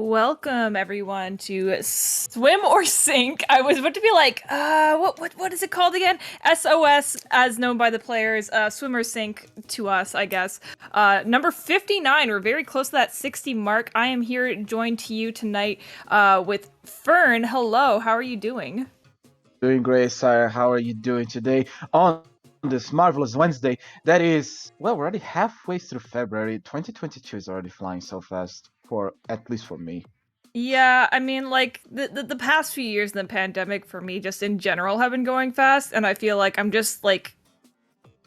Welcome everyone to Swim or Sink. I was about to be like, what is it called again? SOS, as known by the players. Swim or Sink to us, I guess. Number 59. We're very close to that 60 mark. I am here joined to you tonight, with Fern. Hello, how are you doing? Doing great, sire. How are you doing today on this marvelous Wednesday? That is, well, we're already halfway through February. 2022 is already flying so fast, for at least for me. Yeah, I mean, like the past few years in the pandemic for me, just in general, have been going fast, and I feel like I'm just like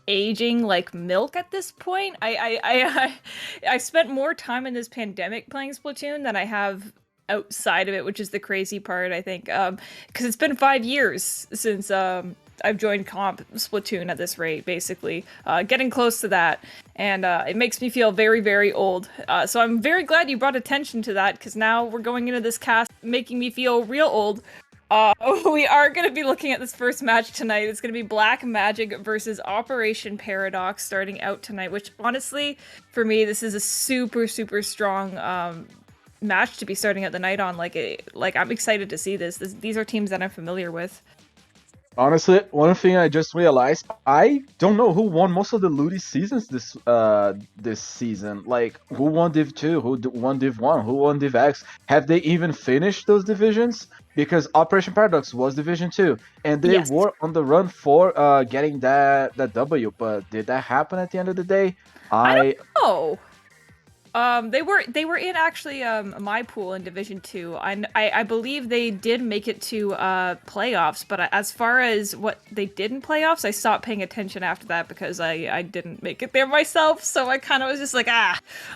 aging like milk at this point. I spent more time in this pandemic playing Splatoon than I have outside of it, which is the crazy part, I think. Because it's been 5 years since I've joined comp Splatoon at this rate, basically. Getting close to that. And it makes me feel very, very old. So I'm very glad you brought attention to that, because now we're going into this cast making me feel real old. Uh, we are going to be looking at this first match tonight. It's going to be Black Magic versus Operation Paradox starting out tonight, which honestly, for me, this is a super, super strong match to be starting out the night on. Like I'm excited to see These are teams that I'm familiar with. Honestly, one thing I just realized, I don't know who won most of the Ludi seasons this season. Like, who won Div 2, won Div 1, who won Div X? Have they even finished those divisions? Because Operation Paradox was Division 2, and they Yes. were on the run for getting that W, but did that happen at the end of the day? I don't I know. They were in actually my pool in Division Two. I believe they did make it to playoffs, but as far as what they did in playoffs, I stopped paying attention after that because I didn't make it there myself. So I kind of was just like,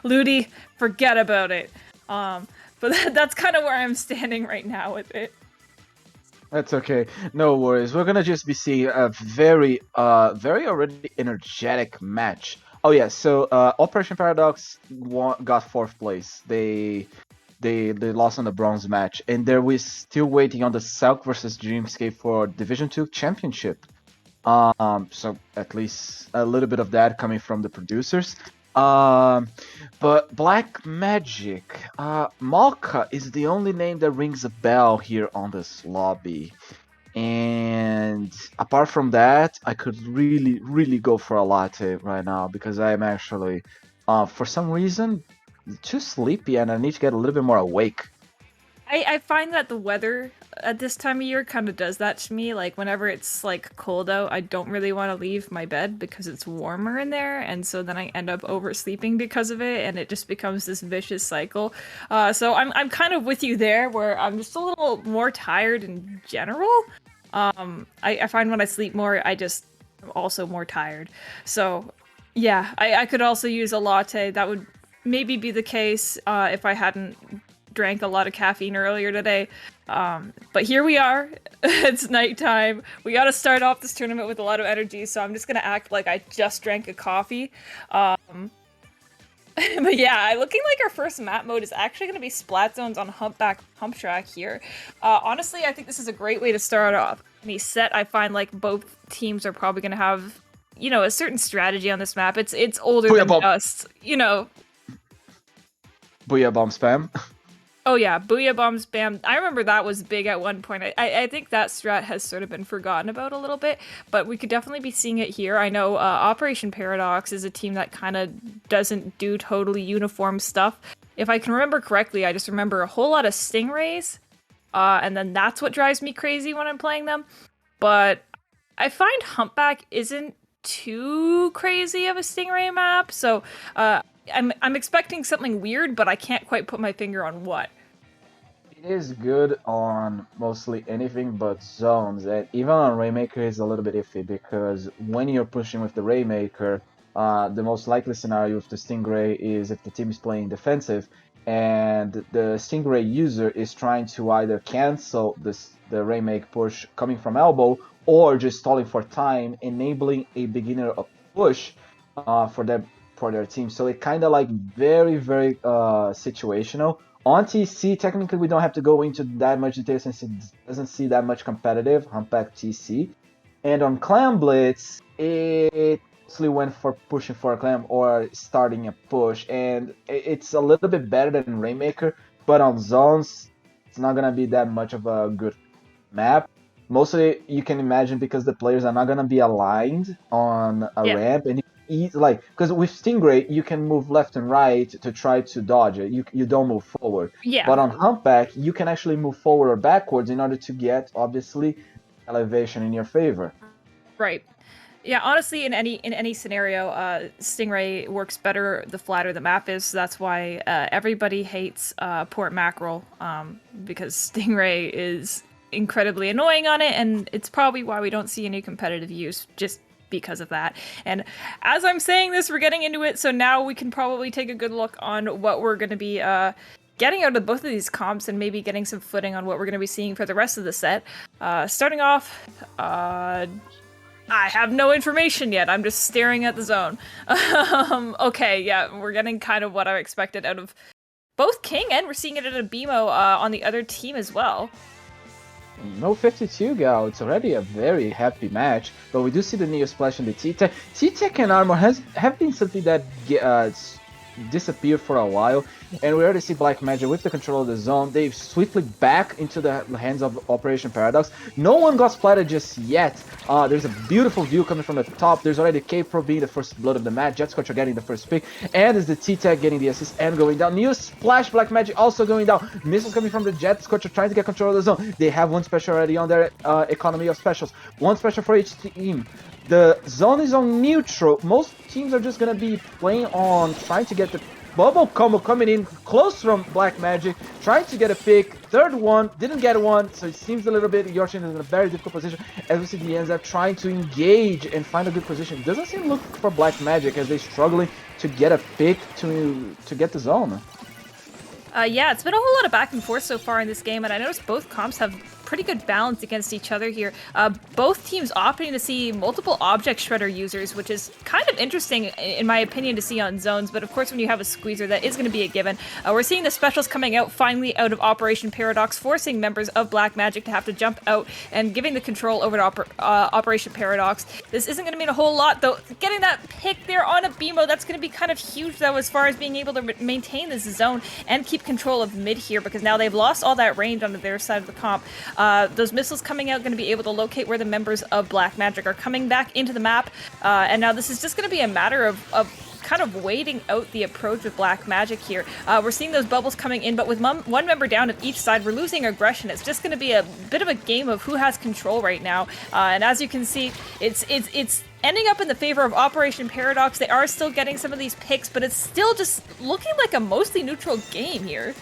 Ludi, forget about it. But that's kind of where I'm standing right now with it. That's okay. No worries. We're gonna just be seeing a very already energetic match. Oh yeah. So Operation Paradox got fourth place. They lost on the bronze match, and there we still waiting on the Selk versus Dreamscape for Division Two Championship. So at least a little bit of that coming from the producers. Um, but Black Magic, Malka is the only name that rings a bell here on this lobby. And apart from that, I could really, really go for a latte right now because I am actually, for some reason, too sleepy and I need to get a little bit more awake. I find that the weather at this time of year kind of does that to me. Like whenever it's like cold out, I don't really want to leave my bed because it's warmer in there, and so then I end up oversleeping because of it, and it just becomes this vicious cycle. So I'm kind of with you there, where I'm just a little more tired in general. I find when I sleep more, I just am also more tired. So yeah, I could also use a latte. That would maybe be the case if I hadn't drank a lot of caffeine earlier today. But here we are. It's nighttime. We got to start off this tournament with a lot of energy, so I'm just gonna act like I just drank a coffee. But yeah, looking like our first map mode is actually gonna be Splat Zones on Humpback Hump Track here. Honestly, I think this is a great way to start off any set. I find like both teams are probably gonna have, a certain strategy on this map. It's older Booyah than bomb, just. booyah bomb spam. Oh yeah, Booyah Bomb spam. I remember that was big at one point. I think that strat has sort of been forgotten about a little bit, but we could definitely be seeing it here. I know Operation Paradox is a team that kind of doesn't do totally uniform stuff. If I can remember correctly, I just remember a whole lot of Stingrays, and then that's what drives me crazy when I'm playing them. But I find Humpback isn't too crazy of a Stingray map, so I'm expecting something weird, but I can't quite put my finger on what. It is good on mostly anything but zones, and even on Rainmaker is a little bit iffy because when you're pushing with the Rainmaker, the most likely scenario with the Stingray is if the team is playing defensive and the Stingray user is trying to either cancel the Rainmaker push coming from elbow or just stalling for time, enabling a beginner a push for their team. So it kind of like very situational. On TC, technically, we don't have to go into that much detail since it doesn't see that much competitive Humpback TC. And on Clam Blitz, it mostly went for pushing for a clam or starting a push, and it's a little bit better than Rainmaker but on zones, it's not gonna be that much of a good map. Mostly, you can imagine because the players are not gonna be aligned on a ramp, and like because with Stingray you can move left and right to try to dodge it. You don't move forward. Yeah. But on Humpback, you can actually move forward or backwards in order to get obviously elevation in your favor. Right. Yeah, honestly, in any scenario, Stingray works better the flatter the map is. So that's why everybody hates Port Mackerel, because Stingray is incredibly annoying on it, and it's probably why we don't see any competitive use, just because of that. And as I'm saying this, we're getting into it, so now we can probably take a good look on what we're going to be getting out of both of these comps and maybe getting some footing on what we're going to be seeing for the rest of the set. Starting off, I have no information yet. I'm just staring at the zone. Okay, yeah, we're getting kind of what I expected out of both King, and we're seeing it at a BMO on the other team as well. No 52 Gal, it's already a very happy match, but we do see the Neo Splash and the T-Tech. T-Tech and Armor have been something that disappeared for a while, and we already see Black Magic with the control of the zone. They've swiftly back into the hands of Operation Paradox. No one got splattered just yet. There's a beautiful view coming from the top. There's already K-Pro being the first blood of the match, Jet Scorcher getting the first pick, and is the T-Tech getting the assist and going down. Neo Splash, Black Magic also going down. Missiles coming from the Jet Scorcher trying to get control of the zone. They have one special already on their economy of specials. One special for each team. The zone is on neutral. Most teams are just going to be playing on trying to get the bubble combo coming in close from Black Magic, trying to get a pick. Third one, didn't get one, so it seems a little bit Yorshin is in a very difficult position as we see the NZ trying to engage and find a good position. Doesn't seem to look for Black Magic as they're struggling to get a pick to get the zone. Yeah, it's been a whole lot of back and forth so far in this game, and I noticed both comps have pretty good balance against each other here. Both teams opting to see multiple object shredder users, which is kind of interesting, in my opinion, to see on zones, but of course when you have a squeezer, that is going to be a given. We're seeing the specials coming out finally out of Operation Paradox, forcing members of Black Magic to have to jump out and giving the control over to Operation Paradox. This isn't going to mean a whole lot, though. Getting that pick there on a BMO, that's going to be kind of huge, though, as far as being able to maintain this zone and keep control of mid here, because now they've lost all that range onto their side of the comp. Those missiles coming out going to be able to locate where the members of Black Magic are coming back into the map, and now this is just going to be a matter of kind of waiting out the approach with Black Magic here. We're seeing those bubbles coming in, but with one member down at each side, we're losing aggression. It's just going to be a bit of a game of who has control right now, and as you can see, it's ending up in the favor of Operation Paradox. They are still getting some of these picks, but it's still just looking like a mostly neutral game here.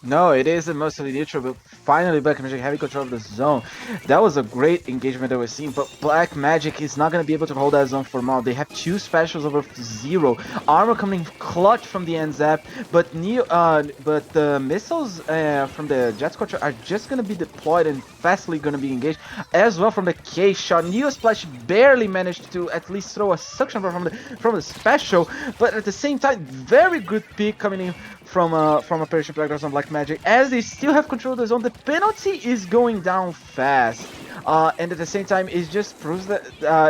No, it is a mostly neutral, but finally Black Magic having control of the zone. That was a great engagement that we're seeing, but Black Magic is not going to be able to hold that zone for long. They have two specials over 0. Armor coming clutch from the NZAP, but the missiles from the Jet Scorcher are just going to be deployed and fastly going to be engaged. As well from the K shot, Neo Splash barely managed to at least throw a suction bar from the special, but at the same time, very good pick coming in from Operation Paradox on Black Magic, as they still have control of the zone. The penalty is going down fast, and at the same time, it just proves that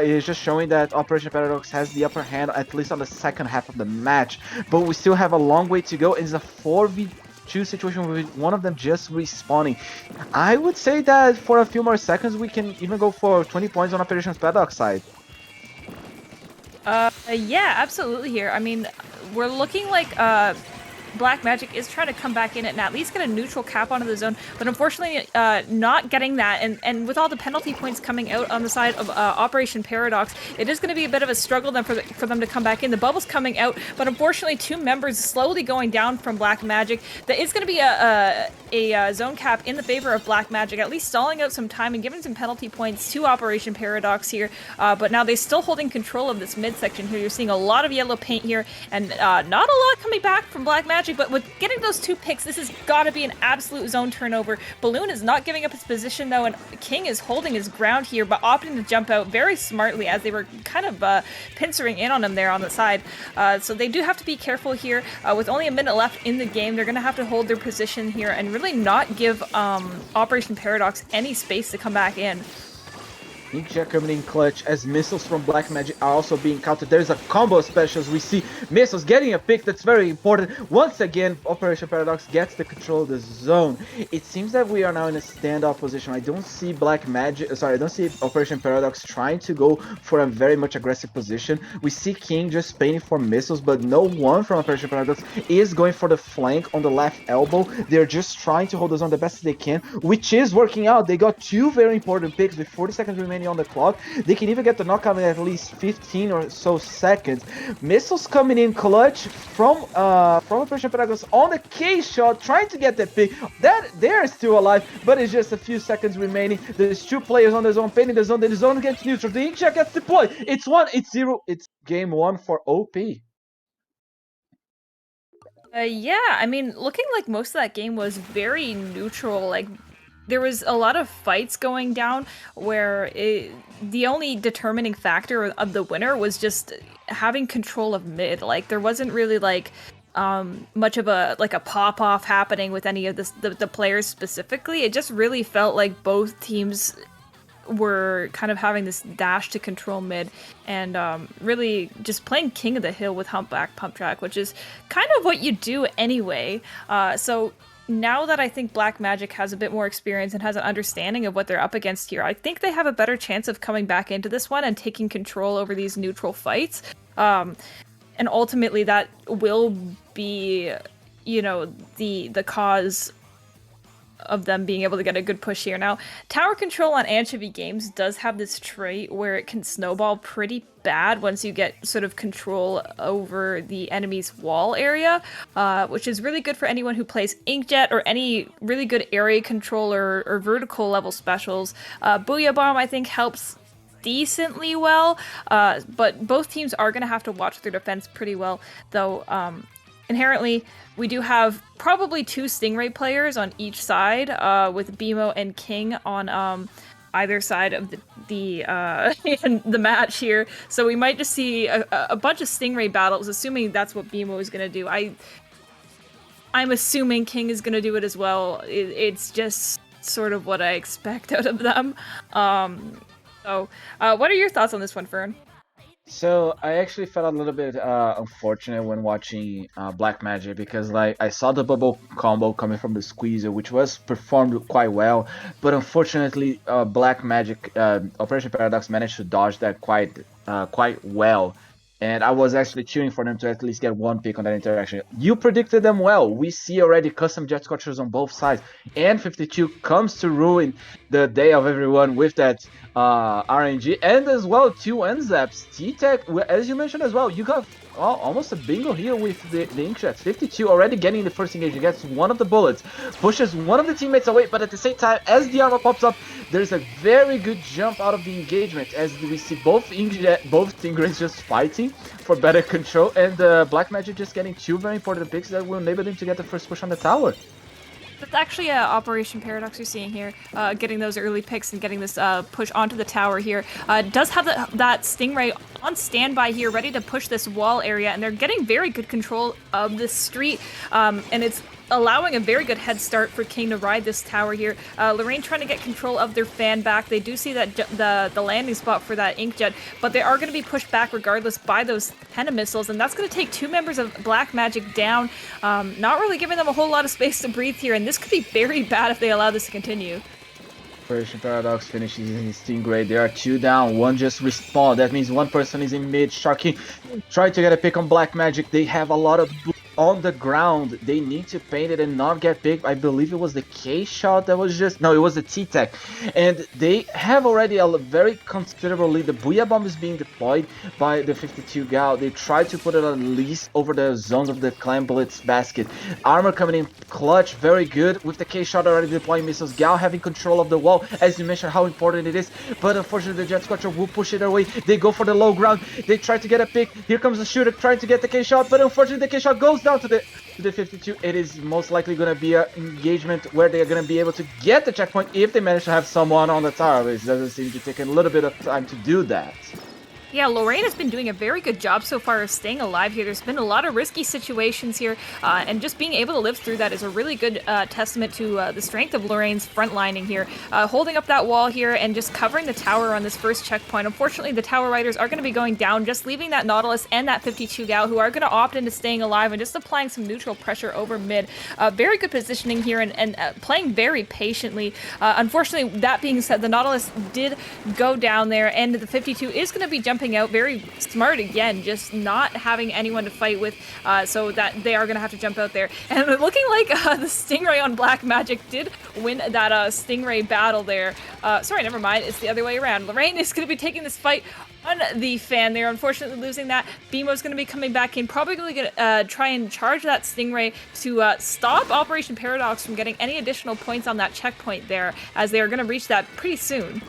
it's just showing that Operation Paradox has the upper hand, at least on the second half of the match. But we still have a long way to go. It's a 4v2 situation with one of them just respawning. I would say that for a few more seconds, we can even go for 20 points on Operation Paradox side. Yeah, absolutely here. I mean, we're looking like Black Magic is trying to come back in and at least get a neutral cap onto the zone, but unfortunately not getting that, and with all the penalty points coming out on the side of Operation Paradox, it is going to be a bit of a struggle then for them to come back in. The bubble's coming out, but unfortunately 2 members slowly going down from Black Magic. There is going to be a zone cap in the favor of Black Magic, at least stalling out some time and giving some penalty points to Operation Paradox here, but now they're still holding control of this midsection here. You're seeing a lot of yellow paint here, and not a lot coming back from Black Magic. But with getting those 2 picks, this has got to be an absolute zone turnover. Balloon is not giving up his position, though, and King is holding his ground here, but opting to jump out very smartly as they were kind of pincering in on him there on the side. So they do have to be careful here. With only a minute left in the game, they're going to have to hold their position here and really not give Operation Paradox any space to come back in. Inkling coming in clutch as missiles from Black Magic are also being counted. There's a combo of specials. We see missiles getting a pick that's very important. Once again, Operation Paradox gets the control of the zone. It seems that we are now in a standoff position. I don't see I don't see Operation Paradox trying to go for a very much aggressive position. We see King just paying for missiles, but no one from Operation Paradox is going for the flank on the left elbow. They're just trying to hold us on the best they can, which is working out. They got two very important picks with 40 seconds remaining on the clock. They can even get the knockout in at least 15 or so seconds. Missiles coming in clutch from Operation Paradox on the K shot, trying to get that pick. That they're still alive, but it's just a few seconds remaining. There's two players on the zone, painting the zone. Then the zone gets neutral. The Inkling gets deployed. It's 1, it's 0. It's game 1 for OP. Yeah, I mean, looking like most of that game was very neutral. Like, there was a lot of fights going down where the only determining factor of the winner was just having control of mid. Like, there wasn't really like much of a pop off happening with any of the players specifically. It just really felt like both teams were kind of having this dash to control mid and really just playing King of the Hill with Humpback Pump Track, which is kind of what you do anyway. So now that I think Black Magic has a bit more experience and has an understanding of what they're up against here, I think they have a better chance of coming back into this one and taking control over these neutral fights. And ultimately that will be, you know, the cause of them being able to get a good push here. Now, tower control on Anchovy Games does have this trait where it can snowball pretty bad once you get sort of control over the enemy's wall area, which is really good for anyone who plays Inkjet or any really good area control or vertical level specials. Booyah Bomb, I think, helps decently well, but both teams are going to have to watch their defense pretty well, though inherently, we do have probably two Stingray players on each side, with BMO and King on either side of the match here. So we might just see a bunch of Stingray battles, assuming that's what BMO is going to do. I'm assuming King is going to do it as well. It's just sort of what I expect out of them. So what are your thoughts on this one, Fern? So I actually felt a little bit unfortunate when watching Black Magic because like I saw the bubble combo coming from the squeezer, which was performed quite well, but unfortunately Black Magic Operation Paradox managed to dodge that quite well. And I was actually cheering for them to at least get one pick on that interaction. You predicted them well. We see already custom jet scorchers on both sides. And 52 comes to ruin the day of everyone with that RNG. And as well, two Nzaps. T-Tech, as you mentioned as well, you got almost a bingo here with the Inkjet. 52 already getting the first engagement. Gets one of the bullets. Pushes one of the teammates away. But at the same time, as the armor pops up, there's a very good jump out of the engagement. As we see both Stingrays just fighting for better control, and Black Magic just getting two very important picks that will enable them to get the first push on the tower. That's actually Operation Paradox you're seeing here, getting those early picks and getting this push onto the tower here. Does have that Stingray on standby here, ready to push this wall area, and they're getting very good control of this street, and it's allowing a very good head start for King to ride this tower here. Lorraine trying to get control of their fan back. They do see that the landing spot for that Inkjet, but they are going to be pushed back regardless by those Penta missiles, and that's going to take two members of Black Magic down, not really giving them a whole lot of space to breathe here, and this could be very bad if they allow this to continue. Operation Paradox finishes his Stingray. There are two down, one just respawned. That means one person is in mid. Sharky trying to get a pick on Black Magic. They have a lot of on the ground. They need to paint it and not get picked. I believe it was the K shot that was just... No, it was the T-Tech. And they have already a very considerable lead. The Booyah Bomb is being deployed by the 52 Gal. They tried to put it at least over the zones of the Clan Blitz basket. Armor coming in clutch, very good. With the K shot already deploying missiles. Gal having control of the wall, as you mentioned how important it is. But unfortunately the Jet Scorcher will push it away. They go for the low ground. They try to get a pick. Here comes the shooter trying to get the K shot. But unfortunately the K shot goes down to the 52. It is most likely going to be an engagement where they're going to be able to get the checkpoint if they manage to have someone on the tower. It doesn't seem to take a little bit of time to do that. Yeah, Lorraine has been doing a very good job so far of staying alive here. There's been a lot of risky situations here, and just being able to live through that is a really good testament to the strength of Lorraine's front lining here. Holding up that wall here and just covering the tower on this first checkpoint. Unfortunately, the tower riders are going to be going down, just leaving that Nautilus and that 52 gal who are going to opt into staying alive and just applying some neutral pressure over mid. Very good positioning here and playing very patiently. Unfortunately, that being said, the Nautilus did go down there, and the 52 is going to be jumping out. Very smart again, just not having anyone to fight with, so that they are going to have to jump out there. And looking like the Stingray on Black Magic did win that Stingray battle there. Sorry, never mind. It's the other way around. Lorraine is going to be taking this fight on the fan there, unfortunately losing that. Beamo's going to be coming back in, probably going to try and charge that Stingray to stop Operation Paradox from getting any additional points on that checkpoint there, as they are going to reach that pretty soon.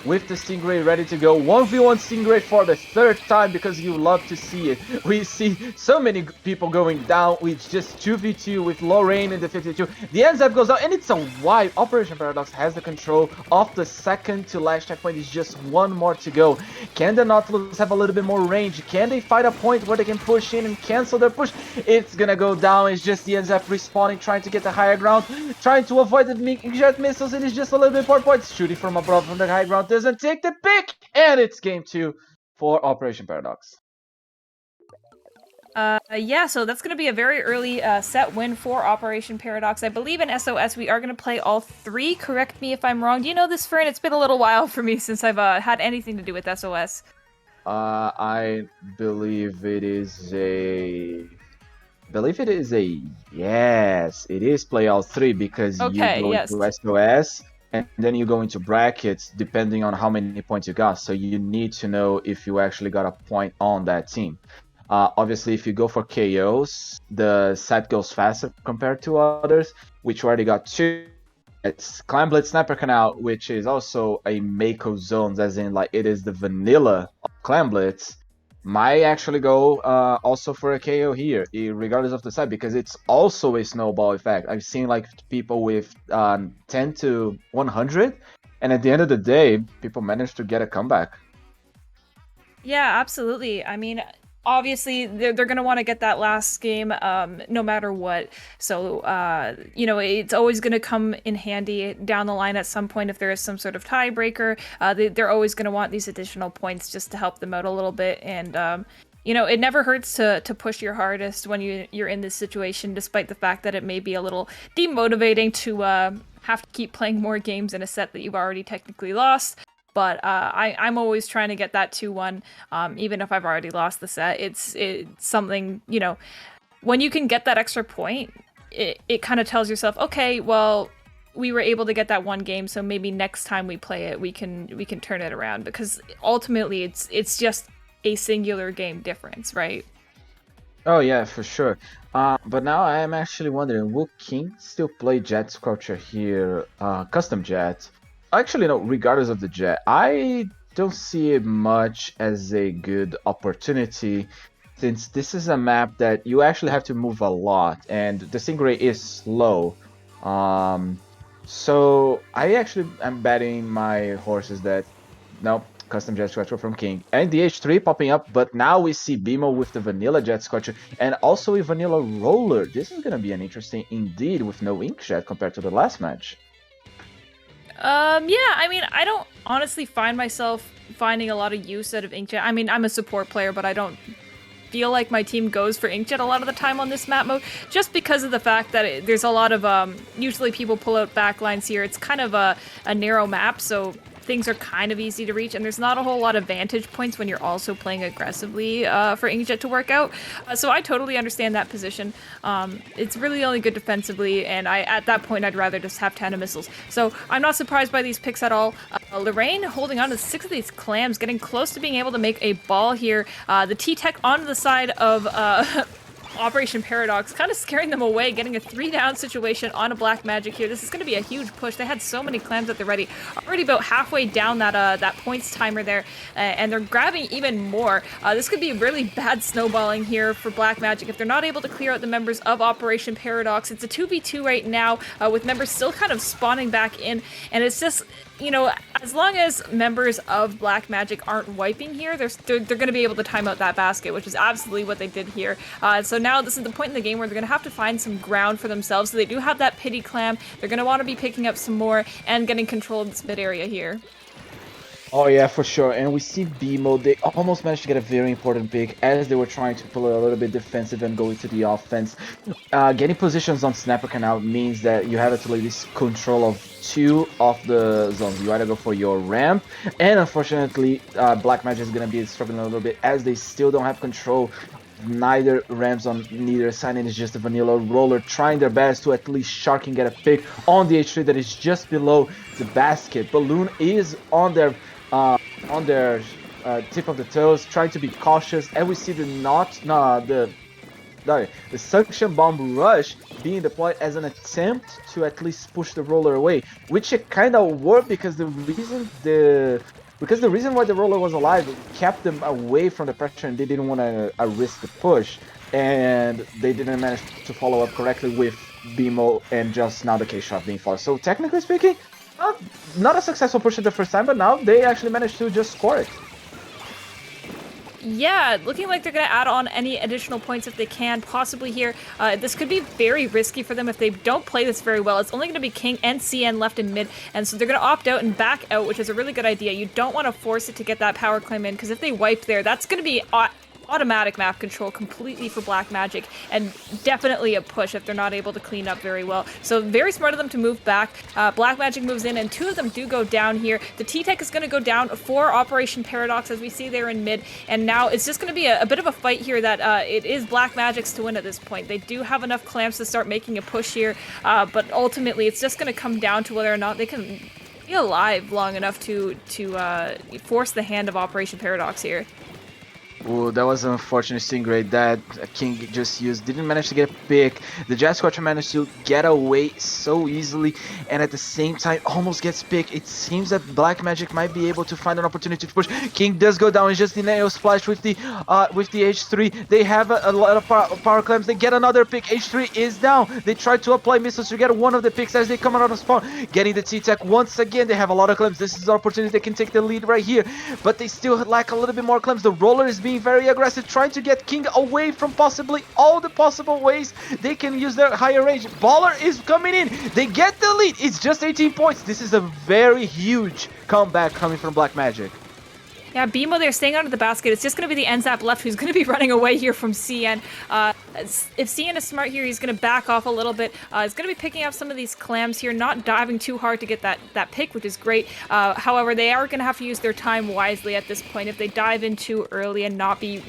With the Stingray ready to go, 1v1 Stingray for the third time, because you love to see it. We see so many people going down with just 2v2 with Lorraine in the 52. The NZAP goes down, and it's a wipe. Operation Paradox has the control of the second to last checkpoint. It's just one more to go. Can the Nautilus have a little bit more range? Can they find a point where they can push in and cancel their push? It's gonna go down. It's just the NZAP respawning, trying to get the higher ground, trying to avoid the jet missiles. It is just a little bit more points. Shooting from above from the high ground. Doesn't take the pick, and it's game 2 for Operation Paradox. Yeah, so that's going to be a very early set win for Operation Paradox. I believe in SOS we are going to play all 3. Correct me if I'm wrong. Do you know this, Fern? It's been a little while for me since I've had anything to do with SOS. I believe it is a... Yes, it is play all 3, because okay, you go into SOS, and then you go into brackets depending on how many points you got. So you need to know if you actually got a point on that team. Obviously, if you go for KOs, the set goes faster compared to others, which already got 2. It's Clan Blitz Sniper Canal, which is also a Mako zones, as in like it is the vanilla of Clan Blitz. Might actually go also for a KO here, regardless of the side, because it's also a snowball effect. I've seen like people with 10 to 100, and at the end of the day, people manage to get a comeback. Yeah, absolutely. I mean, obviously they're going to want to get that last game no matter what, so it's always going to come in handy down the line at some point if there is some sort of tiebreaker. They're always going to want these additional points just to help them out a little bit, and it never hurts to push your hardest when you're in this situation, despite the fact that it may be a little demotivating to have to keep playing more games in a set that you've already technically lost. But I'm always trying to get that 2-1, even if I've already lost the set. It's something, when you can get that extra point, it kind of tells yourself, okay, well, we were able to get that one game, so maybe next time we play it, we can turn it around, because ultimately it's just a singular game difference, right? Oh yeah, for sure. But now I am actually wondering, will King still play Jet Scorcher here, custom Jet? Actually, no, regardless of the jet, I don't see it much as a good opportunity, since this is a map that you actually have to move a lot, and the Stingray is slow. So I actually am betting my horses that, no, custom Jet Scorcher from King. And the H3 popping up, but now we see Beamo with the vanilla Jet Scorcher, and also a vanilla Roller. This is going to be an interesting indeed, with no Inkjet compared to the last match. Yeah, I mean, I don't honestly find myself finding a lot of use out of Inkjet. I mean, I'm a support player, but I don't feel like my team goes for Inkjet a lot of the time on this map mode, just because of the fact that there's a lot of, usually people pull out backlines here. It's kind of a narrow map, so things are kind of easy to reach, and there's not a whole lot of vantage points when you're also playing aggressively for Inkjet to work out. So I totally understand that position. It's really only good defensively, and at that point I'd rather just have Tana missiles. So I'm not surprised by these picks at all. Lorraine holding on to 6 of these clams, getting close to being able to make a ball here. The T-Tech onto the side of Operation Paradox, kind of scaring them away, getting a 3-down situation on a Black Magic here. This is going to be a huge push. They had so many clams at the ready. Already about halfway down that points timer there, and they're grabbing even more. This could be really bad snowballing here for Black Magic if they're not able to clear out the members of Operation Paradox. It's a 2v2 right now, with members still kind of spawning back in, and it's just... you know, as long as members of Black Magic aren't wiping here, they're going to be able to time out that basket, which is absolutely what they did here. So now this is the point in the game where they're going to have to find some ground for themselves. So they do have that pity clam. They're going to want to be picking up some more and getting control of this mid area here. Oh yeah, for sure. And we see BMO, they almost managed to get a very important pick as they were trying to pull a little bit defensive and go into the offense. Getting positions on Snapper Canal means that you have at least control of 2 of the zones. You either go for your ramp, and unfortunately, Black Magic is going to be struggling a little bit as they still don't have control. Neither ramps on neither side, and it's just a vanilla roller trying their best to at least shark and get a pick on the H3 that is just below the basket. Balloon is on their tip of the toes, trying to be cautious, and we see the suction bomb rush being deployed as an attempt to at least push the roller away, which it kind of worked because the reason why the roller was alive kept them away from the pressure, and they didn't want to risk the push, and they didn't manage to follow up correctly with BMO and just now the K-shot being forced. So technically speaking, not a successful push at the first time, but now they actually managed to just score it. Yeah, looking like they're going to add on any additional points if they can, possibly here. This could be very risky for them if they don't play this very well. It's only going to be King and CN left in mid, and so they're going to opt out and back out, which is a really good idea. You don't want to force it to get that power claim in, because if they wipe there, that's going to be automatic map control completely for Black Magic, and definitely a push if they're not able to clean up very well. So very smart of them to move back. Black Magic moves in, and 2 of them do go down here. The T-Tech is going to go down for Operation Paradox, as we see there in mid, and now it's just going to be a bit of a fight here that it is Black Magic's to win at this point. They do have enough clamps to start making a push here, but ultimately it's just going to come down to whether or not they can be alive long enough to force the hand of Operation Paradox here. Ooh, that was an unfortunate Stingray that King just used. Didn't manage to get a pick. The Jazz Squatcher managed to get away so easily, and at the same time almost gets picked. It seems that Black Magic might be able to find an opportunity to push. King does go down. It's just the nail splash with the H3. They have a lot of power clamps. They get another pick. H3 is down. They try to apply missiles to get one of the picks as they come out of spawn. Getting the T-Tech once again. They have a lot of clamps. This is an opportunity they can take the lead right here, but they still lack a little bit more clamps. The roller is being very aggressive, trying to get King away from possibly all the possible ways they can use their higher range. Baller is coming in. They get the lead. It's just 18 points. This is a very huge comeback coming from Black Magic. Yeah, BMO, they're staying under the basket. It's just going to be the NZAP left who's going to be running away here from CN. If CN is smart here, he's going to back off a little bit. He's going to be picking up some of these clams here, not diving too hard to get that pick, which is great. However, they are going to have to use their time wisely at this point. If they dive in too early and not be,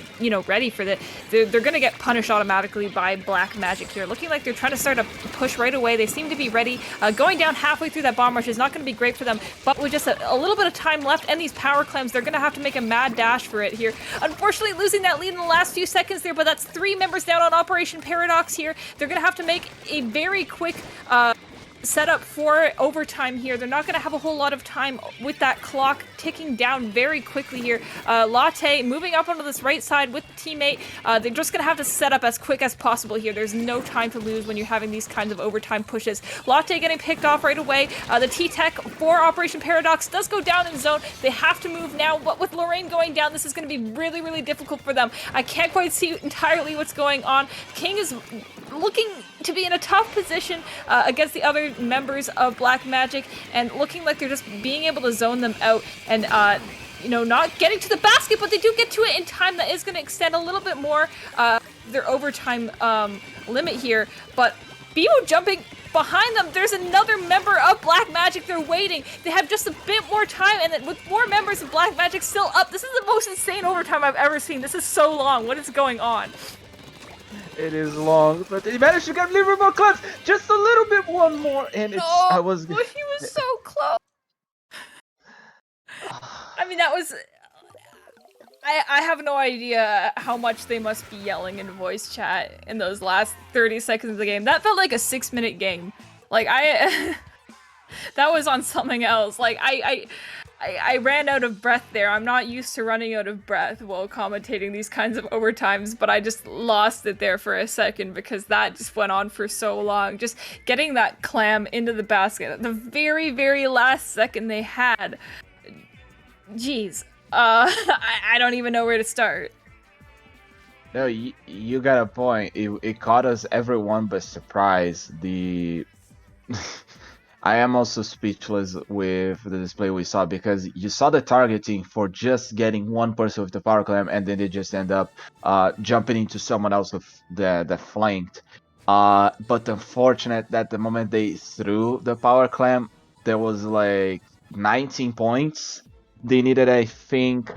ready for that, they're going to get punished automatically by Black Magic here. Looking like they're trying to start a push right away. They seem to be ready. Going down halfway through that bomb rush is not going to be great for them, but with just a little bit of time left and these power clams, they're going to have to make a mad dash for it here. Unfortunately, losing that lead in the last few seconds there, but that's 3 members down on Operation Paradox here. They're going to have to make a very quick setup for overtime here. They're not going to have a whole lot of time with that clock ticking down very quickly here. Latte moving up onto this right side with the teammate. They're just going to have to set up as quick as possible here. There's no time to lose when you're having these kinds of overtime pushes. Latte getting picked off right away. The T-Tech for Operation Paradox does go down in zone. They have to move now, but with Lorraine going down, this is going to be really, really difficult for them. I can't quite see entirely what's going on. King is looking to be in a tough position against the other members of Black Magic, and looking like they're just being able to zone them out and not getting to the basket, but they do get to it in time. That is going to extend a little bit more their overtime limit here, but BMO jumping behind them. There's another member of Black Magic. They're waiting. They have just a bit more time, and then with more members of Black Magic still up, this is the most insane overtime I've ever seen. This is so long. What is going on? It is long, but they managed to get a little more close. Just a little bit, one more, and it's. Oh, I was. he was so close. I mean, that was. I have no idea how much they must be yelling in voice chat in those last 30 seconds of the game. That felt like a 6-minute game. Like that was on something else. Like I ran out of breath there. I'm not used to running out of breath while commentating these kinds of overtimes, but I just lost it there for a second because that just went on for so long. Just getting that clam into the basket at the very, very last second they had. Jeez. I don't even know where to start. No, you got a point. It caught us everyone by surprise. I am also speechless with the display we saw because you saw the targeting for just getting one person with the power clamp, and then they just end up jumping into someone else with the flanked. But unfortunate that the moment they threw the power clamp, there was like 19 points. They needed, I think,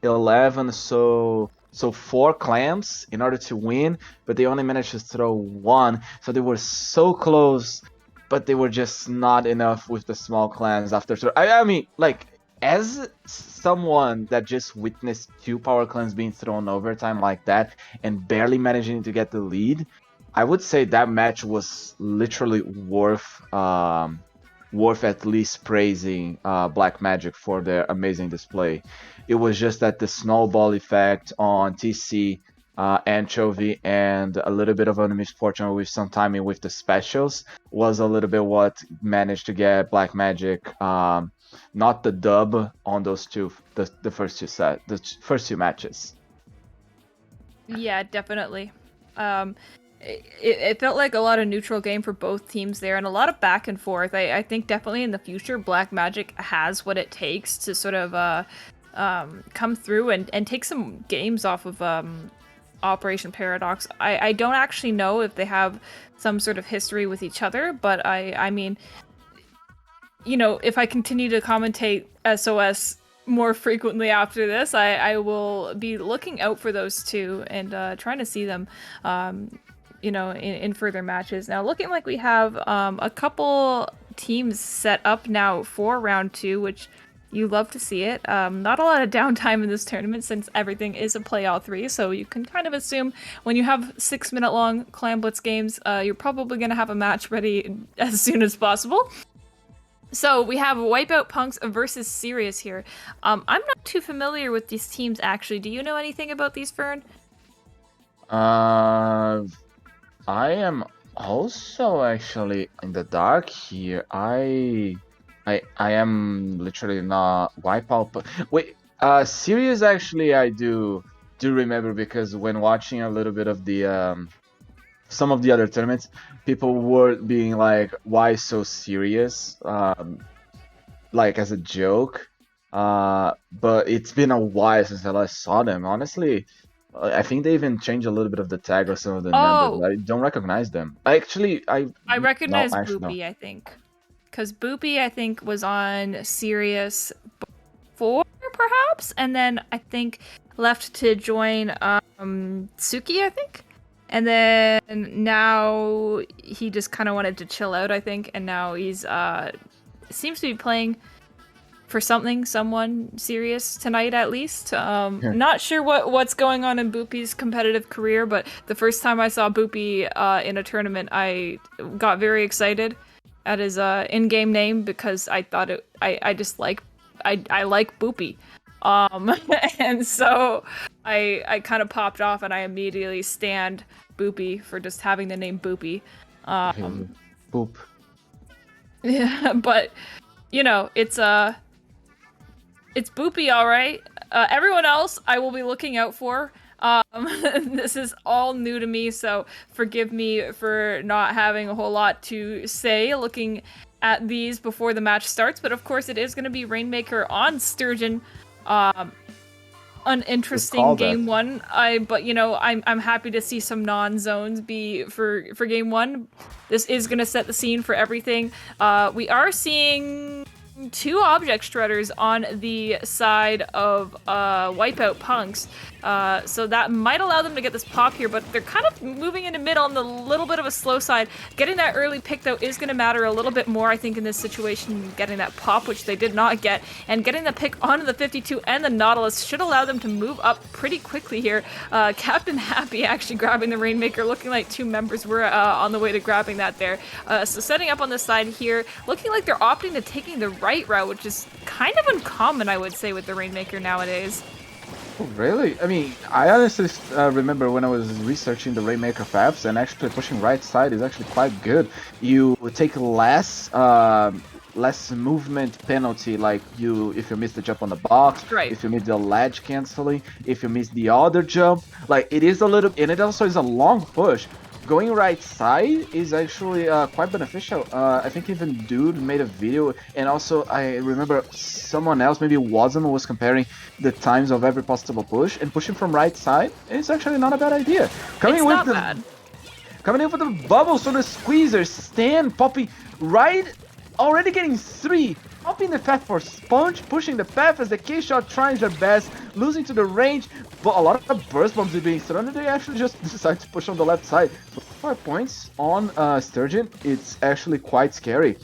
11, so 4 clamps in order to win, but they only managed to throw 1, so they were so close, but they were just not enough with the small clamps after throw. I mean, like, as someone that just witnessed 2 power clamps being thrown overtime like that and barely managing to get the lead, I would say that match was literally worth at least praising Black Magic for their amazing display. It was just that the snowball effect on TC, Anchovy, and a little bit of a misfortune with some timing with the specials was a little bit what managed to get Black Magic not the dub on those the first two matches. Yeah, definitely. It felt like a lot of neutral game for both teams there and a lot of back and forth. I think definitely in the future, Black Magic has what it takes to sort of come through and take some games off of Operation Paradox. I don't actually know if they have some sort of history with each other, but I mean, you know, if I continue to commentate SOS more frequently after this, I will be looking out for those two and trying to see them you know, in further matches. Now, looking like we have a couple teams set up now for round 2, which you love to see it. Not a lot of downtime in this tournament since everything is a play all 3, so you can kind of assume when you have 6-minute long Clan Blitz games, you're probably going to have a match ready as soon as possible. So we have Wipeout Punks versus Sirius here. I'm not too familiar with these teams, actually. Do you know anything about these, Fern? I am also actually in the dark here. I am literally not Wipeout. But wait, Sirius actually I do remember because when watching a little bit of the some of the other tournaments, people were being like, "Why so serious?" Like as a joke. But it's been a while since I last saw them. Honestly, I think they even changed a little bit of the tag or some of the numbers. I don't recognize them. I recognize no, Boopy, I think. Because Boopy, I think, was on Sirius before, perhaps? And then I think left to join Suki, I think? And then now he just kind of wanted to chill out, I think. And now he's seems to be playing for someone serious tonight at least. Not sure what's going on in Boopy's competitive career, but the first time I saw Boopy in a tournament, I got very excited at his in-game name because I thought I like Boopy. And so I kind of popped off and I immediately stanned Boopy for just having the name Boopy. Boop. Yeah, but you know, it's Boopy, all right. Everyone else, I will be looking out for. This is all new to me, so forgive me for not having a whole lot to say looking at these before the match starts. But of course, it is going to be Rainmaker on Sturgeon. An interesting game one. But you know, I'm happy to see some non-zones be for game 1. This is going to set the scene for everything. We are seeing 2 object shredders on the side of Wipeout Punks. So that might allow them to get this pop here, but they're kind of moving into mid on the little bit of a slow side. Getting that early pick, though, is going to matter a little bit more, I think, in this situation, getting that pop, which they did not get, and getting the pick onto the 52 and the Nautilus should allow them to move up pretty quickly here. Captain Happy actually grabbing the Rainmaker, looking like 2 members were on the way to grabbing that there. So setting up on the side here, looking like they're opting to taking the right route, which is kind of uncommon, I would say, with the Rainmaker nowadays. Oh, really? I mean, I honestly remember when I was researching the Rainmaker paths, and actually pushing right side is actually quite good. You take less movement penalty, like if you miss the jump on the box, Right. if you miss the ledge canceling, if you miss the other jump, like it is a little, and it also is a long push. Going right side is actually quite beneficial. I think even Dude made a video, and also I remember someone else, maybe Wasm, was comparing the times of every possible push, and pushing from right side is actually not a bad idea. It's not bad. Coming in with the bubbles from the squeezer, Stan popping right, already getting 3. Popping the path for Sponge, pushing the path as the K-Shot tries their best, losing to the range, but a lot of burst bombs are being thrown, and they actually just decide to push on the left side. 5 points on Sturgeon, it's actually quite scary.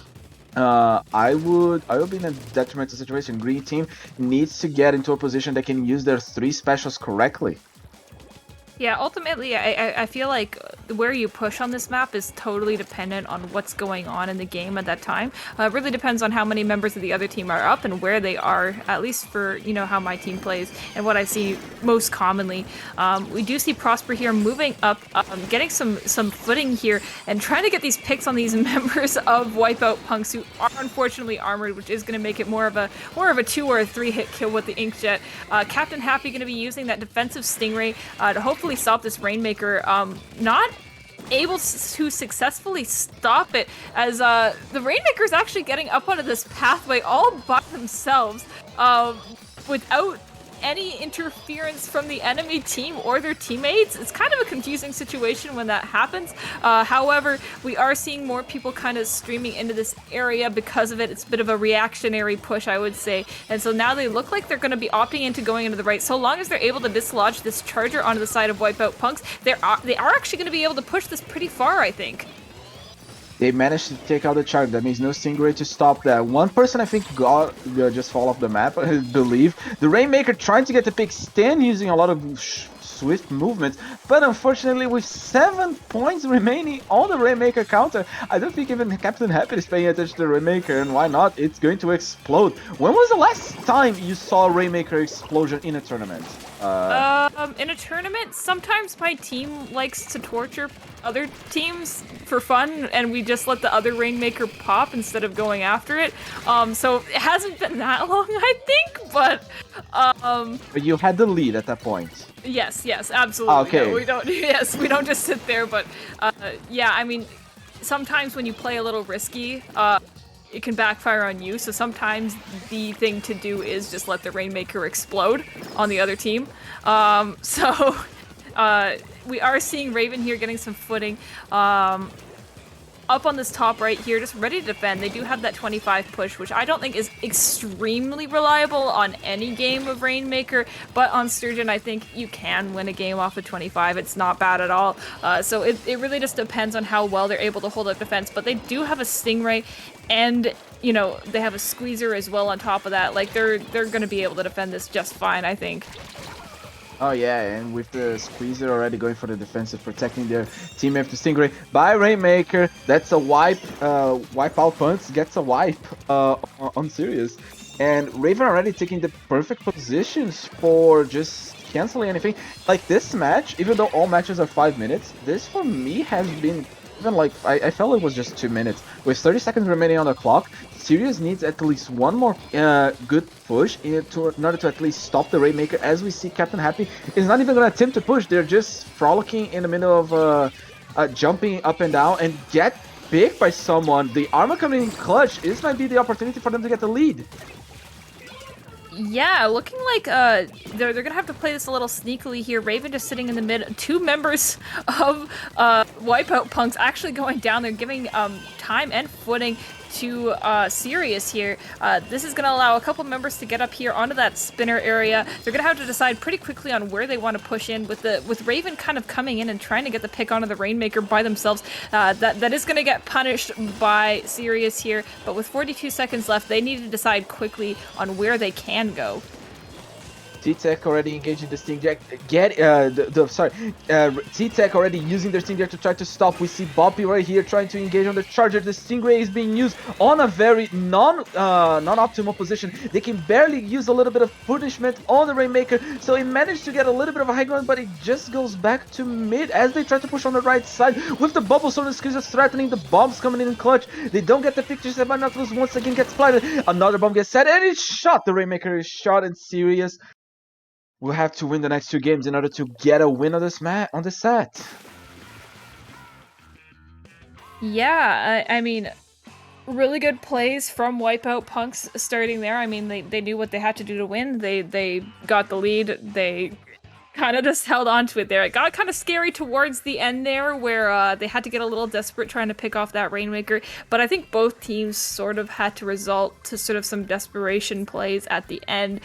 I would be in a detrimental situation. Green team needs to get into a position that can use their 3 specials correctly. Yeah, ultimately, I feel like where you push on this map is totally dependent on what's going on in the game at that time. It really depends on how many members of the other team are up and where they are, at least for, how my team plays and what I see most commonly. We do see Prosper here moving up, getting some footing here and trying to get these picks on these members of Wipeout punks who are unfortunately armored, which is going to make it more of a 2 or a 3 hit kill with the Inkjet. Captain Happy going to be using that defensive Stingray to hopefully stop this Rainmaker. Not able to successfully stop it, as the Rainmaker is actually getting up onto this pathway all by themselves without any interference from the enemy team or their teammates. It's kind of a confusing situation when that happens. However, we are seeing more people kind of streaming into this area because of it. It's a bit of a reactionary push, I would say. And so now they look like they're going to be opting into going into the right. So long as they're able to dislodge this charger onto the side of Wipeout punks, they are actually going to be able to push this pretty far, I think. They managed to take out the charge. That means no Stingray to stop that. One person I think got just fall off the map, I believe. The Rainmaker trying to get the pick, Stan using a lot of swift movements, but unfortunately with 7 points remaining on the Rainmaker counter, I don't think even Captain Happy is paying attention to the Rainmaker, and why not? It's going to explode. When was the last time you saw a Rainmaker explosion in a tournament? In a tournament, sometimes my team likes to torture other teams for fun, and we just let the other Rainmaker pop instead of going after it. So it hasn't been that long, I think, but you had the lead at that point. Yes, absolutely. Okay. No, we don't just sit there, but yeah, I mean, sometimes when you play a little risky, it can backfire on you, so sometimes the thing to do is just let the Rainmaker explode on the other team. We are seeing Raven here getting some footing. Up on this top right here, just ready to defend. They do have that 25 push, which I don't think is extremely reliable on any game of Rainmaker, but on Sturgeon, I think you can win a game off of 25. It's not bad at all. So it really just depends on how well they're able to hold up defense, but they do have a Stingray, and they have a Squeezer as well on top of that. Like, they're going to be able to defend this just fine, I think. Oh yeah, and with the Squeezer already going for the defensive, protecting their team after Stingray by Rainmaker, that's a Wipeout punch, gets a wipe on Sirius. And Raven already taking the perfect positions for just canceling anything. Like this match, even though all matches are 5 minutes, this for me has been even like, I felt it was just 2 minutes. With 30 seconds remaining on the clock, Sirius needs at least one more good push in order to at least stop the Rainmaker. As we see, Captain Happy is not even going to attempt to push. They're just frolicking in the middle of jumping up and down and get picked by someone. The armor coming in clutch. This might be the opportunity for them to get the lead. Yeah, looking like they're gonna have to play this a little sneakily here. Raven just sitting in the mid. 2 members of Wipeout punks actually going down. They're giving time and footing to Sirius here. This is going to allow a couple members to get up here onto that spinner area. They're going to have to decide pretty quickly on where they want to push in. With Raven kind of coming in and trying to get the pick onto the Rainmaker by themselves, that is going to get punished by Sirius here. But with 42 seconds left, they need to decide quickly on where they can go. T-Tech already engaging the Sting Jack. T-Tech already using their Sting Jack to try to stop. We see Boppy right here trying to engage on the Charger. The Stingray is being used on a very non-optimal position. They can barely use a little bit of punishment on the Rainmaker, so he managed to get a little bit of a high ground, but it just goes back to mid as they try to push on the right side with the bubbles on the squeezers threatening. The bombs coming in clutch. They don't get the pictures. The Binoculars once again gets splattered. Another bomb gets set and it's shot. The Rainmaker is shot and Sirius will have to win the next 2 games in order to get a win on this set. Yeah, I mean, really good plays from Wipeout Punks starting there. I mean, they knew what they had to do to win. They got the lead. They kind of just held on to it there. It got kind of scary towards the end there where they had to get a little desperate trying to pick off that Rainmaker, but I think both teams sort of had to resort to sort of some desperation plays at the end,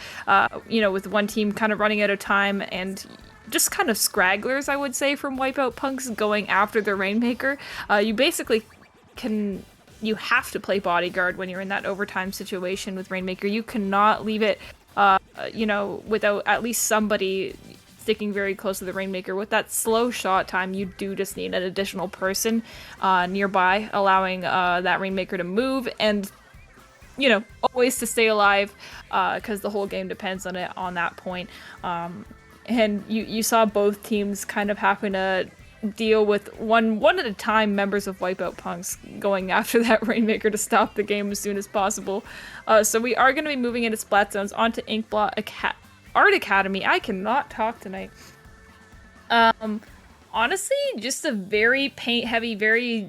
with one team kind of running out of time and just kind of scragglers, I would say, from Wipeout Punks going after the Rainmaker. You basically you have to play bodyguard when you're in that overtime situation with Rainmaker. You cannot leave it, without at least somebody sticking very close to the Rainmaker. With that slow shot time, you do just need an additional person nearby, allowing that Rainmaker to move and, always to stay alive, because the whole game depends on it on that point. And you saw both teams kind of having to deal with one at a time members of Wipeout Punks going after that Rainmaker to stop the game as soon as possible. So we are going to be moving into Splat Zones onto Inkblot Art Academy. I cannot talk tonight. Honestly, just a very paint heavy, very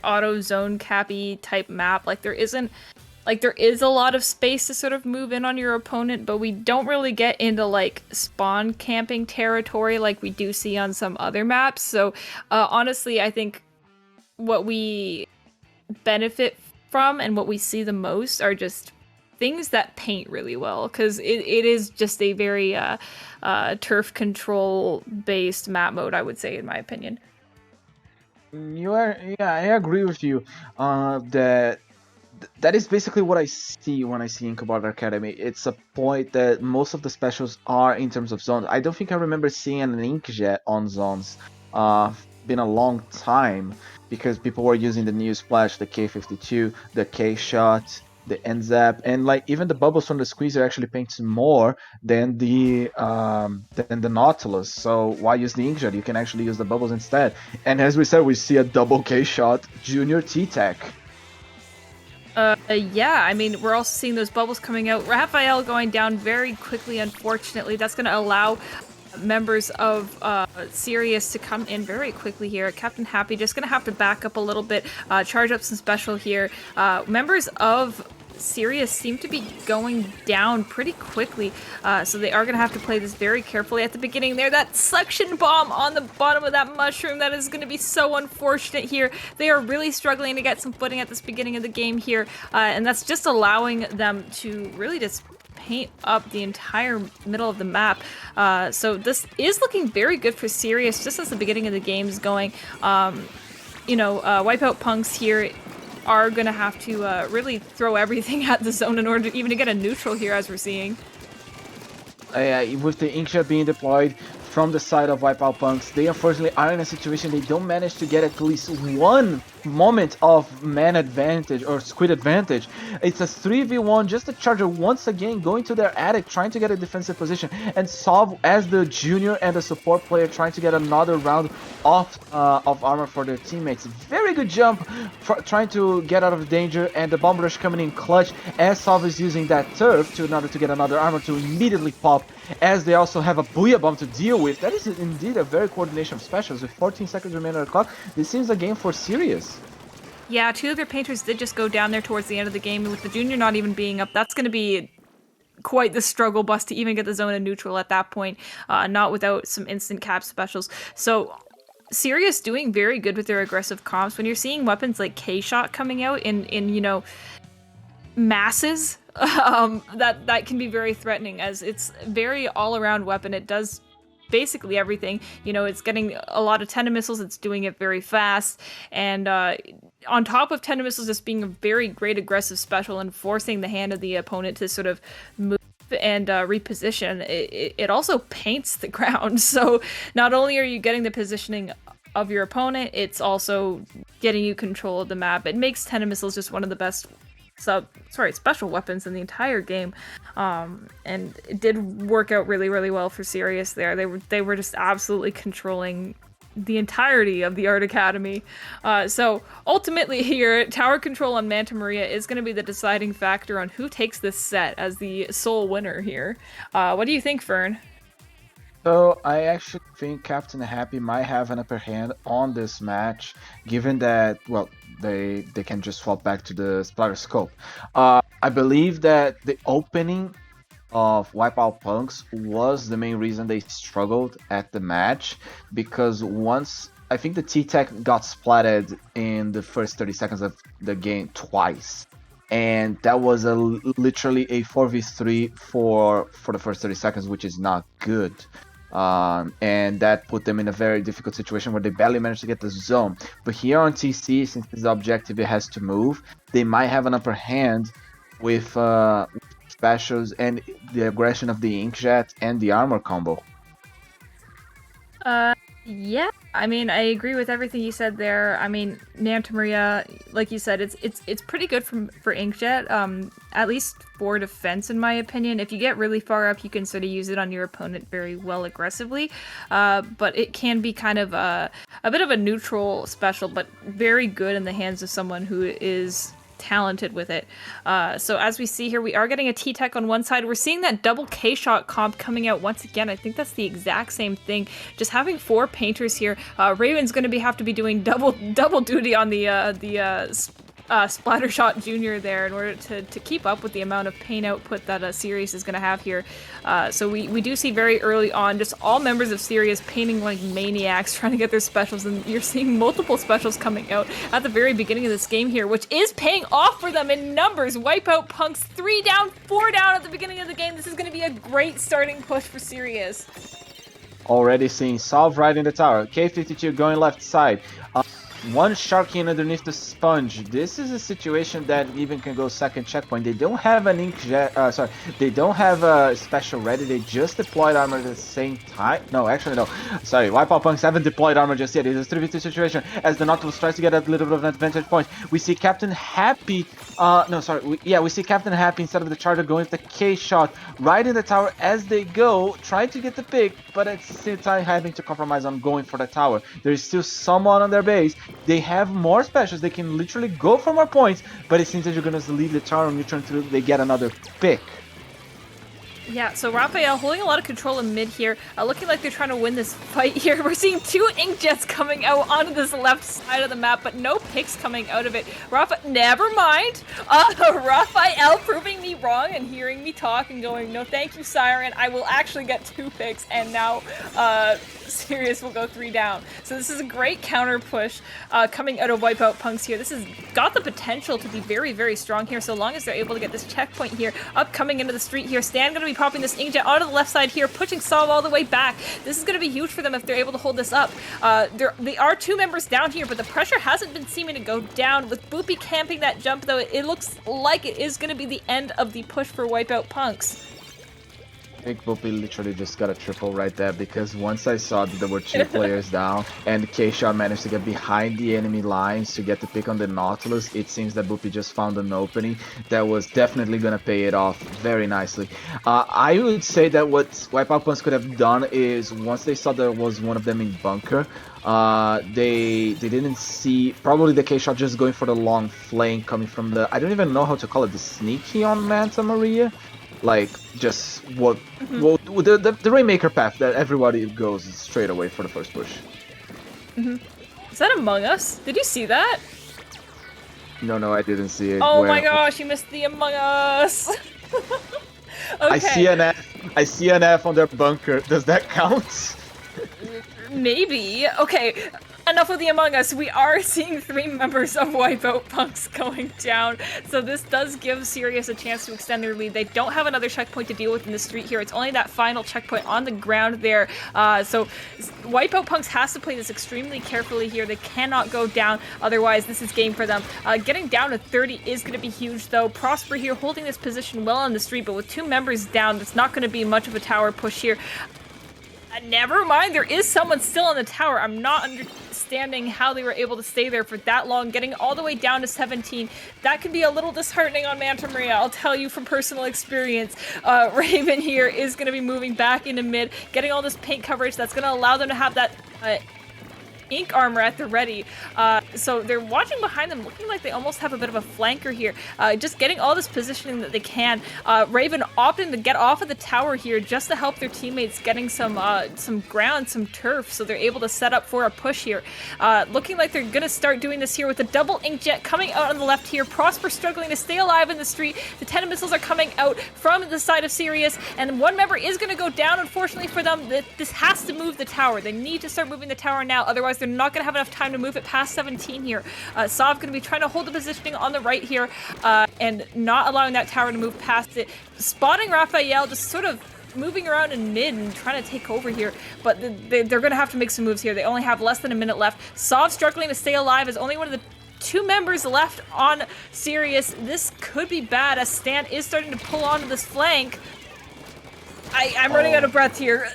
auto zone cappy type map. There is a lot of space to sort of move in on your opponent, but we don't really get into spawn camping territory like we do see on some other maps. So honestly, I think what we benefit from and what we see the most are just things that paint really well, because it is just a very turf control based map mode, I would say, in my opinion. I agree with you. That is basically what I see when I see Inkblot Academy. It's a point that most of the specials are in terms of zones. I don't think I remember seeing an Inkjet on zones. Been a long time, because people were using the new splash, the K52, the K shot, the NZAP, and even the bubbles from the squeezer actually paints more than the Nautilus. So why use the Inkjet? You can actually use the bubbles instead. And as we said, we see a double K shot Junior T-Tech. Yeah, I mean, we're also seeing those bubbles coming out. Raphael going down very quickly, unfortunately. That's going to allow members of Sirius to come in very quickly here. Captain Happy just going to have to back up a little bit, charge up some special here. Members of Sirius seem to be going down pretty quickly, so they are going to have to play this very carefully at the beginning there. That suction bomb on the bottom of that mushroom, that is going to be so unfortunate here. They are really struggling to get some footing at this beginning of the game here, and that's just allowing them to really just paint up the entire middle of the map. So this is looking very good for Sirius just as the beginning of the game is going. Wipeout Punks here are going to have to really throw everything at the zone in order to even to get a neutral here, as we're seeing. With the Inkjet being deployed from the side of Wipeout Punks, they unfortunately are in a situation they don't manage to get at least one moment of man advantage or squid advantage. It's a 3v1, just the Charger once again going to their attic, trying to get a defensive position, and Solve as the junior and the support player trying to get another round of armor for their teammates. Very good jump, trying to get out of danger, and the bomb rush coming in clutch as Solve is using that turf in order to get another armor to immediately pop, as they also have a Booyah Bomb to deal with. That is indeed a very coordination of specials. With 14 seconds remaining on the clock, this seems a game for Sirius. Yeah, 2 of their painters did just go down there towards the end of the game, and with the junior not even being up, that's going to be quite the struggle bus to even get the zone in neutral at that point, not without some instant cap specials. So Sirius doing very good with their aggressive comps. When you're seeing weapons like K-Shot coming out in masses, that can be very threatening, as it's very all-around weapon. It does basically everything. It's getting a lot of tendon missiles, it's doing it very fast, and on top of tendon missiles just being a very great aggressive special and forcing the hand of the opponent to sort of move and reposition, it also paints the ground. So not only are you getting the positioning of your opponent, it's also getting you control of the map. It makes Tenta Missiles just one of the best special weapons in the entire game, and it did work out really, really well for Sirius there. They were just absolutely controlling the entirety of the Art Academy. So ultimately here, tower control on Manta Maria is going to be the deciding factor on who takes this set as the sole winner here. What do you think, Fern? So I actually think Captain Happy might have an upper hand on this match, given that, well, they can just swap back to the splatter scope. I believe that the opening of Wipeout Punks was the main reason they struggled at the match, because once I think the T-Tech got splatted in the first 30 seconds of the game twice, and that was literally a 4v3 for the first 30 seconds, which is not good. And that put them in a very difficult situation where they barely managed to get the zone. But here on TC, since the objective it has to move, they might have an upper hand with specials and the aggression of the Inkjet and the armor combo. Yeah, I mean, I agree with everything you said there. I mean, Manta Maria, like you said, it's pretty good for Inkjet, at least for defense, in my opinion. If you get really far up, you can sort of use it on your opponent very well aggressively, but it can be kind of a bit of a neutral special, but very good in the hands of someone who is talented with it. So as we see here, we are getting a T-Tech on one side. We're seeing that double K-Shot comp coming out once again. I think that's the exact same thing. Just having 4 painters here. Raven's going to have to be doing double duty on the Splattershot Junior there in order to keep up with the amount of paint output that Sirius is going to have here. So we do see very early on just all members of Sirius painting like maniacs trying to get their specials, and you're seeing multiple specials coming out at the very beginning of this game here, which is paying off for them in numbers. Wipeout Punks 3 down, 4 down at the beginning of the game. This is going to be a great starting push for Sirius. Already seeing Solve right in the tower. K52 going left side. One Sharky underneath the sponge. This is a situation that even can go second checkpoint. They don't have an Inkjet, they don't have a special ready. They just deployed armor at the same time. No, actually no. Sorry, Wipeout Punks haven't deployed armor just yet. It's a 3v2 situation as the Nautilus tries to get a little bit of an advantage point. We see Captain Happy, we see Captain Happy instead of the Charger going with the K-Shot right in the tower as they go, trying to get the pick, but at the same time having to compromise on going for the tower. There's still someone on their base. They have more specials. They can literally go for more points, but it seems that you're going to leave the tower on neutral until they get another pick. Yeah, so Raphael holding a lot of control in mid here, looking like they're trying to win this fight here. We're seeing 2 Inkjets coming out onto this left side of the map, but no picks coming out of it. Never mind. Raphael proving me wrong and hearing me talk and going, no thank you, Siren, I will actually get 2 picks, and now Sirius will go 3 down. So this is a great counter push coming out of Wipeout Punks here. This has got the potential to be very, very strong here, so long as they're able to get this checkpoint here, up coming into the street here. Stan going to be popping this Inkjet onto the left side here, pushing Solve all the way back. This is going to be huge for them if they're able to hold this up. They are 2 members down here, but the pressure hasn't been seeming to go down. With Boopy camping that jump, though, it looks like it is going to be the end of the push for Wipeout Punks. I think Boopy literally just got a triple right there, because once I saw that there were 2 players down and K-Shot managed to get behind the enemy lines to get the pick on the Nautilus, it seems that Boopy just found an opening that was definitely going to pay it off very nicely. I would say that what Wipeout Punks could have done is, once they saw there was one of them in bunker, they didn't see probably the K-Shot just going for the long flank coming from the, I don't even know how to call it, the sneaky on Manta Maria. Like, just the Rainmaker path that everybody goes straight away for the first push. Is that Among Us? Did you see that? No, I didn't see it. Oh my gosh, you missed the Among Us! Okay. I see an F on their bunker. Does that count? Maybe. Okay, an enough of the Among Us. We are seeing 3 members of Wipeout Punks going down, so this does give Sirius a chance to extend their lead. They don't have another checkpoint to deal with in the street here. It's only that final checkpoint on the ground there. So Wipeout Punks has to play this extremely carefully here. They cannot go down, otherwise this is game for them. Getting down to 30 is going to be huge, though. Prosper here holding this position well on the street, but with 2 members down, that's not going to be much of a tower push here. Never mind, there is someone still on the tower. I'm not understanding how they were able to stay there for that long, getting all the way down to 17. That can be a little disheartening on Manta Maria, I'll tell you from personal experience. Raven here is going to be moving back into mid, getting all this paint coverage that's going to allow them to have that ink armor at the ready. So they're watching behind them, looking like they almost have a bit of a flanker here. Just getting all this positioning that they can. Raven opting to get off of the tower here just to help their teammates getting some ground, some turf, so they're able to set up for a push here. Looking like they're gonna start doing this here with the double inkjet coming out on the left here. Prosper struggling to stay alive in the street. The 10 missiles are coming out from the side of Sirius, and one member is gonna go down, unfortunately for them. This has to move the tower. They need to start moving the tower now, otherwise they're not going to have enough time to move it past 17 here. Sav going to be trying to hold the positioning on the right here and not allowing that tower to move past it. Spotting Raphael, just sort of moving around in mid and trying to take over here, but they're going to have to make some moves here. They only have less than a minute left. Sav struggling to stay alive as only one of the 2 members left on Sirius. This could be bad as Stan is starting to pull onto this flank. I'm running out of breath here.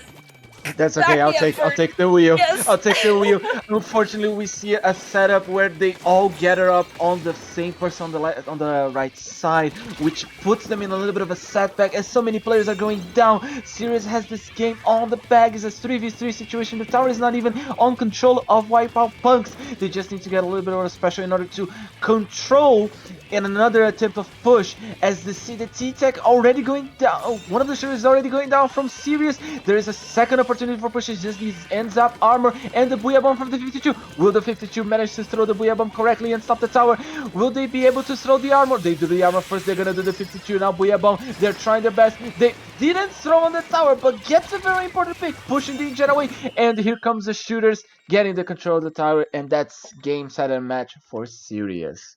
That's okay. I'll take the wheel. Yes. I'll take the wheel. Unfortunately, we see a setup where they all gather up on the same person on the right side, which puts them in a little bit of a setback as so many players are going down. Sirius has this game on the bag. It's a 3v3 situation. The tower is not even on control of Wipeout Punks. They just need to get a little bit of a special in order to control in another attempt of push, as they see the T-Tech already going down. Oh, one of the shares is already going down from Sirius. There is a second opportunity for pushes, just these ends up armor and the Booyah Bomb from the 52. Will the 52 manage to throw the Booyah Bomb correctly and stop the tower? Will they be able to throw the armor? They do the armor first, they're gonna do the 52, now Booyah Bomb. They're trying their best. They didn't throw on the tower, but gets a very important pick, pushing the jet away. And here comes the shooters getting the control of the tower, and that's game, set, and match for Sirius.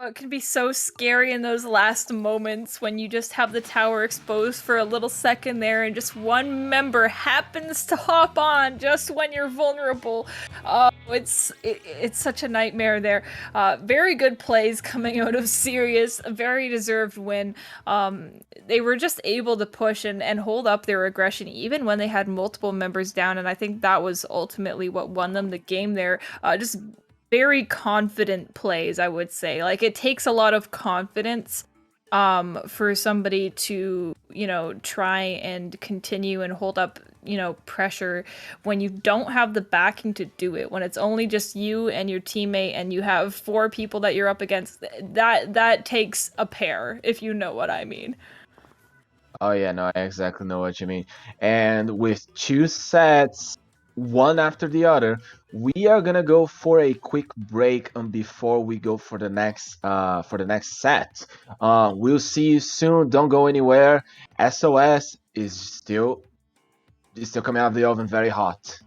It can be so scary in those last moments when you just have the tower exposed for a little second there and just one member happens to hop on just when you're vulnerable. It's such a nightmare there. Very good plays coming out of Sirius, a very deserved win. They were just able to push and hold up their aggression even when they had multiple members down, and I think that was ultimately what won them the game there. Just very confident plays, I would say. Like, it takes a lot of confidence for somebody to, try and continue and hold up, pressure when you don't have the backing to do it. When it's only just you and your teammate and you have 4 people that you're up against, that takes a pair, if you know what I mean. Oh yeah, no, I exactly know what you mean. And with 2 sets, one after the other, we are gonna go for a quick break before we go for the next set. We'll see you soon. Don't go anywhere. SOS is still coming out of the oven very hot.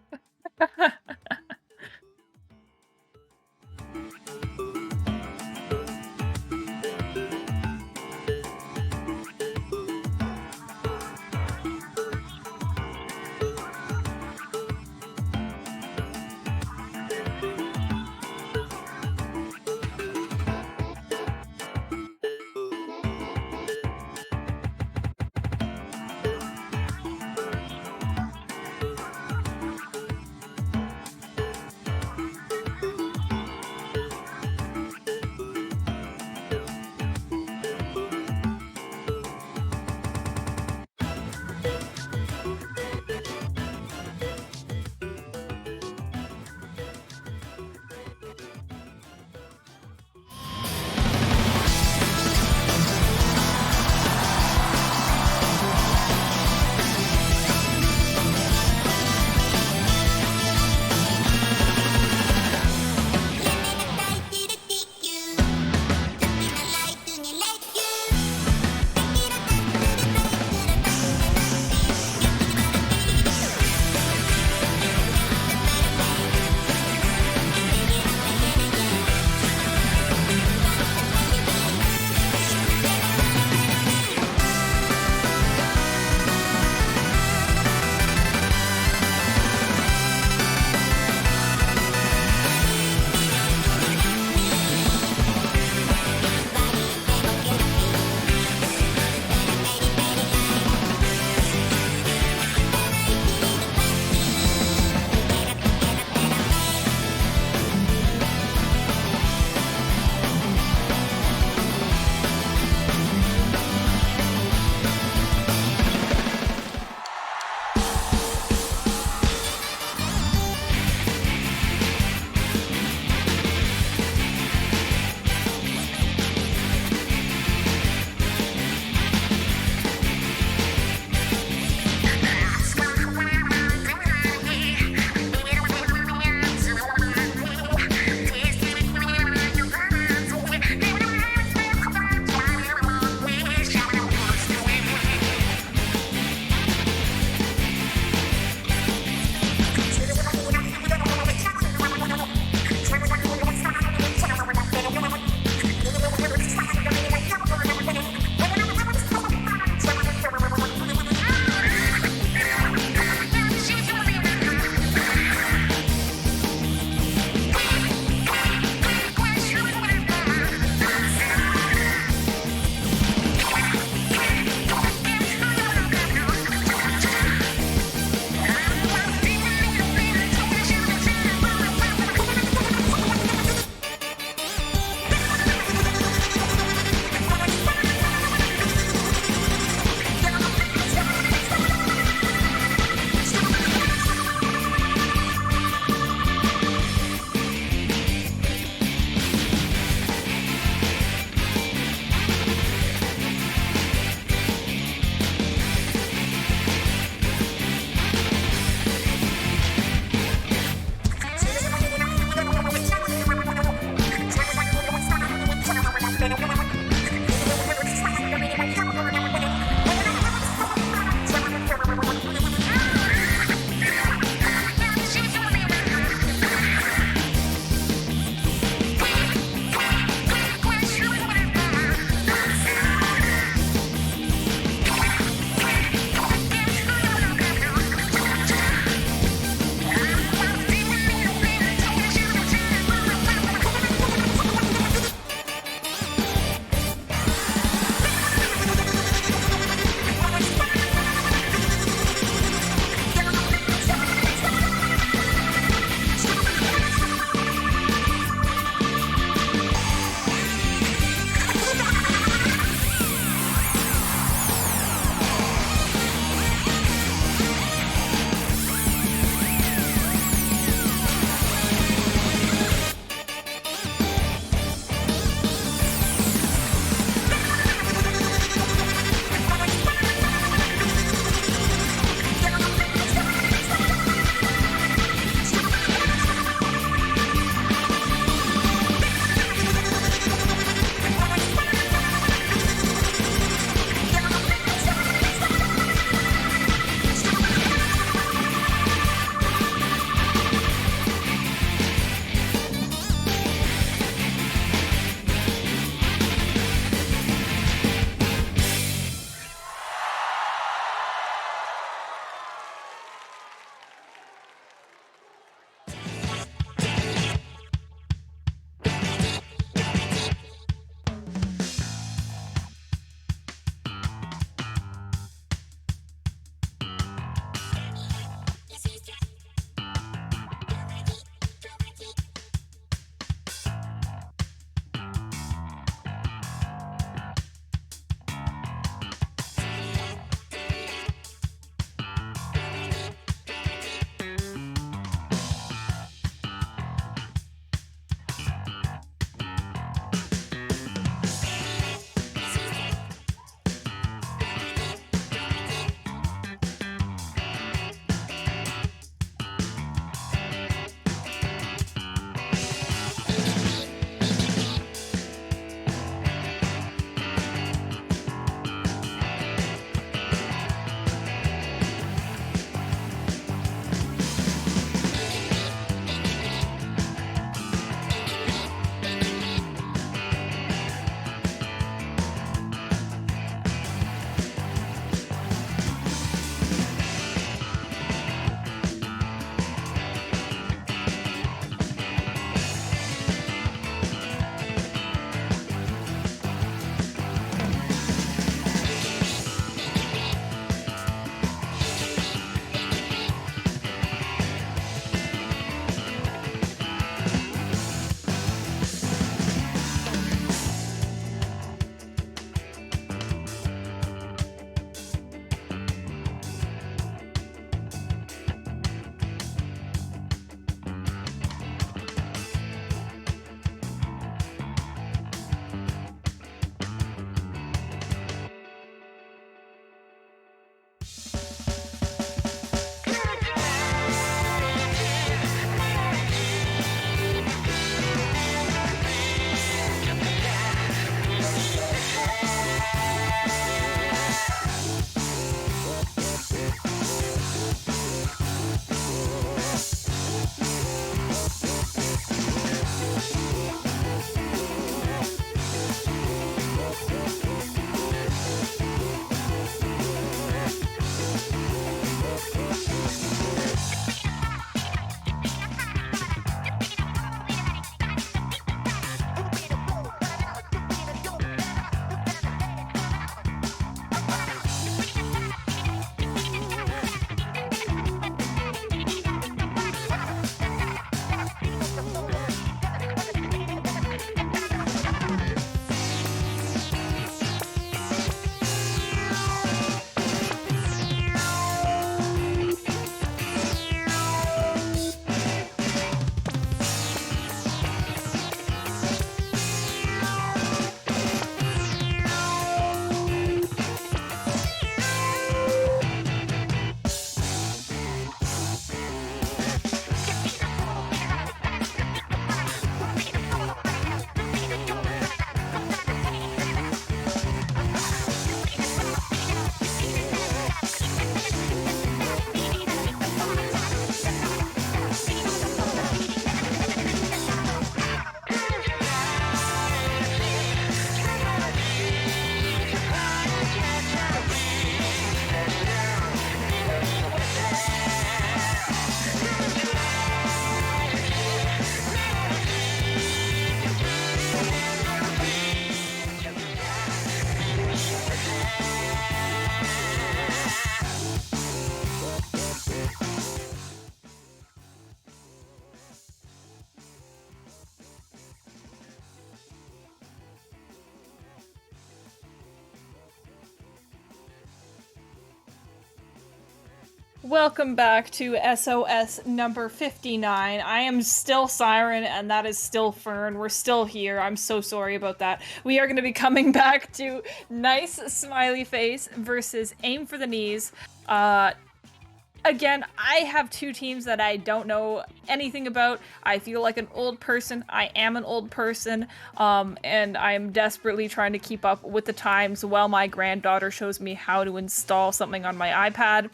Welcome back to SOS number 59. I am still Siren, and that is still Fern. We're still here. I'm so sorry about that. We are going to be coming back to Nice Smiley Face versus Aim for the Knees. Again, I have two teams that I don't know anything about. I feel like an old person. I am an old person, and I am desperately trying to keep up with the times while my granddaughter shows me how to install something on my iPad.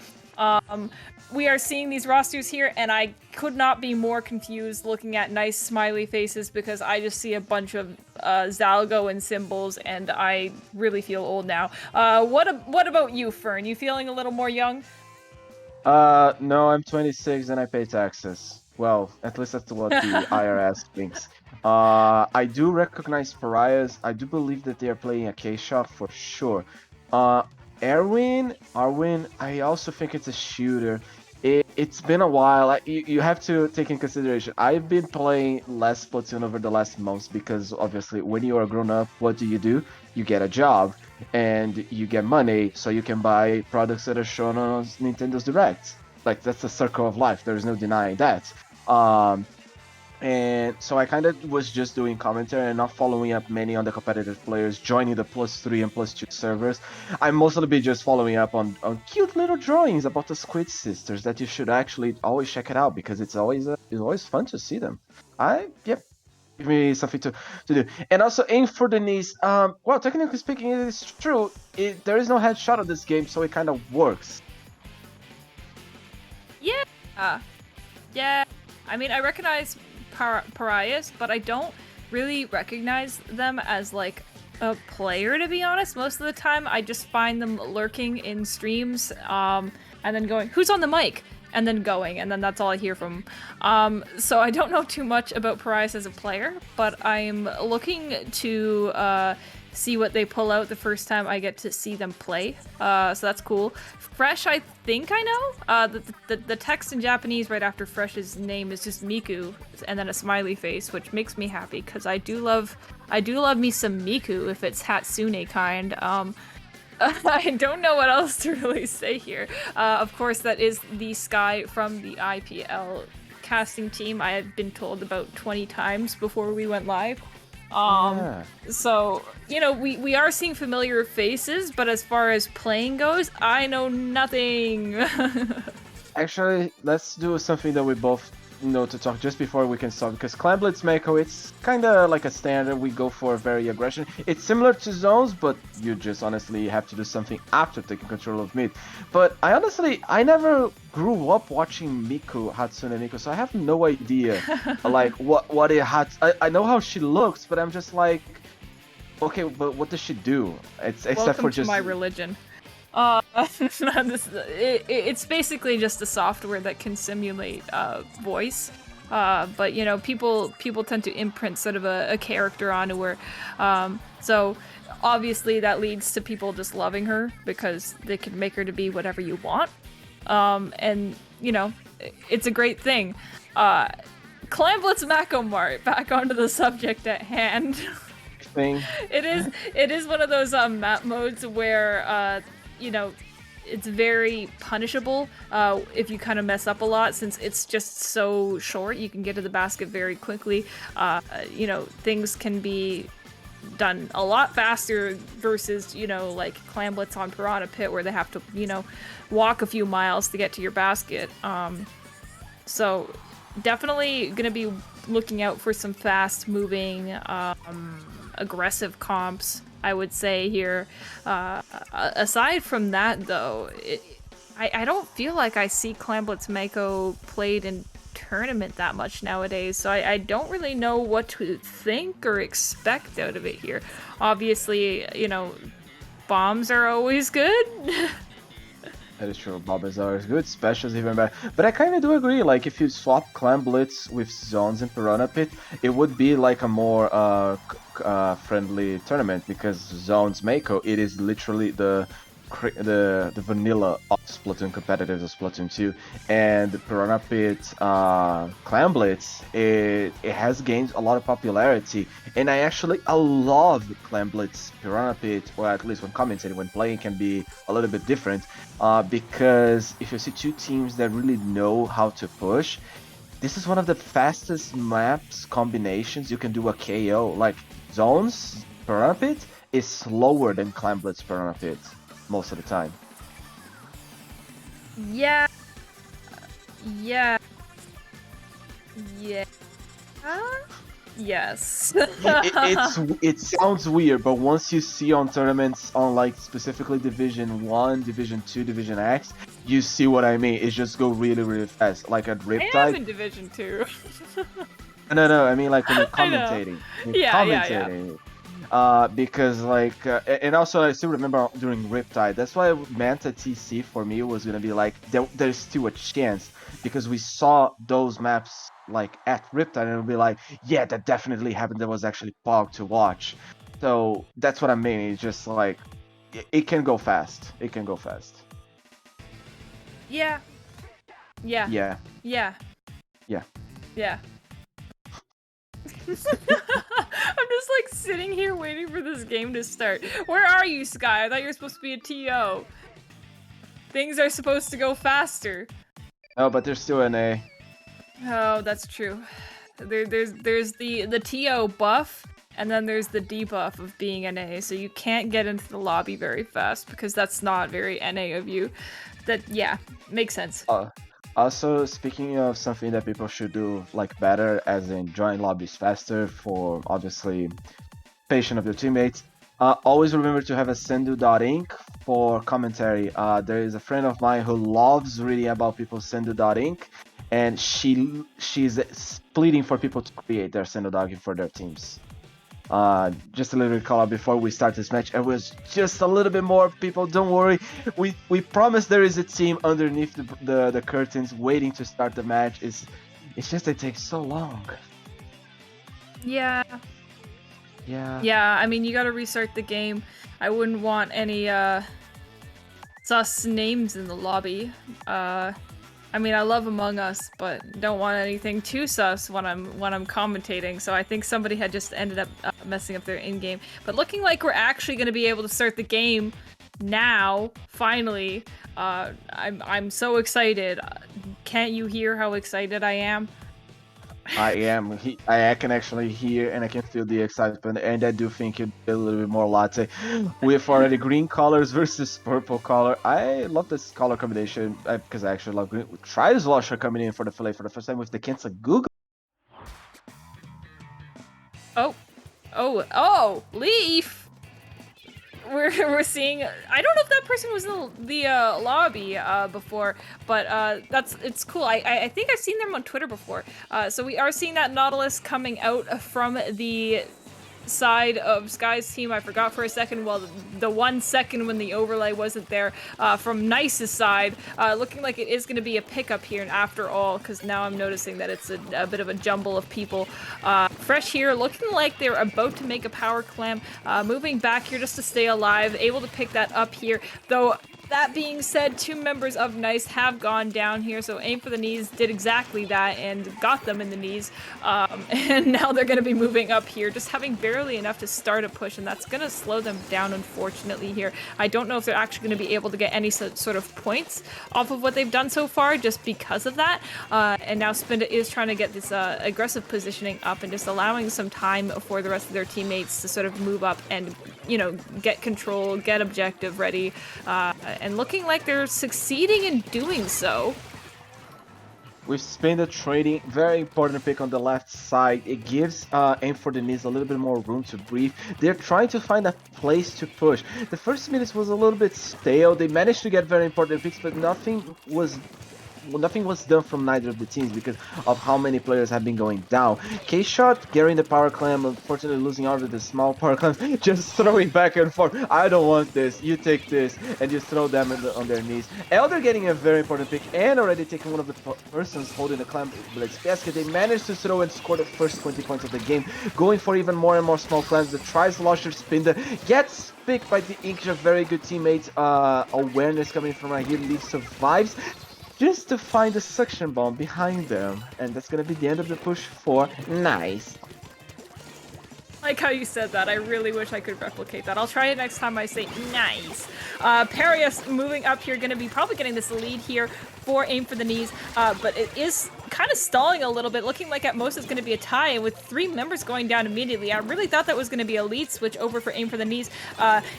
We are seeing these rosters here, and I could not be more confused looking at Nice Smiley Faces because I just see a bunch of Zalgo and symbols, and I really feel old now. What about you, Fern? You feeling a little more young? No, I'm 26 and I pay taxes. Well, at least that's what the IRS thinks. I do recognize pariahs. I do believe that they are playing a K-shot for sure. Arwin, I also think it's a shooter. It's been a while. You have to take in consideration. I've been playing less Splatoon over the last months because obviously when you are grown up, what do? You get a job and you get money so you can buy products that are shown on Nintendo's Direct. Like that's the circle of life. There's no denying that. And so I kind of was just doing commentary and not following up many on the competitive players, joining the +3 and +2 servers. I mostly be just following up on cute little drawings about the Squid Sisters that you should actually always check it out because it's always fun to see them. Yep, give me something to do. And also Aim for the Knees. Well, technically speaking, it is true. There is no headshot of this game, so it kind of works. Yeah. Yeah. I mean, I recognize pariahs, but I don't really recognize them as like a player, to be honest. Most of the time I just find them lurking in streams and then going, who's on the mic, and then going, and then that's all I hear from. So I don't know too much about pariahs as a player, but I'm looking to see what they pull out the first time I get to see them play, so that's cool. Fresh, I think I know. The text in Japanese right after Fresh's name is just Miku, and then a smiley face, which makes me happy because I do love me some Miku if it's Hatsune kind. I don't know what else to really say here. Of course, that is the Sky from the IPL casting team. I have been told about 20 times before we went live. So, you know, we are seeing familiar faces, but as far as playing goes, I know nothing. Actually, let's do something that we both know to talk just before we can start, because Clan Blitz Mako, it's kind of like a standard. We go for very aggression. It's similar to zones, but you just honestly have to do something after taking control of mid. But I never grew up watching Hatsune Miku, so I have no idea like what it had. I know how she looks, but I'm just like, okay, but what does she do? Except Welcome for just to my religion. It's basically just a software that can simulate voice, but you know, people tend to imprint sort of a character onto her, so obviously that leads to people just loving her because they can make her to be whatever you want, and you know, it's a great thing. Clan Blitz Mako Mart, back onto the subject at hand. thing. It is one of those map modes where you know, it's very punishable if you kind of mess up a lot, since it's just so short. You can get to the basket very quickly. You know, things can be done a lot faster versus, you know, like Clan Blitz on Piranha Pit, where they have to, you know, walk a few miles to get to your basket. So definitely gonna be looking out for some fast moving, aggressive comps, I would say here. Aside from that, though, I don't feel like I see Clan Blitz Mako played in tournament that much nowadays, so I don't really know what to think or expect out of it here. Obviously, you know, bombs are always good. That is true. Bombs are good, specials even better. But I kind of do agree. Like, if you swap Clan Blitz with Zones and Piranha Pit, it would be like a more friendly tournament, because Zones Mako, it is literally the the vanilla of Splatoon competitors of Splatoon 2, and the Piranha Pit Clan Blitz, it has gained a lot of popularity, and I love Clan Blitz Piranha Pit, or at least when commentating, when playing can be a little bit different, because if you see two teams that really know how to push, this is one of the fastest maps combinations you can do a KO. Like zones Piranha Pit is slower than Clan Blitz Piranha Pit most of the time. Yeah. Yes. It sounds weird, but once you see on tournaments on like specifically Division 1, Division 2, Division X, you see what I mean. It just go really fast. Like at Riptide. I am in Division 2. No, I mean like when you're I know. commentating. Yeah. Because like, and also I still remember during Riptide, that's why Manta TC for me was gonna be like, there's still a chance, because we saw those maps like at Riptide and it would be like, yeah, that definitely happened, that was actually Pog to watch. So that's what I mean, it's just like, it can go fast. It can go fast. Yeah. I'm just like sitting here waiting for this game to start. Where are you, Sky? I thought you were supposed to be a TO. Things are supposed to go faster. Oh, but there's still an A. Oh, that's true. There's the TO buff, and then there's the debuff of being an A, so you can't get into the lobby very fast because that's not very NA of you. That, yeah, makes sense. Also, speaking of something that people should do like better, as in join lobbies faster for obviously patient of your teammates, always remember to have a sendu.inc for commentary. There is a friend of mine who loves reading about people's sendu.inc, and she's pleading for people to create their sendu.inc for their teams. Just a little bit call out before we start this match. It was just a little bit more people. Don't worry, we promise there is a team underneath the curtains waiting to start the match. It's just it takes so long. Yeah. I mean, you gotta restart the game. I wouldn't want any sus names in the lobby. I mean, I love Among Us, but don't want anything too sus when I'm commentating. So I think somebody had just ended up messing up their in-game. But looking like we're actually going to be able to start the game now, finally. I'm so excited. Can't you hear how excited I am? I am. I can actually hear and I can feel the excitement, and I do think it'd be a little bit more latte. With already green colors versus purple color. I love this color combination because I actually love green. Triswasher coming in for the fillet for the first time with the cancel Google. Oh, Leaf! We're seeing. I don't know if that person was in the lobby before, but it's cool. I think I've seen them on Twitter before. So we are seeing that Nautilus coming out from the side of Sky's team. I forgot for a second. Well, the 1 second when the overlay wasn't there, from Nice's side, looking like it is going to be a pickup here. And after all, because now I'm noticing that it's a bit of a jumble of people. Fresh here, looking like they're about to make a power clam. Moving back here just to stay alive, able to pick that up here. Though, that being said, 2 members of Nice have gone down here, so Aim for the Knees did exactly that and got them in the knees. And now they're going to be moving up here, just having barely enough to start a push, and that's going to slow them down, unfortunately, here. I don't know if they're actually going to be able to get any sort of points off of what they've done so far, just because of that. And now Spinda is trying to get this aggressive positioning up and just allowing some time for the rest of their teammates to sort of move up and, you know, get control, get objective ready, and looking like they're succeeding in doing so. With Spinda trading, very important pick on the left side. It gives Aim for the Knees a little bit more room to breathe. They're trying to find a place to push. The first minutes was a little bit stale. They managed to get very important picks, but nothing was nothing was done from neither of the teams because of how many players have been going down. K-Shot getting the power clam, unfortunately losing out of the small power clams, just throwing back and forth. I don't want this, you take this, and just throw them on their knees. Elder getting a very important pick and already taking one of the persons holding the clam blitz basket. They managed to throw and score the first 20 points of the game, going for even more and more small clams. The Tri-Slosher Spinda gets picked by the Ink, a very good teammate. Awareness coming from right here. Leaf survives just to find the suction bomb behind them, and that's gonna be the end of the push for Nice. Like how you said that. I really wish I could replicate that. I'll try it next time I say nice. Perius moving up here, gonna be probably getting this lead here for Aim for the Knees, but it is kind of stalling a little bit, looking like at most it's going to be a tie, and with 3 members going down immediately. I really thought that was going to be a lead switch over for Aim for the Knees.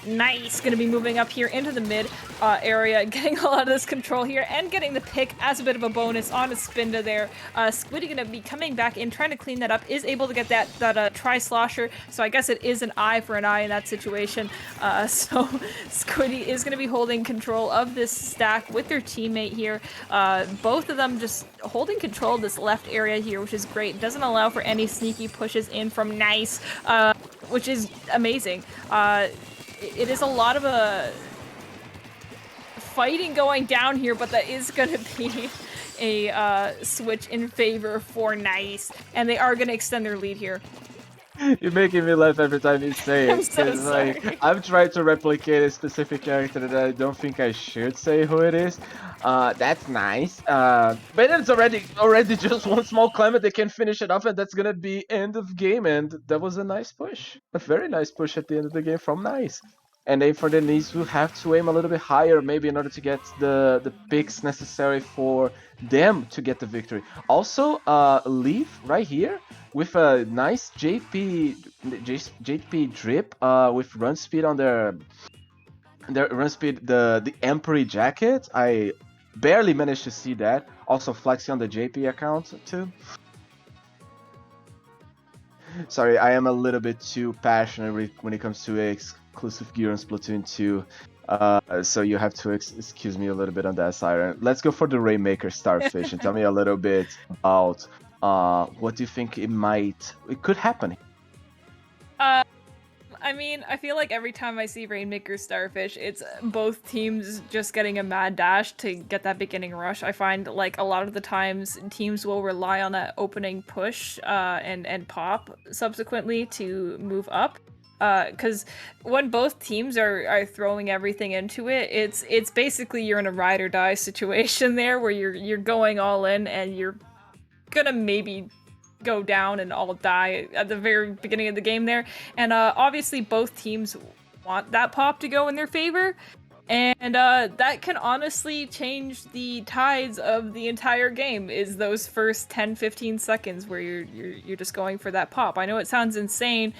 Nice, going to be moving up here into the mid area, getting a lot of this control here, and getting the pick as a bit of a bonus on a Spinda there. Squiddy going to be coming back in, trying to clean that up, is able to get that Tri-Slosher, so I guess it is an eye for an eye in that situation. So Squiddy is going to be holding control of this stack with their teammate here. Both of them just holding control of this left area here, which is great. Doesn't allow for any sneaky pushes in from Nice, which is amazing. It is a lot of fighting going down here, but that is going to be a switch in favor for Nice, and they are going to extend their lead here. You're making me laugh every time you say it. I'm so sorry. Like, I've tried to replicate a specific character that I don't think I should say who it is. That's nice. But it's already just one small climb, they can finish it off, and that's gonna be end of game. And that was a nice push, a very nice push at the end of the game from Nice. And Aim for the Knees will have to aim a little bit higher, maybe in order to get the picks necessary for them to get the victory. Also, Leaf right here with a nice JP drip with run speed on their run speed, the Emperor jacket. I barely managed to see that. Also flexing on the JP account too. Sorry, I am a little bit too passionate when it comes to exclusive gear on Splatoon 2. So you have to excuse me a little bit on that side. Let's go for the Rainmaker Starfish and tell me a little bit about what do you think it could happen? I mean, I feel like every time I see Rainmaker Starfish, it's both teams just getting a mad dash to get that beginning rush. I find like a lot of the times teams will rely on that opening push and pop subsequently to move up. Because when both teams are throwing everything into it, it's basically you're in a ride or die situation there where you're going all in and you're gonna maybe go down and all die at the very beginning of the game there. And obviously both teams want that pop to go in their favor. And that can honestly change the tides of the entire game, is those first 10-15 seconds where you're just going for that pop. I know it sounds insane,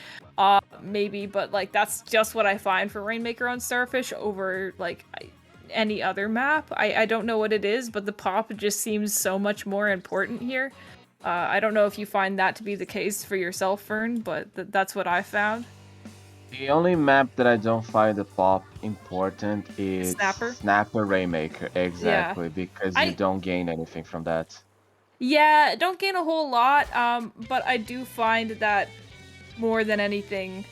maybe, but like that's just what I find for Rainmaker on Starfish over like any other map. I don't know what it is, but the pop just seems so much more important here. I don't know if you find that to be the case for yourself, Fern, but that's what I found. The only map that I don't find the pop important is Snapper Rainmaker, exactly, yeah. Because you don't gain anything from that. Yeah, don't gain a whole lot, but I do find that more than anything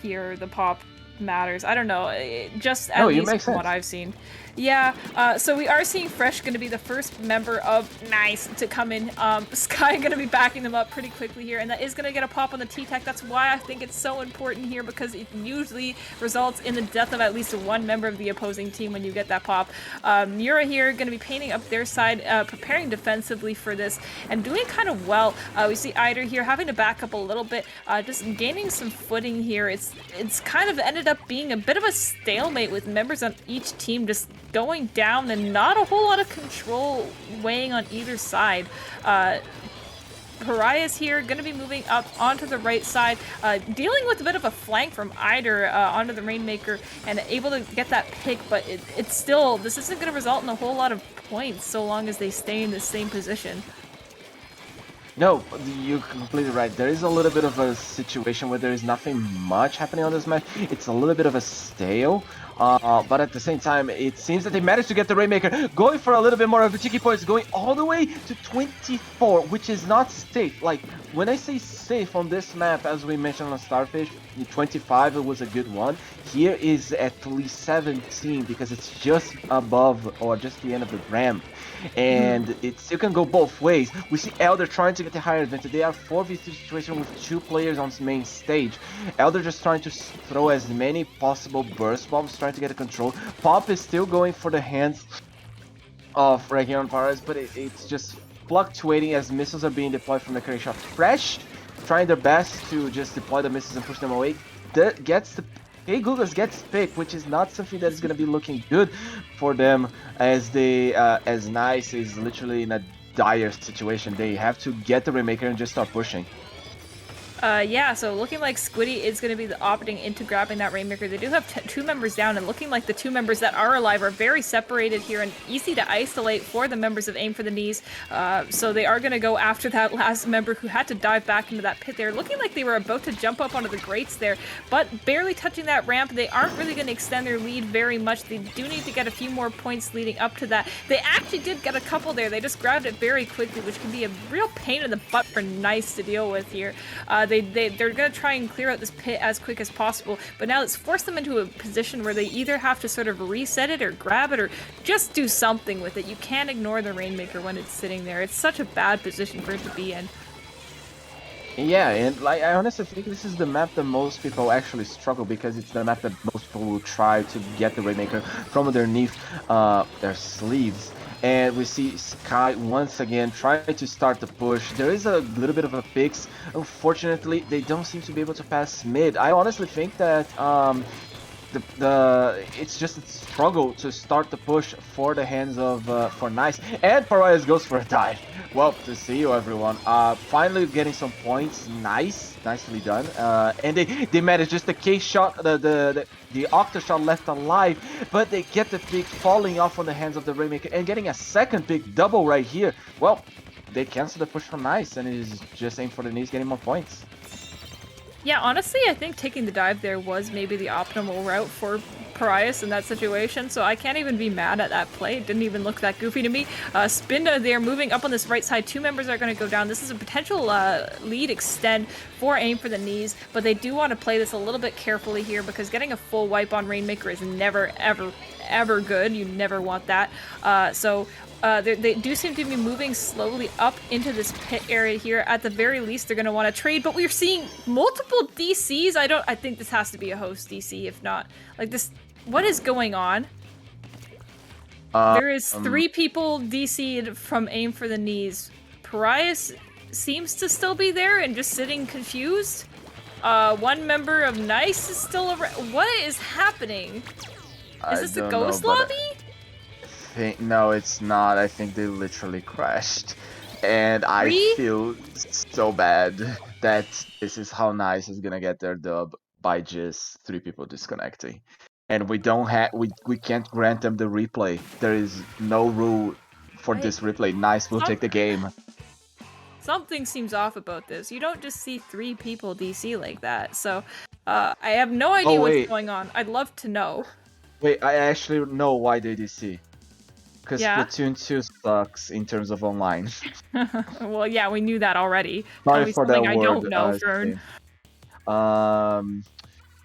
here, the pop matters. I don't know, just at least from what I've seen. Yeah, so we are seeing Fresh going to be the first member of Nice to come in. Sky going to be backing them up pretty quickly here, and that is going to get a pop on the T-Tech. That's why I think it's so important here, because it usually results in the death of at least one member of the opposing team when you get that pop. Mura here going to be painting up their side, preparing defensively for this, and doing kind of well. We see Eider here having to back up a little bit, just gaining some footing here. It's kind of ended up being a bit of a stalemate with members on each team just going down and not a whole lot of control weighing on either side. Pariah's here, going to be moving up onto the right side, dealing with a bit of a flank from Eider onto the Rainmaker, and able to get that pick, but it's still, this isn't going to result in a whole lot of points so long as they stay in the same position. No, you're completely right. There is a little bit of a situation where there is nothing much happening on this match. It's a little bit of a stale. But at the same time, it seems that they managed to get the Rainmaker, going for a little bit more of the cheeky points, going all the way to 24, which is not safe. Like, when I say safe on this map, as we mentioned on Starfish, 25 it was a good one. Here is at least 17 because it's just above or just the end of the ramp. And it still can go both ways. We see Elder trying to get the higher advantage. They are 4v3 situation with 2 players on the main stage. Elder just trying to throw as many possible burst bombs, trying to get a control. Pop is still going for the hands of Region Paras, but it's just fluctuating as missiles are being deployed from the current shot. Fresh, trying their best to just deploy the missiles and push them away. Gets the Hey Gugas gets picked, which is not something that's gonna be looking good for them, as they as Nice is literally in a dire situation. They have to get the Rainmaker and just start pushing. Yeah, so looking like Squiddy is going to be opting into grabbing that Rainmaker. They do have 2 members down, and looking like the 2 members that are alive are very separated here and easy to isolate for the members of Aim for the Knees. So they are going to go after that last member who had to dive back into that pit there. Looking like they were about to jump up onto the grates there, but barely touching that ramp. They aren't really going to extend their lead very much. They do need to get a few more points leading up to that. They actually did get a couple there. They just grabbed it very quickly, which can be a real pain in the butt for Nice to deal with here. They're gonna try and clear out this pit as quick as possible, but now let's force them into a position where they either have to sort of reset it or grab it or just do something with it. You can't ignore the Rainmaker when it's sitting there. It's such a bad position for it to be in. Yeah, and like I honestly think this is the map that most people actually struggle, because it's the map that most people will try to get the Rainmaker from underneath their sleeves. And we see Sky once again trying to start the push. There is a little bit of a fix. Unfortunately, they don't seem to be able to pass mid. I honestly think that it's just a struggle to start the push for the hands of for Nice. And Parias goes for a dive. Well, to see you everyone. Finally getting some points. Nicely done. And they managed just the K shot, the Octa shot left alive, but they get the pick falling off on the hands of the Rainmaker and getting a second pick double right here. Well, they cancel the push from Nice and is just Aim for the Knees getting more points. Yeah, honestly, I think taking the dive there was maybe the optimal route for Parias in that situation, so I can't even be mad at that play. It didn't even look that goofy to me. Spinda there moving up on this right side. 2 members are going to go down. This is a potential lead extend for Aim for the Knees, but they do want to play this a little bit carefully here, because getting a full wipe on Rainmaker is never, ever good. You never want that. They do seem to be moving slowly up into this pit area here. At the very least, they're going to want to trade, but we're seeing multiple DCs. I think this has to be a host DC, if not. Like this, what is going on? There is 3 people DC'd from Aim for the Knees. Parias seems to still be there and just sitting confused. 1 member of Nice is still around. What is happening? Is this a ghost lobby? No, it's not. I think they literally crashed. And I feel so bad that this is how Nice is gonna get their dub, by just 3 people disconnecting. And we don't have we can't grant them the replay. There is no rule for this replay. Nice will take the game. Something seems off about this. You don't just see 3 people DC like that. So I have no idea what's going on. I'd love to know. Wait, I actually know why they DC. Because Splatoon 2 sucks in terms of online. Well, yeah, we knew that already. Sorry for that I don't know, Fern.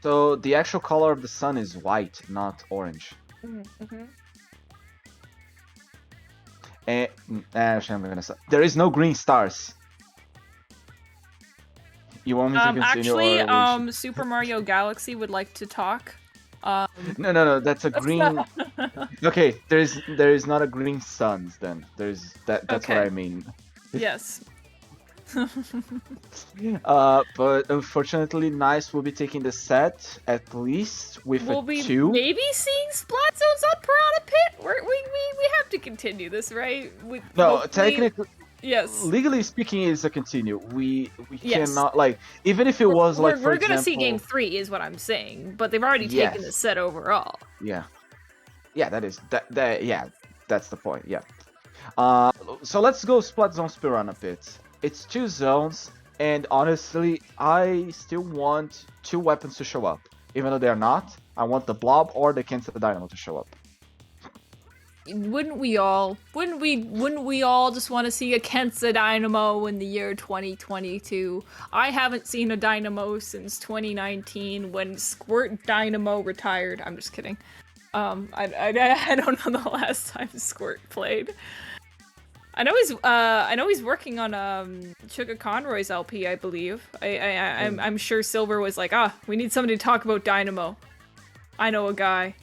So the actual color of the sun is white, not orange. And actually, I'm gonna say there is no green stars. You want me to continue? Actually, Super Mario Galaxy would like to talk. No, that's a green. Okay, there is not a green suns then. That's okay. What I mean. Yes. But unfortunately, Nice will be taking the set at least with a 2. Maybe seeing splat zones on Piranha Pit. We have to continue this, right? No, technically. Yes. Legally speaking, it's a continue. We cannot, like, even if it was like, we're gonna see game 3 is what I'm saying, but they've already taken the set overall. Yeah, that's the point. Yeah. So let's go Splat Zones Piranha Pit. It's 2 zones, and honestly, I still want 2 weapons to show up. even though they're not. I want the Blob or the Kansas Dynamo to show up. Wouldn't we all? Wouldn't we all just want to see a Kensa Dynamo in the year 2022? I haven't seen a Dynamo since 2019 when Squirt Dynamo retired. I'm just kidding. I don't know the last time Squirt played. I know he's working on Sugar Conroy's LP, I believe. I'm sure Silver was like, we need somebody to talk about Dynamo. I know a guy.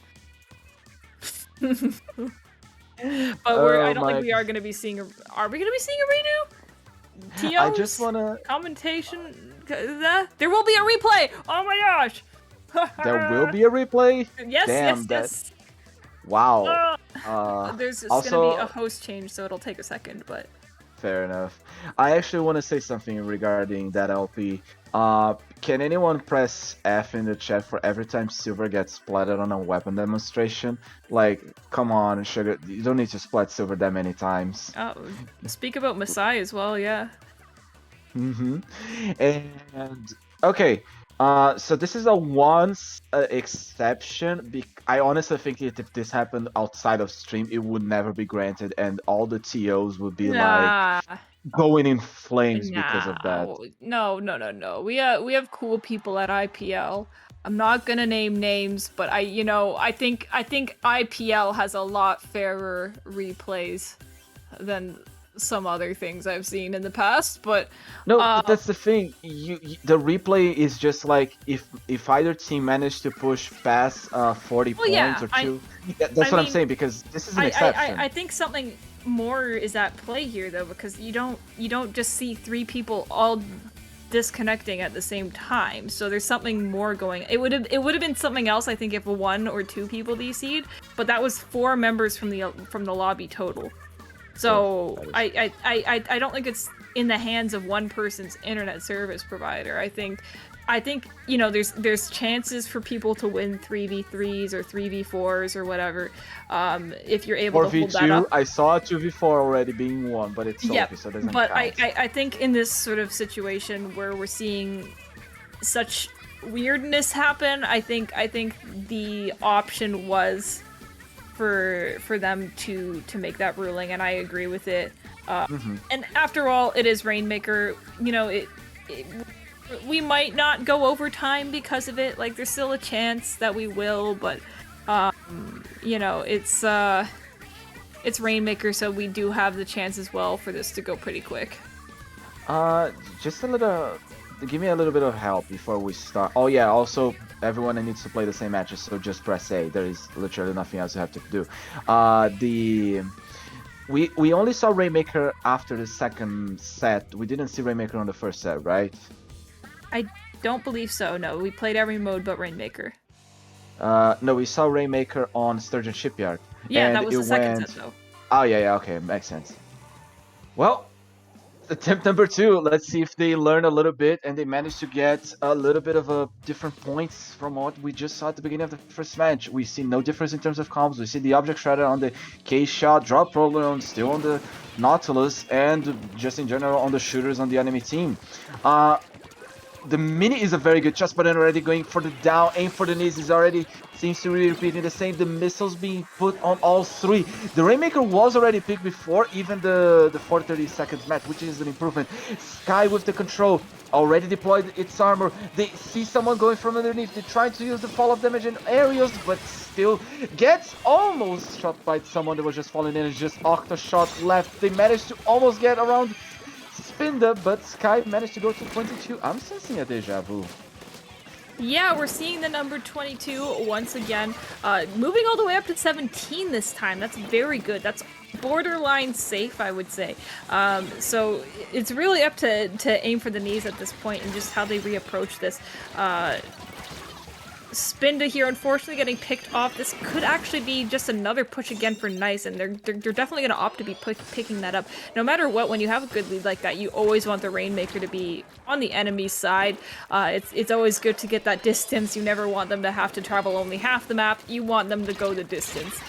But I don't think we are going to be seeing a... Are we going to be seeing a redo? TOs? I just want to... Commentation? There will be a replay! Oh my gosh! There will be a replay? Yes, Damn, yes. Wow. There's also... going to be a host change, so it'll take a second, but... Fair enough. I actually want to say something regarding that LP. Can anyone press F in the chat for every time Silver gets splatted on a weapon demonstration? Like, come on, Sugar. You don't need to splat Silver that many times. Oh, speak about Masai as well, yeah. And okay, so this is a once exception. I honestly think if this happened outside of stream, it would never be granted, and all the TOs would be like going in flames because of that. No. We have cool people at IPL. I'm not gonna name names, but I think IPL has a lot fairer replays than some other things I've seen in the past, but no, that's the thing. The replay is just like if either team managed to push past 40 points or two. That's what I'm saying, because this is an exception. I think something more is at play here though, because you don't just see three people all disconnecting at the same time. So there's something more going. It would have been something else, I think, if one or two people DC'd, but that was 4 members from the lobby total. So I don't think it's in the hands of one person's internet service provider. I think there's chances for people to win 3v3s or 3v4s or whatever, if you're able to hold that up. I saw a 2v4 already being won, but it's Sophie, so it doesn't but count. I think in this sort of situation where we're seeing such weirdness happen, I think the option was for them to make that ruling, and I agree with it. And after all, it is Rainmaker. We might not go overtime because of it. Like, there's still a chance that we will, but it's Rainmaker, so we do have the chance as well for this to go pretty quick. Just a little. Give me a little bit of help before we start. Oh yeah, also everyone needs to play the same matches, so just press A. There is literally nothing else you have to do. We only saw Rainmaker after the second set. We didn't see Rainmaker on the first set, right? I don't believe so, no. We played every mode but Rainmaker. No, we saw Rainmaker on Sturgeon Shipyard. Yeah, and that was the second set though. Oh yeah, okay, makes sense. Well, attempt number 2. Let's see if they learn a little bit and they manage to get a little bit of a different points from what we just saw at the beginning of the first match. We see no difference in terms of combos. We see the object shredder on the K-shot, drop roller still on the Nautilus, and just in general on the shooters on the enemy team. The mini is a very good shot, but then already going for the down, aim for the knees is already seems to be repeating the same. The missiles being put on all 3. The Rainmaker was already picked before even the 4:30 seconds match, which is an improvement. Sky with the control, already deployed its armor. They see someone going from underneath. They try to use the fall of damage in areas, but still gets almost shot by someone that was just falling in. It's just Octa shot left. They managed to almost get around Spinda, but Sky managed to go to 22. I'm sensing a deja vu. Yeah, we're seeing the number 22 once again, moving all the way up to 17 this time. That's very good. That's borderline safe, I would say. So it's really up to aim for the knees at this point and just how they reapproach this. Spinda here, unfortunately, getting picked off. This could actually be just another push again for Nice, and they're definitely going to opt to be picking that up. No matter what, when you have a good lead like that, you always want the Rainmaker to be on the enemy's side. It's always good to get that distance. You never want them to have to travel only half the map. You want them to go the distance.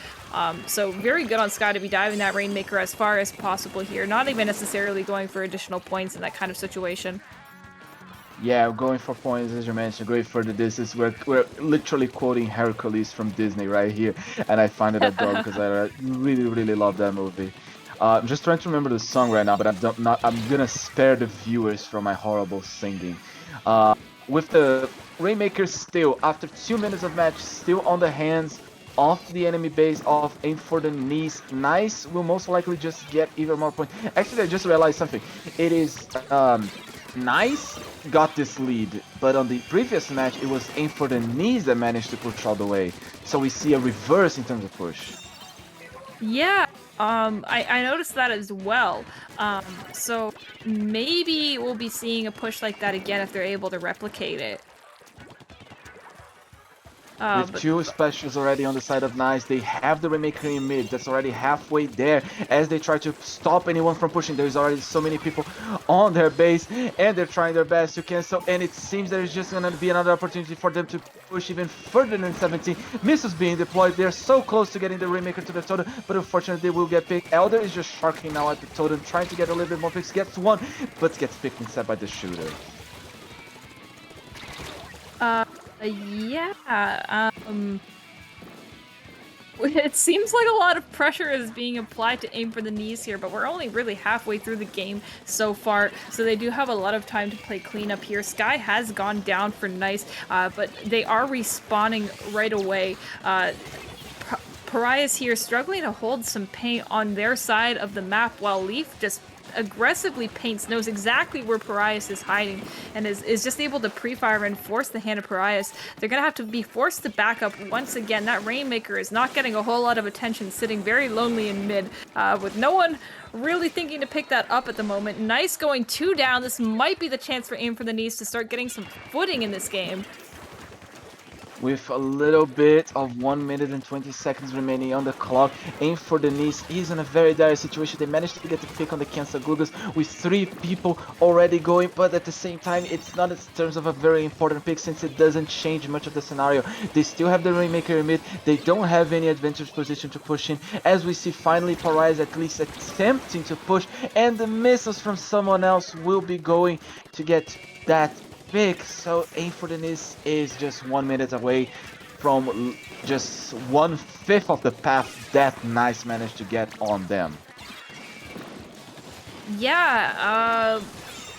So very good on Sky to be diving that Rainmaker as far as possible here. Not even necessarily going for additional points in that kind of situation. Yeah, going for points as you mentioned, great for the distance. We're literally quoting Hercules from Disney right here, and I find it adorable because I really love that movie. I'm just trying to remember the song right now, but I'm gonna spare the viewers from my horrible singing. Uh, with the Rainmaker still, after 2 minutes of match, still on the hands of the enemy base of aim for the knees. Nice will most likely just get even more points. Actually, I just realized something. It is Nice got this lead, but on the previous match, it was aim for the knees that managed to push all the way. So we see a reverse in terms of push. Yeah, I noticed that as well. So maybe we'll be seeing a push like that again if they're able to replicate it. With But two specials already on the side of Nice, they have the Rainmaker in mid. That's already halfway there. As they try to stop anyone from pushing, there's already so many people on their base, and they're trying their best to cancel. And it seems there's just gonna be another opportunity for them to push even further than 17. Missiles being deployed. They're so close to getting the Rainmaker to the totem, but unfortunately they will get picked. Elder is just sharking now at the totem, trying to get a little bit more picks. Gets one, but gets picked instead by the shooter. yeah, it seems like a lot of pressure is being applied to aim for the knees here, but we're only really halfway through the game so far, so they do have a lot of time to play cleanup here. Sky has gone down for Nice, but they are respawning right away. Pariah's here struggling to hold some paint on their side of the map while Leaf just aggressively paints, knows exactly where Pariahs is hiding, and is just able to pre-fire and force the hand of Pariahs. They're gonna have to be forced to back up once again. That Rainmaker is not getting a whole lot of attention, sitting very lonely in mid, with no one really thinking to pick that up at the moment. Nice going 2 down. This might be the chance for Aim for the Knees to start getting some footing in this game. With a little bit of 1 minute and 20 seconds remaining on the clock, Aim for the Knees is in a very dire situation. They managed to get the pick on the Kansas Gugas with 3 people already going, but at the same time, it's not in terms of a very important pick since it doesn't change much of the scenario. They still have the Rainmaker in mid. They don't have any advantage position to push in. As we see, finally, Pariah at least attempting to push, and the missiles from someone else will be going to get that pick. So Aim for the Knees is just 1 minute away from just 1/5 of the path that Nice managed to get on them. Yeah,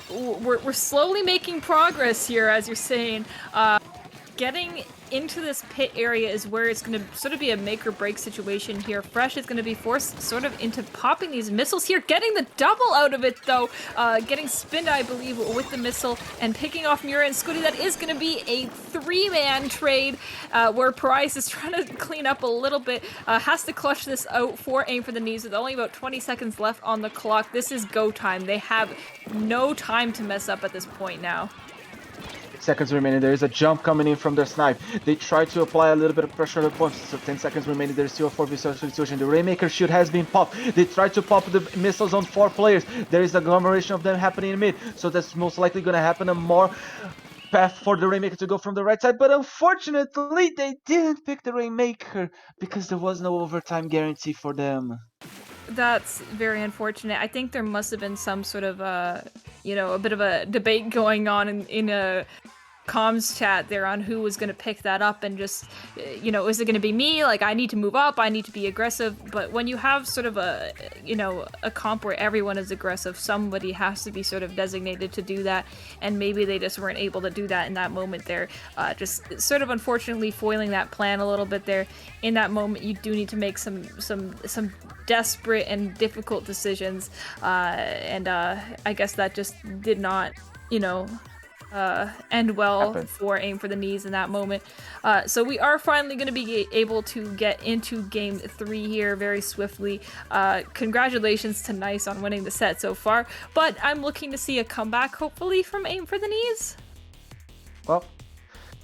we're slowly making progress here, as you're saying. Getting into this pit area is where it's going to sort of be a make or break situation here. Fresh is going to be forced sort of into popping these missiles here, getting the double out of it though, getting spinned, I believe, with the missile and picking off Mura and Scooty. That is going to be a 3-man trade where Price is trying to clean up a little bit, has to clutch this out for Aim for the Knees with only about 20 seconds left on the clock. This is go time. They have no time to mess up at this point now. Seconds remaining. There is a jump coming in from their snipe. They try to apply a little bit of pressure on the points. So 10 seconds remaining. There's still a 4v6 situation. The Rainmaker shield has been popped. They try to pop the missiles on 4 players. There is agglomeration of them happening in mid. So that's most likely going to happen. A more path for the Rainmaker to go from the right side. But unfortunately, they didn't pick the Rainmaker because there was no overtime guarantee for them. That's very unfortunate. I think there must have been some sort of, a bit of a debate going on in a comms chat there on who was going to pick that up and just, is it going to be me? Like, I need to move up, I need to be aggressive. But when you have sort of a comp where everyone is aggressive, somebody has to be sort of designated to do that. And maybe they just weren't able to do that in that moment there. Just sort of unfortunately foiling that plan a little bit there. In that moment, you do need to make some desperate and difficult decisions. And I guess that just did not, end well for Aim for the Knees in that moment. So we are finally going to be able to get into game 3 here very swiftly. Congratulations to Nice on winning the set so far, but I'm looking to see a comeback hopefully from Aim for the Knees. Well,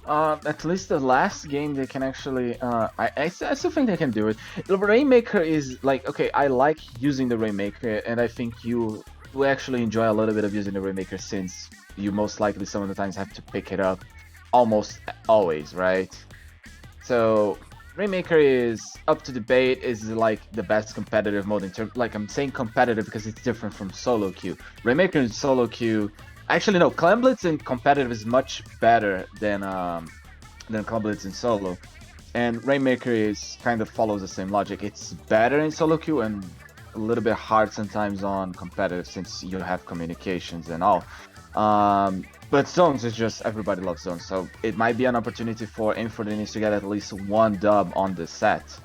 at least the last game they can actually, I still think they can do it. The Rainmaker is like, okay, I like using the Rainmaker, and I think you will actually enjoy a little bit of using the Rainmaker since you most likely some of the times have to pick it up almost always, right? So Rainmaker is up to debate, is like the best competitive mode in terms, like I'm saying competitive because it's different from solo queue. Rainmaker in solo queue, Actually, no. Clan Blitz in competitive is much better than Clan Blitz in solo. And Rainmaker is kind of follows the same logic. It's better in solo queue and a little bit hard sometimes on competitive since you have communications and all. But zones is just everybody loves zones, so it might be an opportunity for Aim for the Knees to get at least one dub on this set.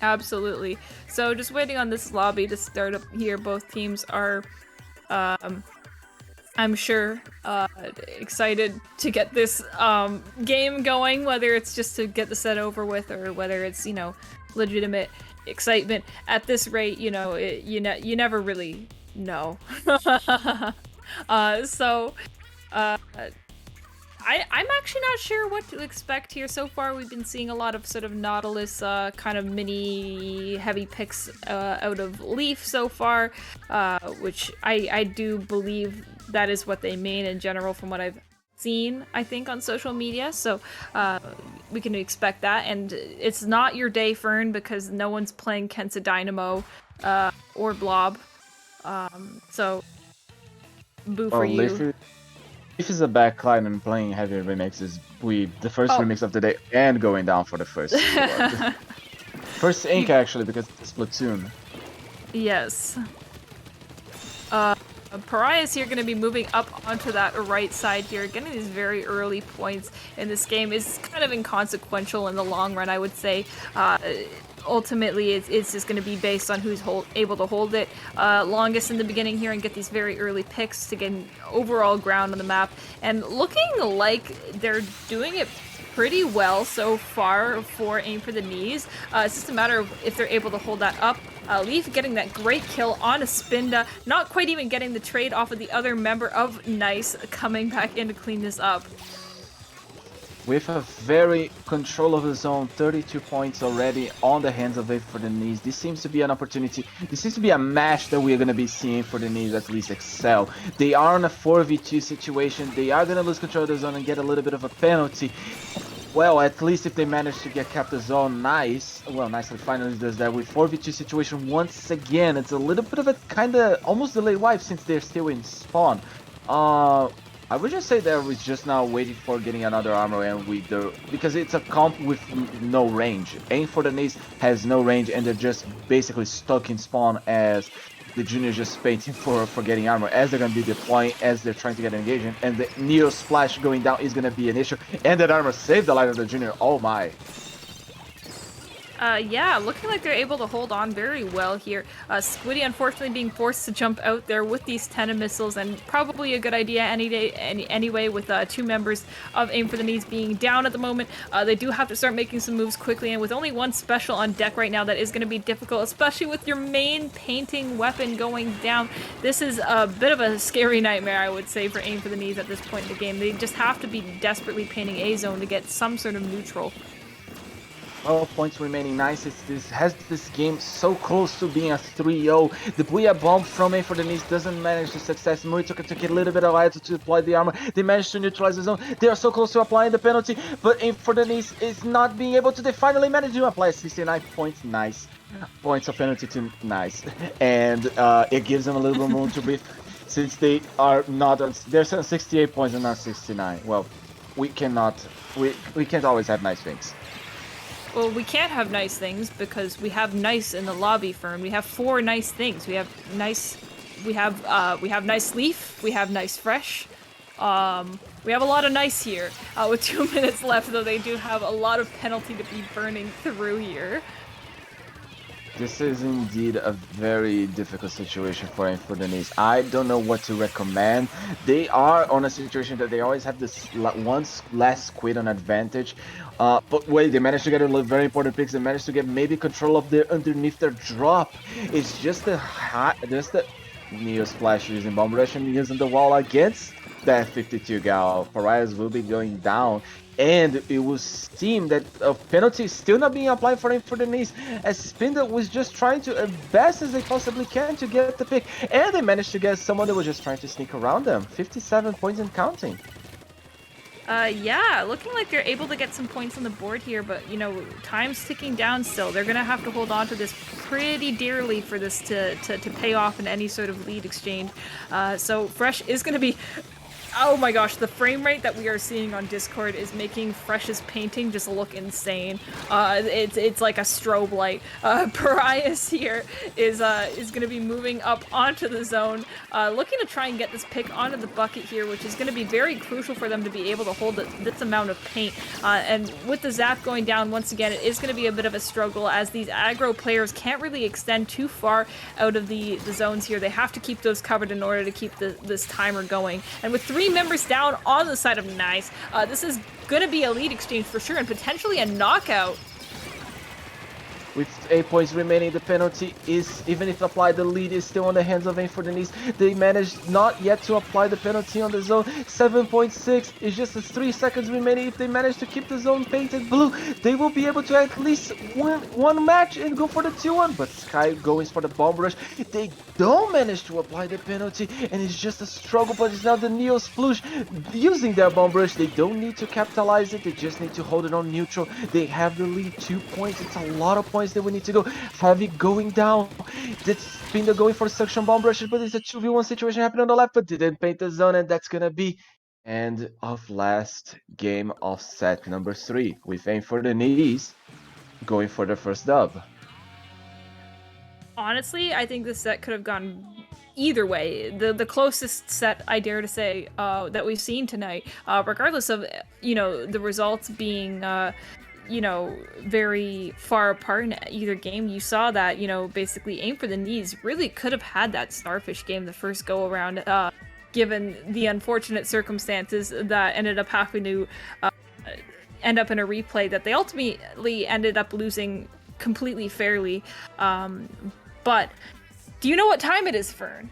Absolutely. So just waiting on this lobby to start up here. Both teams are, I'm sure, excited to get this game going, whether it's just to get the set over with or whether it's, you know, legitimate excitement. At this rate, you know, you never really know. I'm actually not sure what to expect here. So far, we've been seeing a lot of sort of Nautilus kind of mini heavy picks out of Leaf so far, which I do believe that is what they mean in general from what I've seen, I think, on social media. So we can expect that. And it's not your day, Fern, because no one's playing Kensa Dynamo or Blob. So boo for you. If it's a backline and playing heavy remixes, the first remix of the day and going down for the first award. First ink actually because it's Splatoon. Yes. Pariah's here going to be moving up onto that right side here. Getting these very early points in this game is kind of inconsequential in the long run, I would say. Ultimately, it's just going to be based on who's able to hold it longest in the beginning here and get these very early picks to gain overall ground on the map. And looking like they're doing it pretty well so far for Aim for the Knees. It's just a matter of if they're able to hold that up. Leaf getting that great kill on a Spinda, not quite even getting the trade off of the other member of Nice coming back in to clean this up. With a very control of the zone, 32 points already on the hands of Aim for the Knees. This seems to be an opportunity. This seems to be a match that we're going to be seeing for the Knees at least excel. They are in a 4v2 situation. They are going to lose control of the zone and get a little bit of a penalty. Well, at least if they manage to get kept the zone, nice. Well, nicely finally does that with 4v2 situation once again. It's a little bit of a kind of almost delayed wipe since they're still in spawn. I would just say that we're just now waiting for getting another armor and because it's a comp with no range. Aim for the Knees has no range and they're just basically stuck in spawn as the juniors just waiting for getting armor as they're gonna be deploying, as they're trying to get engaging, and the Neo splash going down is gonna be an issue. And that armor saved the life of the junior. Oh my. Yeah, looking like they're able to hold on very well here. Squiddy unfortunately being forced to jump out there with these 10 missiles, and probably a good idea anyway with two members of Aim for the Knees being down at the moment. They do have to start making some moves quickly, and with only one special on deck right now, that is going to be difficult, especially with your main painting weapon going down. This is a bit of a scary nightmare, I would say, for Aim for the Knees at this point in the game. They just have to be desperately painting A zone to get some sort of neutral. 12 points remaining. Nice. Has this game so close to being a 3-0. The Booyah Bomb from Aim for the Knees doesn't manage to success. Murray took a little bit of latitude to deploy the armor. They managed to neutralize the zone. They are so close to applying the penalty, but Aim for the Knees is not being able to. They finally managed to apply 69 points. Nice. Points of penalty to Nice. And it gives them a little bit more room to breathe since they are not on. They're 68 points and not 69. Well, we can't always have nice things. Well, we can't have nice things because we have nice in the lobby, Fern. We have 4 nice things. We have nice leaf. We have nice fresh. We have a lot of nice here. With 2 minutes left, though, they do have a lot of penalty to be burning through here. This is indeed a very difficult situation for Aim for the Knees. I don't know what to recommend. They are on a situation that they always have this one last quit on advantage. But wait, they managed to get a very important picks. They managed to get maybe control of underneath their drop. It's just the Neo Splash using Bomb Rush and using the wall against that 52 gal. Pariahs will be going down. And it will seem that a penalty is still not being applied for Aim for the Knees, as Spinda was just trying to, as best as they possibly can, to get the pick. And they managed to get someone that was just trying to sneak around them. 57 points and counting. Yeah, looking like they're able to get some points on the board here, but you know, time's ticking down still. They're gonna have to hold on to this pretty dearly for this to pay off in any sort of lead exchange. So Fresh is gonna be. Oh my gosh, the frame rate that we are seeing on Discord is making Fresh's painting just look insane. It's like a strobe light. Parias here is gonna be moving up onto the zone, looking to try and get this pick onto the bucket here, which is gonna be very crucial for them to be able to hold this amount of paint. And with the zap going down once again, it is gonna be a bit of a struggle as these aggro players can't really extend too far out of the zones here. They have to keep those covered in order to keep this timer going. And with 3 members down on the side of Nice, this is gonna be a lead exchange for sure and potentially a knockout. With 8 points remaining, the penalty is, even if applied, the lead is still on the hands of Aim for Denise. They managed not yet to apply the penalty on the zone. 7.6 is just 3 seconds remaining. If they manage to keep the zone painted blue, they will be able to at least win one match and go for the 2-1. But Sky goes for the bomb rush. They don't manage to apply the penalty, and it's just a struggle. But it's now the Neo Sploosh using their bomb rush. They don't need to capitalize it. They just need to hold it on neutral. They have the lead 2 points. It's a lot of points that we need to go. Heavy going down. It's Spinder going for suction bomb rushes, but it's a 2v1 situation happening on the left, but didn't paint the zone, and that's gonna be end of last game of set number 3 with Aim for the Knees going for the first dub. Honestly, I think this set could have gone either way. The closest set, I dare to say, that we've seen tonight, regardless of, you know, the results being you know, very far apart in either game. You saw that, you know, basically Aim for the Knees really could have had that Starfish game the first go around, given the unfortunate circumstances that ended up having to end up in a replay that they ultimately ended up losing completely fairly. But do you know what time it is, Fern?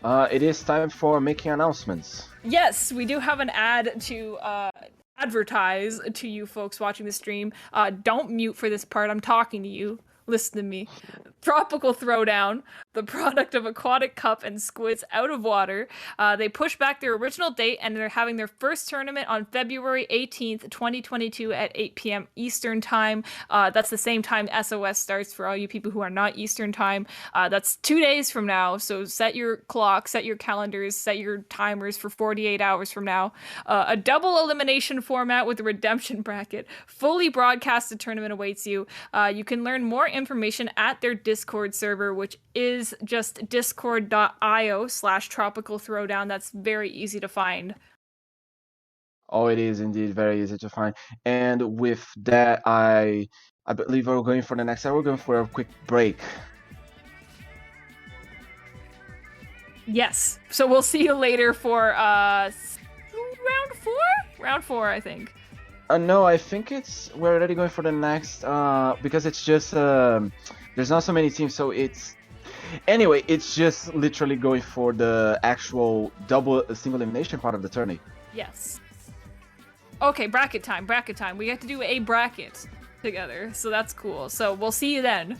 It is time for making announcements. Yes, we do have an ad to advertise to you folks watching the stream. Don't mute for this part. I'm talking to you. Listen to me. Tropical Throwdown, the product of aquatic cup and squids out of water. They pushed back their original date and they're having their first tournament on February 18th, 2022 at 8 p.m. Eastern Time. That's the same time SOS starts for all you people who are not Eastern Time. That's 2 days from now, so set your clock, set your calendars, set your timers for 48 hours from now. A double elimination format with a redemption bracket. Fully broadcasted tournament awaits you. You can learn more information at their Discord server, which is just discord.io/tropical throwdown. That's very easy to find. Oh, it is indeed very easy to find. And with that, I believe we're going for the next hour. We're going for a quick break. Yes. So we'll see you later for round 4? Round 4, I think. No, I think we're already going for the next, because it's just, there's not so many teams, so anyway, it's just literally going for the actual single elimination part of the tourney. Yes. Okay, bracket time. We have to do a bracket together, so that's cool. So we'll see you then.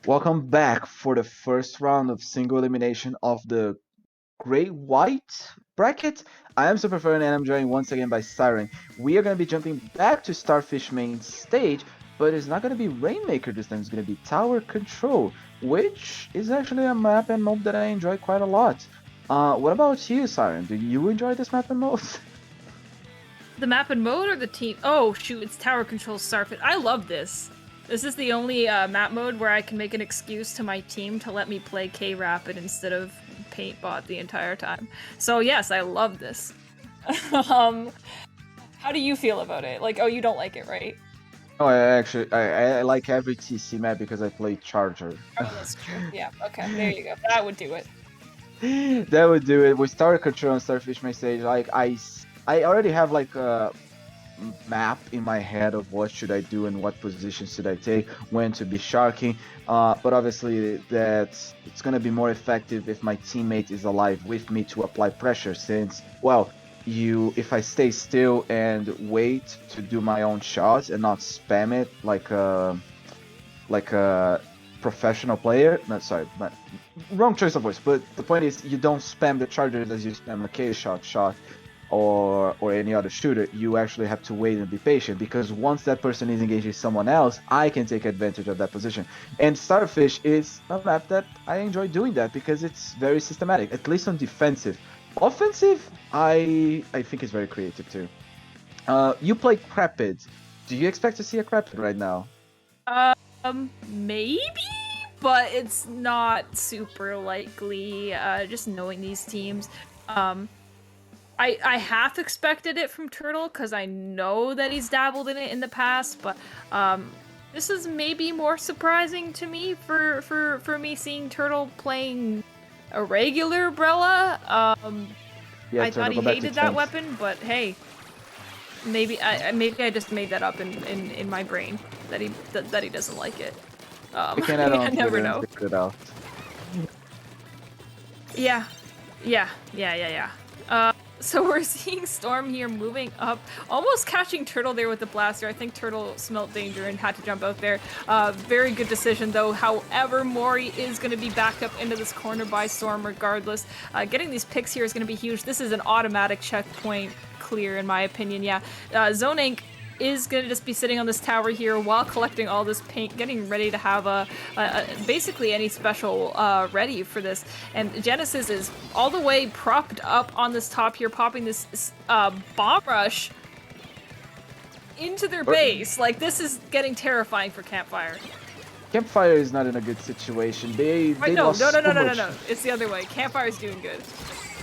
Welcome back for the first round of single elimination of the gray-white bracket. I am Super Fern and I'm joined once again by Siren. We are going to be jumping back to Starfish main stage, but it's not going to be Rainmaker this time, it's going to be Tower Control, which is actually a map and mode that I enjoy quite a lot. What about you, Siren? Do you enjoy this map and mode? The map and mode or the team? Oh shoot, it's Tower Control Starfish. I love this. This is the only map mode where I can make an excuse to my team to let me play K-Rapid instead of Paintbot the entire time. So yes, I love this. How do you feel about it? Like, oh, you don't like it, right? Oh, I like every TC map because I play Charger. Oh, that's true. Yeah, okay, there you go. That would do it. That would do it. With Tower Control on Starfish main stage, like I already have like a map in my head of what should I do and what positions should I take, when to be sharking, but obviously that it's gonna be more effective if my teammate is alive with me to apply pressure, since, well, if I stay still and wait to do my own shots and not spam it like a professional player, wrong choice of voice, but the point is you don't spam the chargers as you spam a K-shot or any other shooter. You actually have to wait and be patient, because once that person is engaging someone else, I can take advantage of that position. And Starfish is a map that I enjoy doing that because it's very systematic, at least on defensive. Offensive, I think it's very creative too. You play Crapid. Do you expect to see a Crapid right now? Maybe, but it's not super likely, just knowing these teams. I half expected it from Turtle because I know that he's dabbled in it in the past, but this is maybe more surprising to me for me seeing Turtle playing a regular Brella. Yeah, I thought he hated that weapon, but hey, maybe I just made that up in my brain that he doesn't like it. I never know. Figure it out. Yeah. So we're seeing Storm here moving up, almost catching Turtle there with the blaster. I think Turtle smelt danger and had to jump out there. Very good decision though. However, Mori is going to be backed up into this corner by Storm regardless. Getting these picks here is going to be huge. This is an automatic checkpoint clear in my opinion. Yeah, Zone Inc. is going to just be sitting on this tower here while collecting all this paint, getting ready to have basically any special ready for this. And Genesis is all the way propped up on this top here, popping this bomb rush into their base. Like, this is getting terrifying for Campfire. Campfire is not in a good situation. They no. lost so much. It's the other way. Campfire's doing good.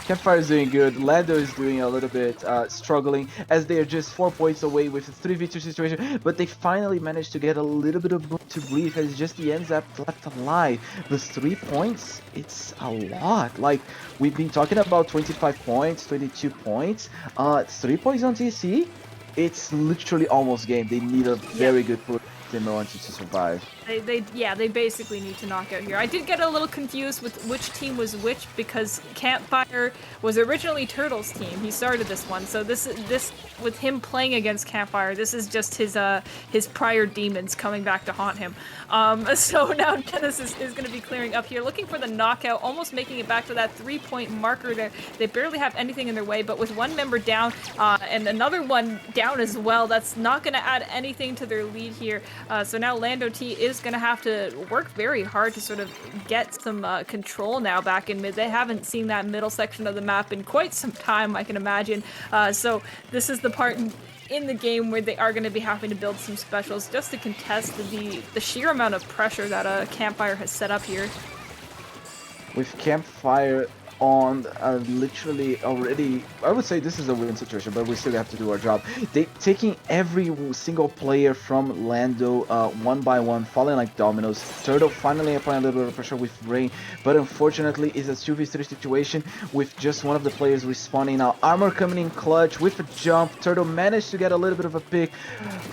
Campfire is doing good. Lando is doing a little bit struggling, as they are just 4 points away with a 3v2 situation. But they finally managed to get a little bit of room to breathe, as just the ends up left alive. The 3 points, it's a lot. Like, we've been talking about 25 points, 22 points. 3 points on TC, it's literally almost game. They need a very good push in order to survive. They basically need to knock out here. I did get a little confused with which team was which, because Campfire was originally Turtle's team. He started this one, so this with him playing against Campfire, this is just his prior demons coming back to haunt him. So now Genesis is going to be clearing up here, looking for the knockout, almost making it back to that 3-point marker there. They barely have anything in their way, but with one member down and another one down as well, that's not going to add anything to their lead here. So now Lando T is going to have to work very hard to sort of get some control now back in mid. They haven't seen that middle section of the map in quite some time, I can imagine. So this is the part in the game where they are going to be having to build some specials just to contest the sheer amount of pressure that Campfire has set up here. With Campfire on literally already, I would say this is a win situation, but we still have to do our job. They taking every single player from Lando one by one, falling like dominoes. Turtle finally applying a little bit of pressure with Rain, but unfortunately it's a 2v3 situation with just one of the players respawning now. Armor coming in clutch with a jump. Turtle managed to get a little bit of a pick.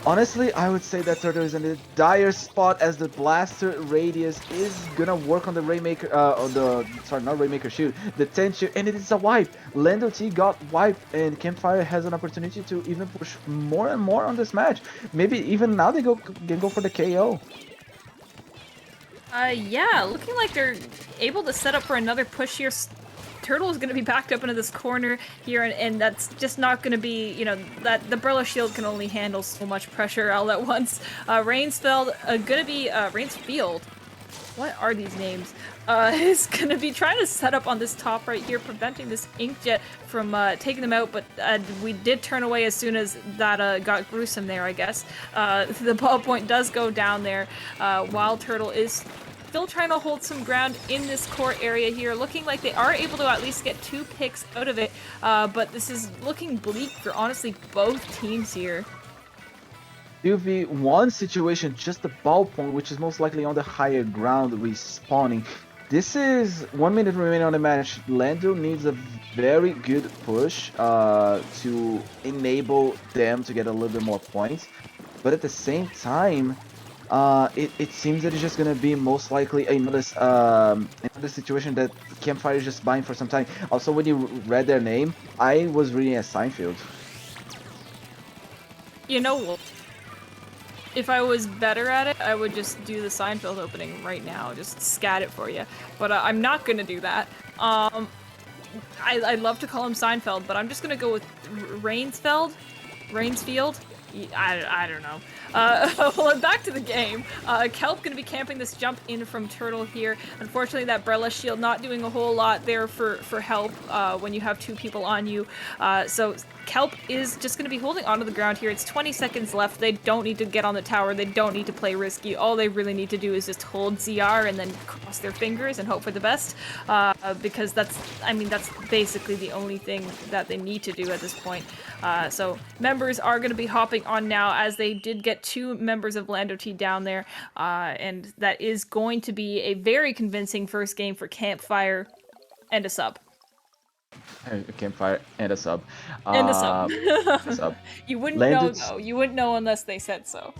Honestly, I would say that Turtle is in a dire spot, as the blaster radius is gonna work on the Rainmaker, not Rainmaker shield, the tension, and it is a wipe. Lando T got wiped, and Campfire has an opportunity to even push more and more on this match. Maybe even now they can go for the KO. Yeah, looking like they're able to set up for another push here. Turtle is going to be backed up into this corner here, and that's just not going to be, you know, that the Umbrella Shield can only handle so much pressure all at once. Rainsfield, going to be, Rainsfield. What are these names? Is going to be trying to set up on this top right here, preventing this Inkjet from taking them out, but we did turn away as soon as that got gruesome there, I guess. The ball point does go down there, while Turtle is still trying to hold some ground in this core area here, looking like they are able to at least get 2 picks out of it, but this is looking bleak for honestly both teams here. 2v1 situation, just the ball point, which is most likely on the higher ground, respawning. This is 1 minute remaining on the match. Lando needs a very good push to enable them to get a little bit more points, but at the same time, it seems that it's just gonna be most likely another situation that Campfire is just buying for some time. Also, when you read their name, I was reading as Seinfeld. You know, if I was better at it, I would just do the Seinfeld opening right now, just scat it for you. But I'm not gonna do that. I love to call him Seinfeld, but I'm just gonna go with Rainsfield. I don't know. Well, back to the game. Kelp going to be camping this jump in from Turtle here. Unfortunately, that Umbrella Shield not doing a whole lot there for help when you have 2 people on you. So Kelp is just going to be holding onto the ground here. It's 20 seconds left. They don't need to get on the tower. They don't need to play risky. All they really need to do is just hold ZR and then cross their fingers and hope for the best. Because that's basically the only thing that they need to do at this point. So members are going to be hopping on now, as they did get 2 members of Lando T down there. And that is going to be a very convincing first game for Campfire and a sub. Campfire and a sub. And a sub. Sub. You wouldn't know, though. You wouldn't know unless they said so.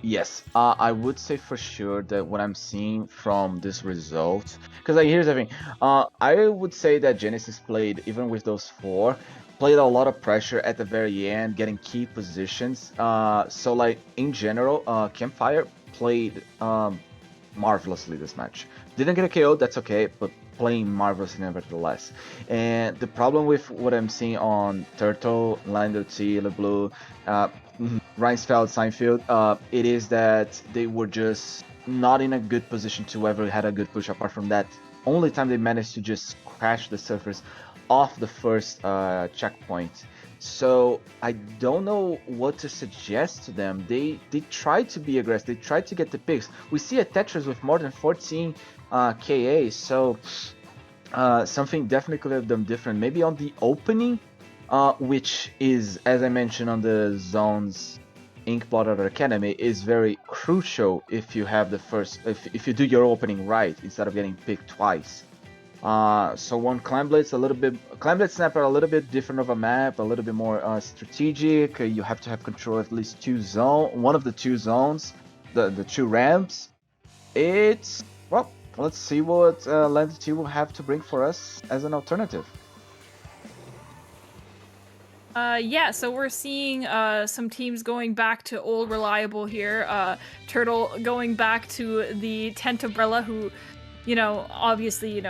Yes, I would say for sure that what I'm seeing from this result, because like, here's the thing, I would say that Genesis played, even with those 4, played a lot of pressure at the very end, getting key positions. So like in general, Campfire played marvelously this match. Didn't get a KO, that's okay, but playing marvelously nevertheless. And the problem with what I'm seeing on Turtle, Lando T, LeBlue, Reinsfeld, Seinfeld, it is that they were just not in a good position to ever had a good push. Apart from that, only time they managed to just crash the surface off the first checkpoint. So I don't know what to suggest to them. They tried to be aggressive. They tried to get the picks. We see a Tetris with more than 14 KA. So something definitely could have done different. Maybe on the opening, which is, as I mentioned on the zones, Inkblotter Academy is very crucial if you have the first, if you do your opening right instead of getting picked twice. So on Climb Blitz, Climb Blitz Snapper a little bit different of a map, a little bit more strategic. You have to have control of at least one of the two zones, the two ramps. It's, well, let's see what Lando T will have to bring for us as an alternative. Yeah, so we're seeing some teams going back to old reliable here. Turtle going back to the tent umbrella, who, obviously,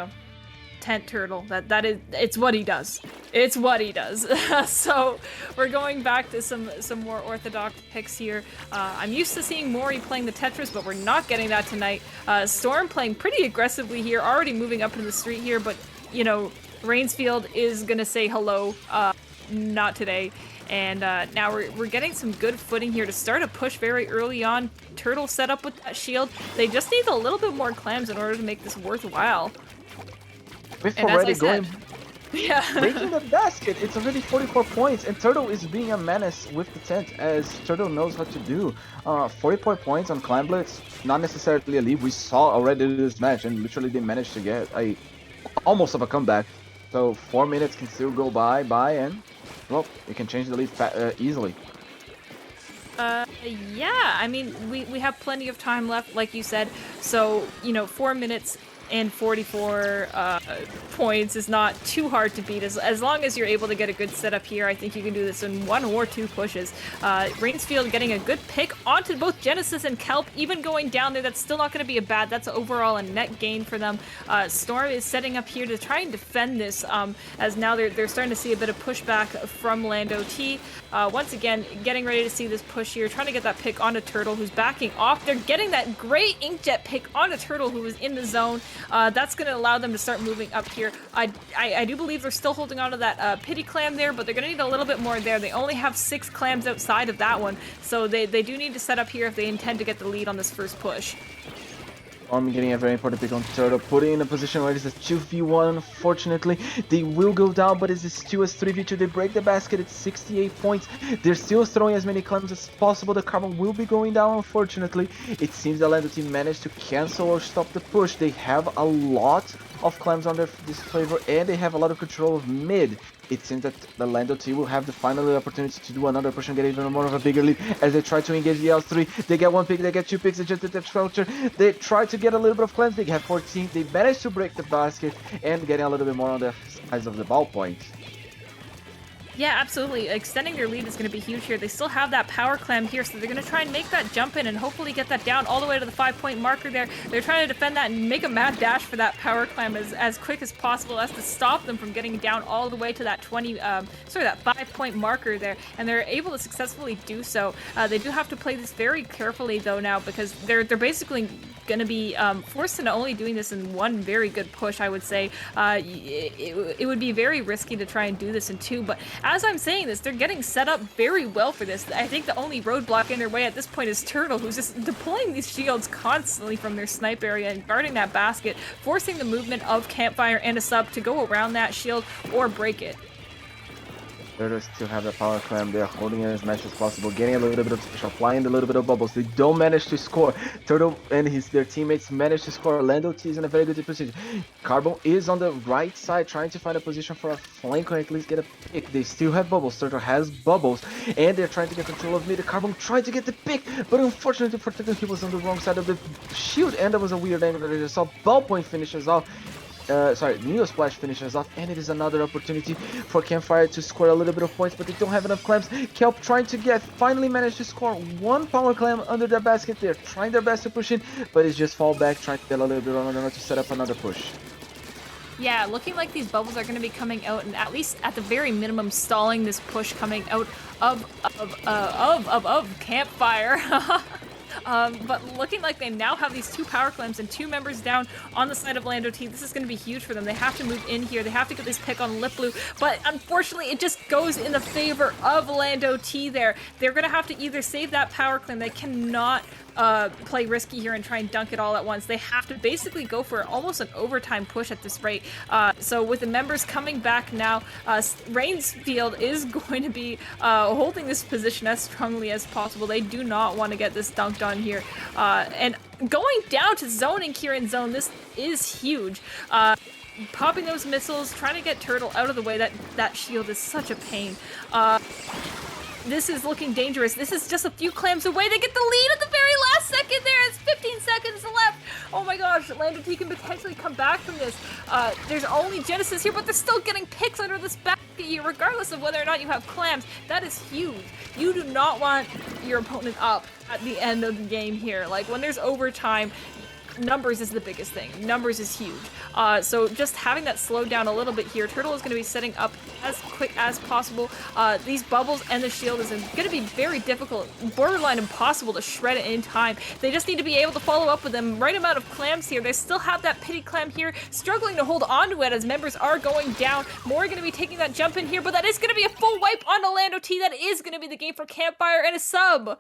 tent turtle. That is, it's what he does. It's what he does. So we're going back to some more orthodox picks here. I'm used to seeing Mori playing the Tetris, but we're not getting that tonight. Storm playing pretty aggressively here, already moving up into the street here, but Rainsfield is gonna say hello. Not today. And now we're getting some good footing here to start a push very early on. Turtle set up with that shield. They just need a little bit more clams in order to make this worthwhile. With and already as I said, breaking the basket. It's already 44 points, and Turtle is being a menace with the tent, as Turtle knows how to do. 44 points on Climb Blitz, not necessarily a lead. We saw already this match, and literally they managed to get almost of a comeback. So 4 minutes can still go by, and well, you can change the lead easily. Yeah, I mean, we have plenty of time left, like you said. So, 4 minutes and 44 points is not too hard to beat. As long as you're able to get a good setup here, I think you can do this in 1 or 2 pushes. Rainsfield getting a good pick onto both Genesis and Kelp, even going down there. That's still not going to be that's overall a net gain for them. Storm is setting up here to try and defend this, as now they're starting to see a bit of pushback from Lando T. Once again, getting ready to see this push here, trying to get that pick onto Turtle, who's backing off. They're getting that great Inkjet pick onto Turtle, who was in the zone. That's going to allow them to start moving up here. I do believe they're still holding on to that pity clam there, but they're going to need a little bit more there. They only have 6 clams outside of that one, so they do need to set up here if they intend to get the lead on this first push. Storm getting a very important pick on Turtle, putting in a position where it's a 2v1. Unfortunately, they will go down, but it's still a 3v2. They break the basket at 68 points. They're still throwing as many clams as possible. The carbon will be going down, unfortunately. It seems the Lando team managed to cancel or stop the push. They have a lot of clams on their disfavor, and they have a lot of control of mid. It seems that the Lando team will have the final opportunity to do another push and get even more of a bigger lead as they try to engage the L3. They get 1 pick, they get 2 picks, they just did the structure. They try to get a little bit of clams, they have 14. They managed to break the basket and getting a little bit more on the size of the ball point. Yeah, absolutely. Extending their lead is going to be huge here. They still have that power clam here, so they're going to try and make that jump in and hopefully get that down all the way to the 5-point marker there. They're trying to defend that and make a mad dash for that power clam as quick as possible, as to stop them from getting down all the way to that that 5-point marker there, and they're able to successfully do so. They do have to play this very carefully though now, because they're basically going to be forced into only doing this in 1 very good push, I would say. It would be very risky to try and do this in 2, but as I'm saying this, they're getting set up very well for this. I think the only roadblock in their way at this point is Turtle, who's just deploying these shields constantly from their snipe area and guarding that basket, forcing the movement of Campfire and a sub to go around that shield or break it. Turtle still have the power clam. They're holding it as much as possible, getting a little bit of special, applying a little bit of bubbles. They don't manage to score. Turtle and their teammates manage to score. Lando T is in a very good position. Carbon is on the right side, trying to find a position for a flank or at least get a pick. They still have bubbles. Turtle has bubbles, and they're trying to get control of mid. Carbon tried to get the pick, but unfortunately for Turtle, he was on the wrong side of the shield, and there was a weird angle that I just saw. Ballpoint finishes off. Neo Splash finishes off, and it is another opportunity for Campfire to score a little bit of points, but they don't have enough clams. Kelp trying to finally managed to score 1 power clam under their basket. They're trying their best to push in, but it's just fall back, trying to get a little bit on to set up another push. Yeah, looking like these bubbles are going to be coming out, and at least at the very minimum, stalling this push coming out of Campfire. But looking like they now have these 2 power clams and 2 members down on the side of Lando T. This is going to be huge for them. They have to move in here. They have to get this pick on Lip Blue, but unfortunately, it just goes in the favor of Lando T there. They're going to have to either save that power clam. They cannot play risky here and try and dunk it all at once. They have to basically go for almost an overtime push at this rate. So with the members coming back now, Rain's field is going to be holding this position as strongly as possible. They do not want to get this dunked on here. And going down to zoning here in zone, this is huge. Popping those missiles, trying to get Turtle out of the way. That shield is such a pain. This is looking dangerous. This is just a few clams away. They get the lead at the very last second there. It's 15 seconds left. Oh my gosh, Lando T can potentially come back from this. There's only Genesis here, but they're still getting picks under this basket here, regardless of whether or not you have clams. That is huge. You do not want your opponent up at the end of the game here. Like, when there's overtime, numbers is the biggest thing. Numbers is huge. So just having that slowed down a little bit here. Turtle is going to be setting up as quick as possible. These bubbles and the shield is going to be very difficult, borderline impossible to shred it in time. They just need to be able to follow up with them. Right amount of clams here. They still have that pity clam here, struggling to hold on to it as members are going down. More going to be taking that jump in here, but that is going to be a full wipe on Lando T. That is going to be the game for Campfire and a sub.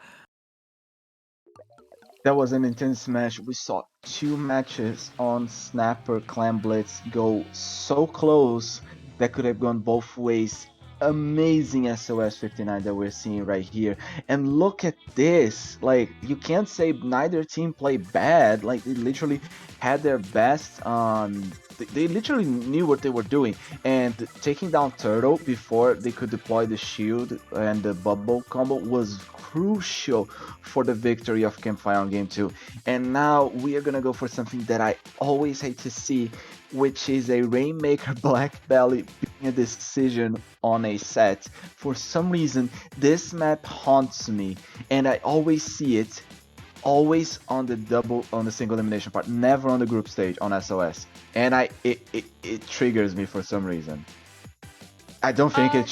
That was an intense match. We saw 2 matches on Snapper Clam Blitz go so close that could have gone both ways. Amazing SOS 59 that we're seeing right here. And look at this. Like, you can't say neither team played bad. Like, they literally had their best. They literally knew what they were doing, and taking down Turtle before they could deploy the shield and the bubble combo was crucial for the victory of Campfire on game 2. And now we are gonna go for something that I always hate to see, which is a Rainmaker Black Belly being a decision on a set. For some reason, this map haunts me, and I always see it. Always on the single elimination part, never on the group stage on SOS, and it triggers me for some reason. I don't think it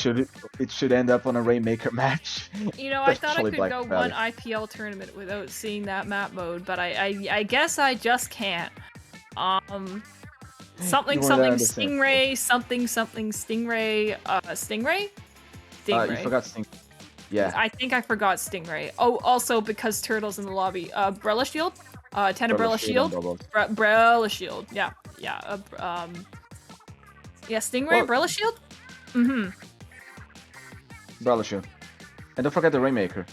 should end up on a Rainmaker match. You know, I thought I could go one IPL tournament without seeing that map mode, but I guess I just can't. Something Stingray, something Stingray, Stingray. You forgot Stingray. Yeah. I think I forgot Stingray. Oh, also because Turtle's in the lobby. Umbrella Shield? 10 Umbrella Shield? Umbrella Shield. Yeah. Yeah. Yeah, Stingray, well, Umbrella Shield? Mm-hmm. Umbrella Shield. And don't forget the Rainmaker.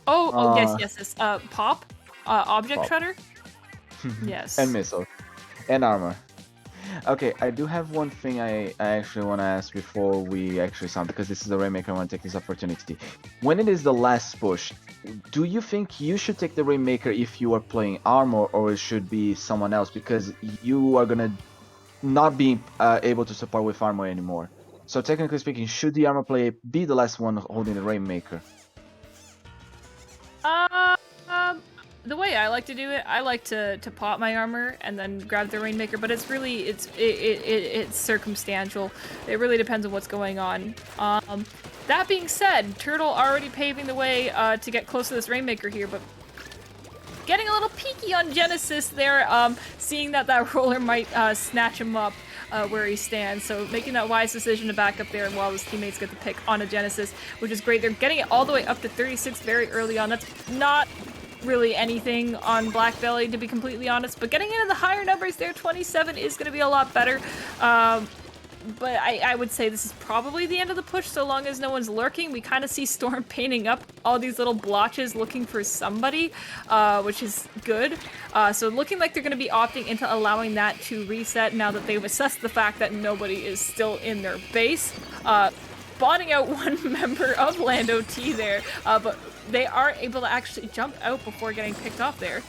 Oh, yes. Pop? Object Shredder? Yes. And Missile. And Armor. Okay, I do have one thing I actually want to ask before we actually sound, because this is a Rainmaker. I want to take this opportunity. When it is the last push, do you think you should take the Rainmaker if you are playing Armor, or it should be someone else, because you are gonna not be able to support with Armor anymore? So technically speaking, should the Armor player be the last one holding the Rainmaker? The way I like to do it, I like to pop my armor and then grab the Rainmaker, but it's really it's circumstantial. It really depends on what's going on. That being said, Turtle already paving the way to get close to this Rainmaker here, but getting a little peeky on Genesis there, seeing that roller might snatch him up where he stands, so making that wise decision to back up there while his teammates get the pick on a Genesis, which is great. They're getting it all the way up to 36 very early on. That's not really anything on Black Belly, to be completely honest, but getting into the higher numbers there, 27, is going to be a lot better. But I would say this is probably the end of the push, so long as no one's lurking. We kind of see Storm painting up all these little blotches looking for somebody, which is good. So looking like they're going to be opting into allowing that to reset now that they've assessed the fact that nobody is still in their base. Spawning out one member of Lando T there, but they are able to actually jump out before getting picked off there.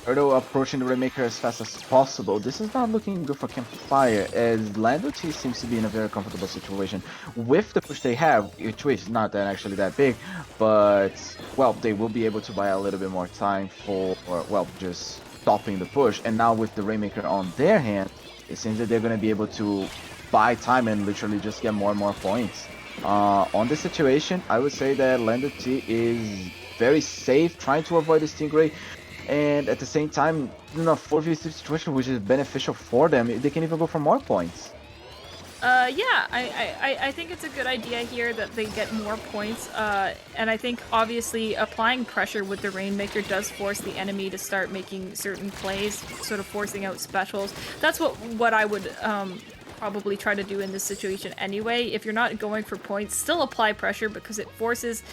Turtle approaching the Rainmaker as fast as possible. This is not looking good for Campfire, as Lando T seems to be in a very comfortable situation with the push they have, which is not actually that big, but, well, they will be able to buy a little bit more time for, well, just stopping the push. And now with the Rainmaker on their hand, it seems that they're going to be able to buy time and literally just get more and more points. On this situation, I would say that Lando T is very safe, trying to avoid the Stingray, and at the same time, in a 4v3 situation, which is beneficial for them, they can even go for more points. Yeah, I think it's a good idea here that they get more points, and I think obviously applying pressure with the Rainmaker does force the enemy to start making certain plays, sort of forcing out specials. That's what I would probably try to do in this situation anyway. If you're not going for points, still apply pressure because it forces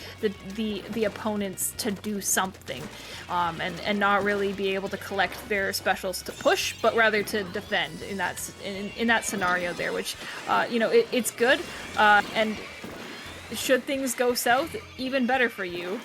the opponents to do something, and not really be able to collect their specials to push, but rather to defend in that scenario there, which it's good, and should things go south, even better for you.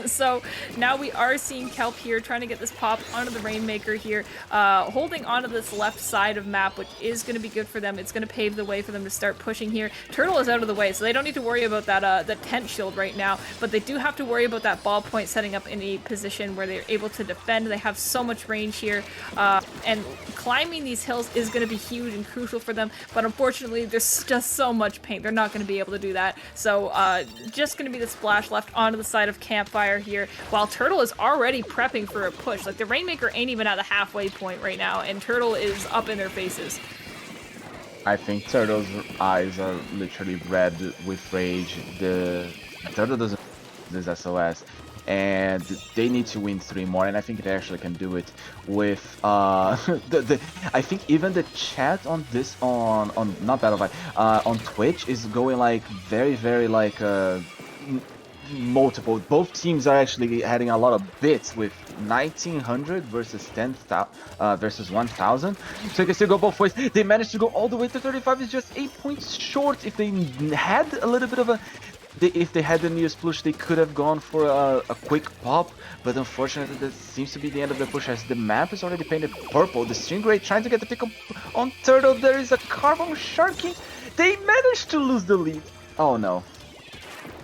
So now we are seeing Kelp here trying to get this pop onto the Rainmaker here, holding onto this left side of map, which is going to be good for them. It's going to pave the way for them to start pushing here. Turtle is out of the way, so they don't need to worry about that the tent shield right now, but they do have to worry about that ball point setting up in a position where they're able to defend. They have so much range here, and climbing these hills is going to be huge and crucial for them, but unfortunately there's just so much paint. They're not going to be able to do that, so just going to be the splash left onto the side of Campfire here, while Turtle is already prepping for a push. Like, the Rainmaker ain't even at the halfway point right now, and Turtle is up in their faces. I think Turtle's eyes are literally red with rage. The Turtle doesn't this SOS, and they need to win 3 more, and I think they actually can do it with I think even the chat on this on not Battle on Twitch is going like very like multiple. Both teams are actually having a lot of bits with 1900 versus 10,000 versus 1000. So you can still go both ways. They managed to go all the way to 35. It's just 8 points short. If they had a little bit of a if they had the Neos push, they could have gone for a quick pop, but unfortunately that seems to be the end of the push as the map is already painted purple. The Stingray trying to get the pick up on Turtle. There is a Carbon Sharking. They managed to lose the lead. Oh no.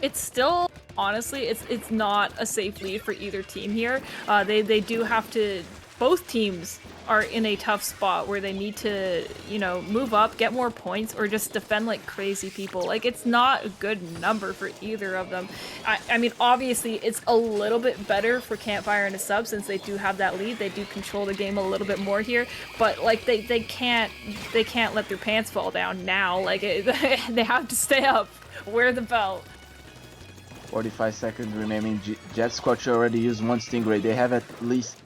It's still, honestly, it's not a safe lead for either team here. They do have to, both teams are in a tough spot where they need to, move up, get more points, or just defend like crazy people. Like, it's not a good number for either of them. I mean, obviously, it's a little bit better for Campfire and a sub since they do have that lead. They do control the game a little bit more here, but like they can't let their pants fall down now. Like, they have to stay up, wear the belt. 45 seconds remaining. Jet Scorcher already used 1 Stingray. They have at least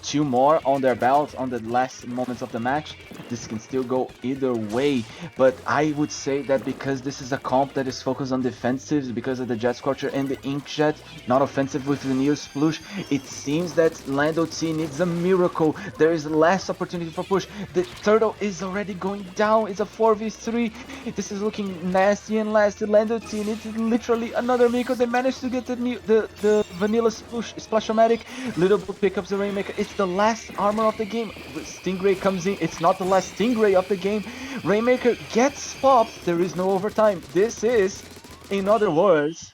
2 more on their belt on the last moments of the match. This can still go either way, but I would say that because this is a comp that is focused on defensives, because of the Jet Scorcher and the Inkjet, not offensive with the Neo Sploosh, it seems that Lando T needs a miracle. There is less opportunity for push. The Turtle is already going down. It's a 4v3. This is looking nasty and nasty. Lando T needs literally another miracle. They managed to get the vanilla Splashomatic. Little pickups the Rainmaker. It's the last armor of the game. Stingray comes in. It's not the last Stingray of the game. Rainmaker gets popped. There is no overtime. This is, in other words,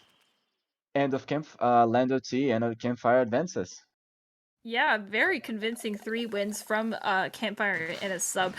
end of Lando T and Campfire advances. Yeah, very convincing 3 wins from Campfire and a sub,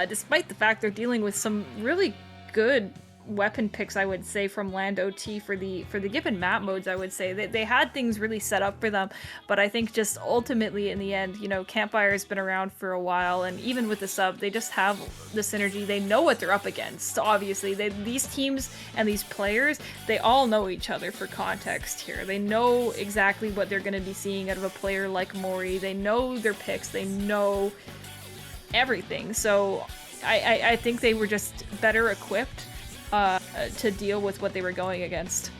despite the fact they're dealing with some really good weapon picks, I would say, from Lando T for the given map modes. I would say they had things really set up for them, but I think just ultimately in the end, Campfire has been around for a while, and even with the sub, they just have the synergy. They know what they're up against. Obviously, these teams and these players, they all know each other for context here. They know exactly what they're going to be seeing out of a player like Mori. They know their picks. They know everything. So I think they were just better equipped to deal with what they were going against.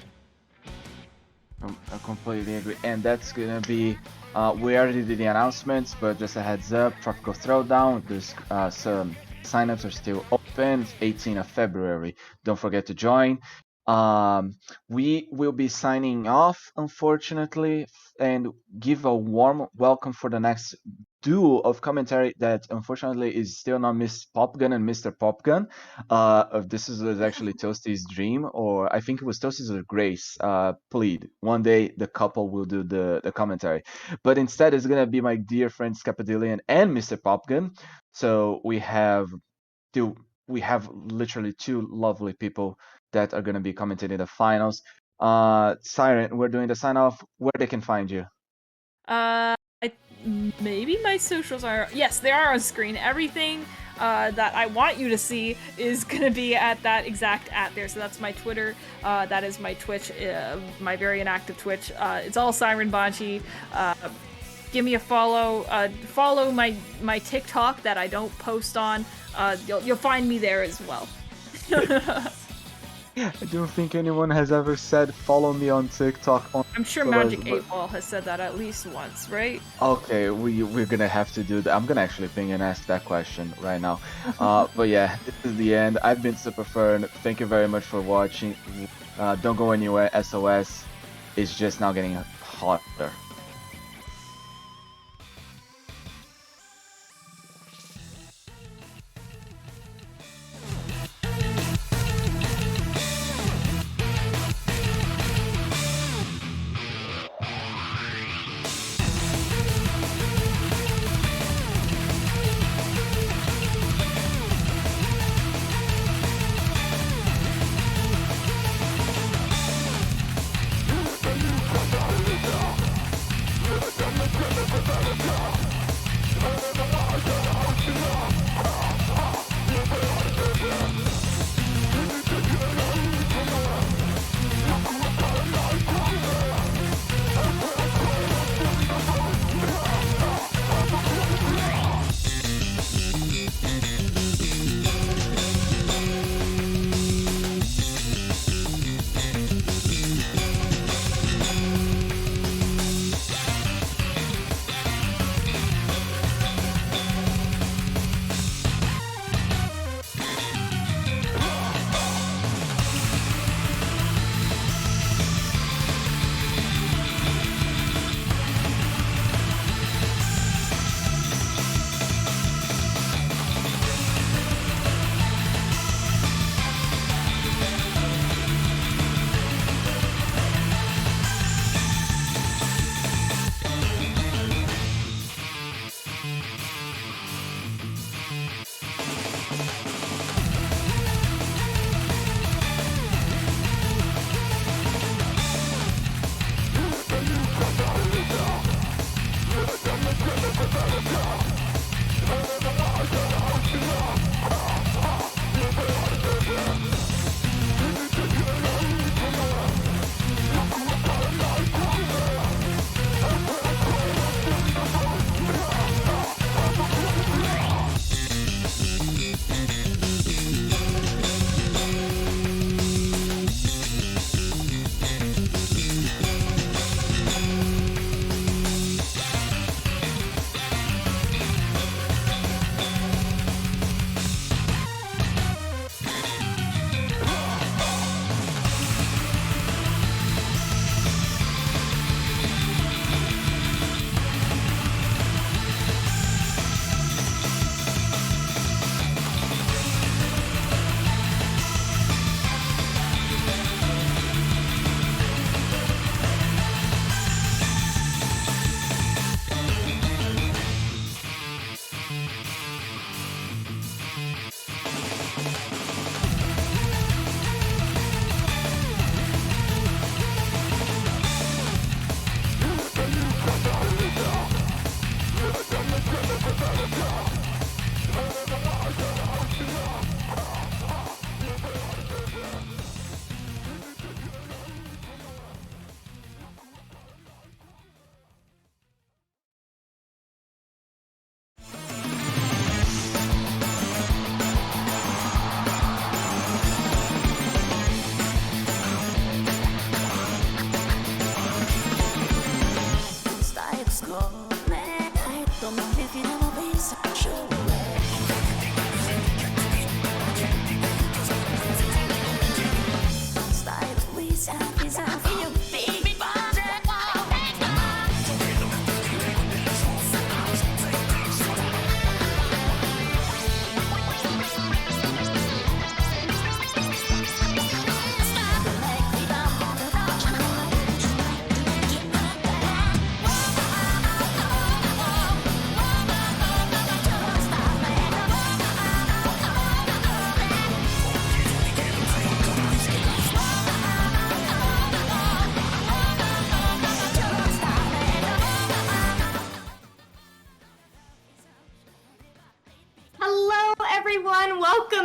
I completely agree, and that's gonna be. We already did the announcements, but just a heads up: Tropical Throwdown. There's some signups are still open. 18th of February. Don't forget to join. We will be signing off, unfortunately, and give a warm welcome for the next duo of commentary that unfortunately is still not Miss Popgun and Mr. Popgun. This was actually Toasty's dream, or I think it was Toasty's or Grace plead. One day the couple will do the commentary, but instead it's gonna be my dear friend Scapadillion and Mr. Popgun. So two we have literally two lovely people that are gonna be commentating the finals. Siren, we're doing the sign off. Where they can find you? I, maybe my socials are, yes, they are on screen. Everything that I want you to see is gonna be at that exact @ there. So that's my Twitter, that is my Twitch, my very inactive Twitch. It's all Siren Banshee. Give me a follow. Follow my TikTok that I don't post on. You'll find me there as well. I don't think anyone has ever said follow me on TikTok. I'm sure Magic 8 Ball has said that at least once, right? Okay, we're gonna have to do that. I'm gonna actually ping and ask that question right now. But yeah, this is the end. I've been Super Fern. Thank you very much for watching. Don't go anywhere. SOS is just now getting hotter.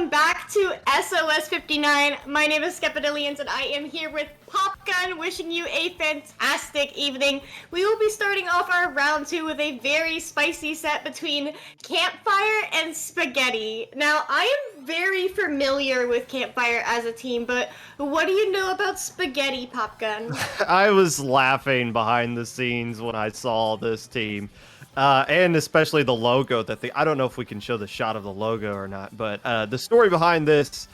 welcome back to SOS 59. My name is Skepidillians and I am here with Popgun, wishing you a fantastic evening. We will be starting off our round 2 with a very spicy set between Campfire and Spaghetti. Now, I am very familiar with Campfire as a team, but what do you know about Spaghetti, Popgun? I was laughing behind the scenes when I saw this team. And especially the logo I don't know if we can show the shot of the logo or not, but the story behind this,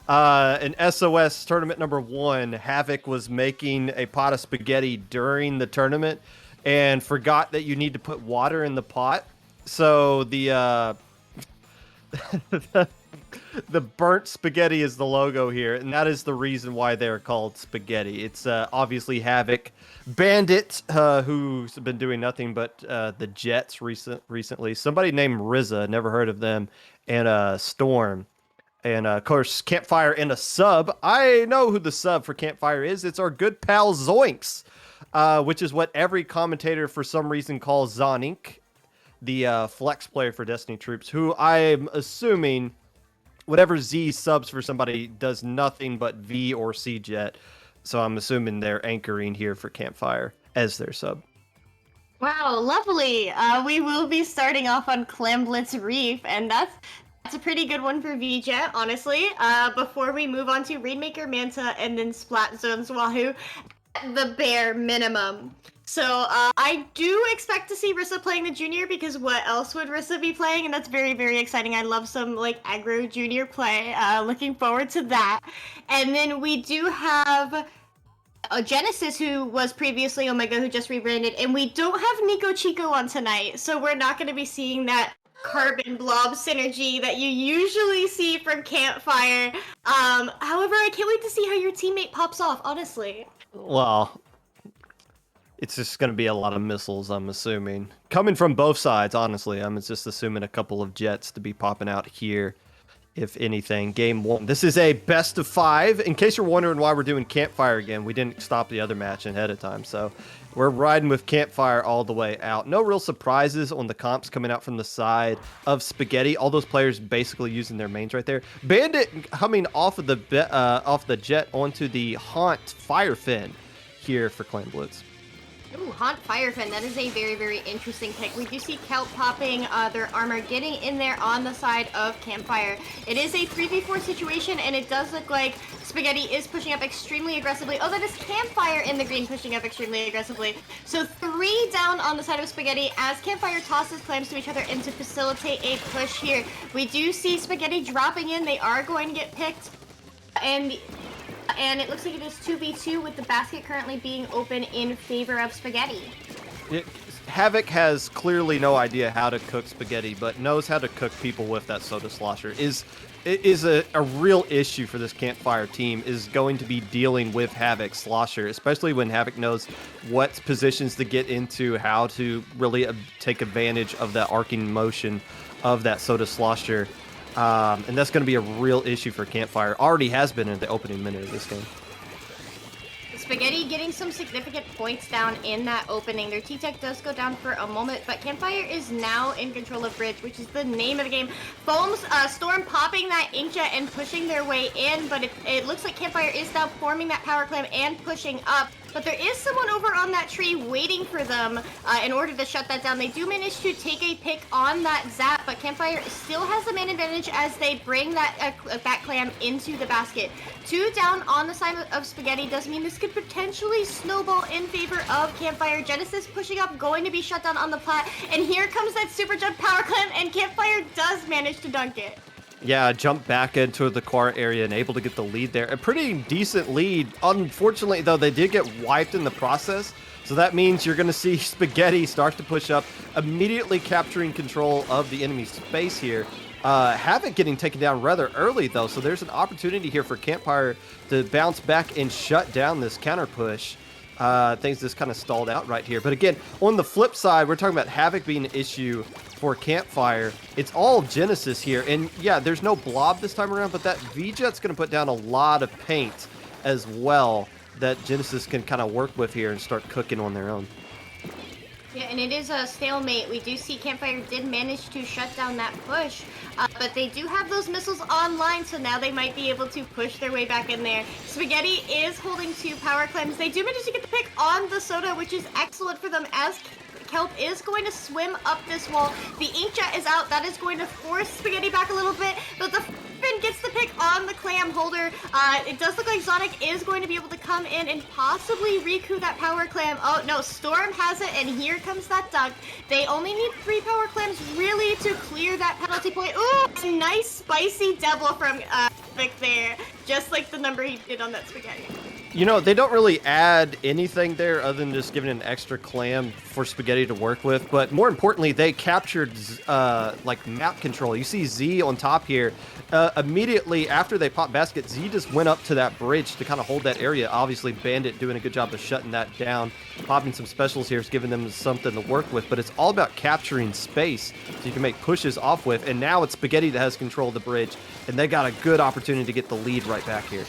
in SOS tournament number 1, Havoc was making a pot of spaghetti during the tournament and forgot that you need to put water in the pot. So the the burnt spaghetti is the logo here, and that is the reason why they're called spaghetti. It's obviously Havoc, Bandit, who's been doing nothing but the Jets recently. Somebody named Rizza, never heard of them, and Storm. And of course, Campfire and a sub. I know who the sub for Campfire is. It's our good pal Zoinks, which is what every commentator for some reason calls Zonink, the flex player for Destiny Troops, who I'm assuming whatever Z subs for somebody does nothing but V or C jet. So I'm assuming they're anchoring here for Campfire as their sub. Wow, lovely. We will be starting off on Clamblitz Reef, and that's a pretty good one for VJet, honestly. Before we move on to Rainmaker Manta and then Splat Zones Wahoo, at the bare minimum. So I do expect to see Rissa playing the junior, because what else would Rissa be playing? And that's very, very exciting. I love some like aggro junior play. Looking forward to that. And then we do have Genesis, who was previously Omega, who just rebranded, and we don't have Nico Chico on tonight, so we're not going to be seeing that carbon blob synergy that you usually see from Campfire. However, I can't wait to see how your teammate pops off, honestly. Well, it's just going to be a lot of missiles, I'm assuming. Coming from both sides, honestly. I'm just assuming a couple of jets to be popping out here, if anything. Game 1. This is a best of 5. In case you're wondering why we're doing Campfire again, we didn't stop the other match ahead of time. So we're riding with Campfire all the way out. No real surprises on the comps coming out from the side of Spaghetti. All those players basically using their mains right there. Bandit coming off of the jet onto the Haunt Firefin here for Clan Blitz. Ooh, Haunt Firefin, that is a very, very interesting pick. We do see Kelp popping their armor, getting in there on the side of Campfire. It is a 3v4 situation, and it does look like Spaghetti is pushing up extremely aggressively. Oh, that is Campfire in the green pushing up extremely aggressively. So 3 down on the side of Spaghetti as Campfire tosses clams to each other and to facilitate a push here. We do see Spaghetti dropping in. They are going to get picked. And it looks like it is 2v2 with the basket currently being open in favor of Spaghetti. Havoc has clearly no idea how to cook spaghetti, but knows how to cook people with that soda slosher. Is a real issue for this Campfire team, is going to be dealing with Havoc slosher, especially when Havoc knows what positions to get into, how to really take advantage of that arcing motion of that soda slosher. And that's going to be a real issue for Campfire. Already has been in the opening minute of this game. Spaghetti getting some significant points down in that opening. Their T-Tech does go down for a moment, but Campfire is now in control of Bridge, which is the name of the game. Foams, Storm popping that Inkjet and pushing their way in, but it looks like Campfire is now forming that power clam and pushing up. But there is someone over on that tree waiting for them in order to shut that down. They do manage to take a pick on that Zap, but Campfire still has the man advantage as they bring that clam into the basket. 2 down on the side of Spaghetti does mean this could potentially snowball in favor of Campfire. Genesis pushing up, going to be shut down on the plat, and here comes that super jump power clam, and Campfire does manage to dunk it. Yeah, jump back into the quart area and able to get the lead there. A pretty decent lead. Unfortunately, though, they did get wiped in the process. So that means you're going to see Spaghetti start to push up, immediately capturing control of the enemy space here. Havoc getting taken down rather early, though. So there's an opportunity here for Campfire to bounce back and shut down this counter push. Things just kind of stalled out right here. But again, on the flip side, we're talking about Havoc being an issue for Campfire. It's all Genesis here. And yeah, there's no blob this time around, but that V-Jet's going to put down a lot of paint as well that Genesis can kind of work with here and start cooking on their own. Yeah, and it is a stalemate. We do see Campfire did manage to shut down that push, but they do have those missiles online, so now they might be able to push their way back in there. Spaghetti is holding 2 power clams. They do manage to get the pick on the soda, which is excellent for them as Kelp is going to swim up this wall. The inkjet is out. That is going to force Spaghetti back a little bit, but the Fin gets the pick on the clam holder. It does look like Sonic is going to be able to come in and possibly recoup that power clam. Oh no, Storm has it, and here comes that duck. They only need 3 power clams really to clear that penalty point. Ooh, nice spicy devil from Vic there, just like the number he did on that Spaghetti. You know, they don't really add anything there other than just giving an extra clam for Spaghetti to work with. But more importantly, they captured like map control. You see Z on top here. Immediately after they pop basket, Z just went up to that bridge to kind of hold that area. Obviously, Bandit doing a good job of shutting that down. Popping some specials here is giving them something to work with. But it's all about capturing space so you can make pushes off with. And now it's Spaghetti that has control of the bridge. And they got a good opportunity to get the lead right back here.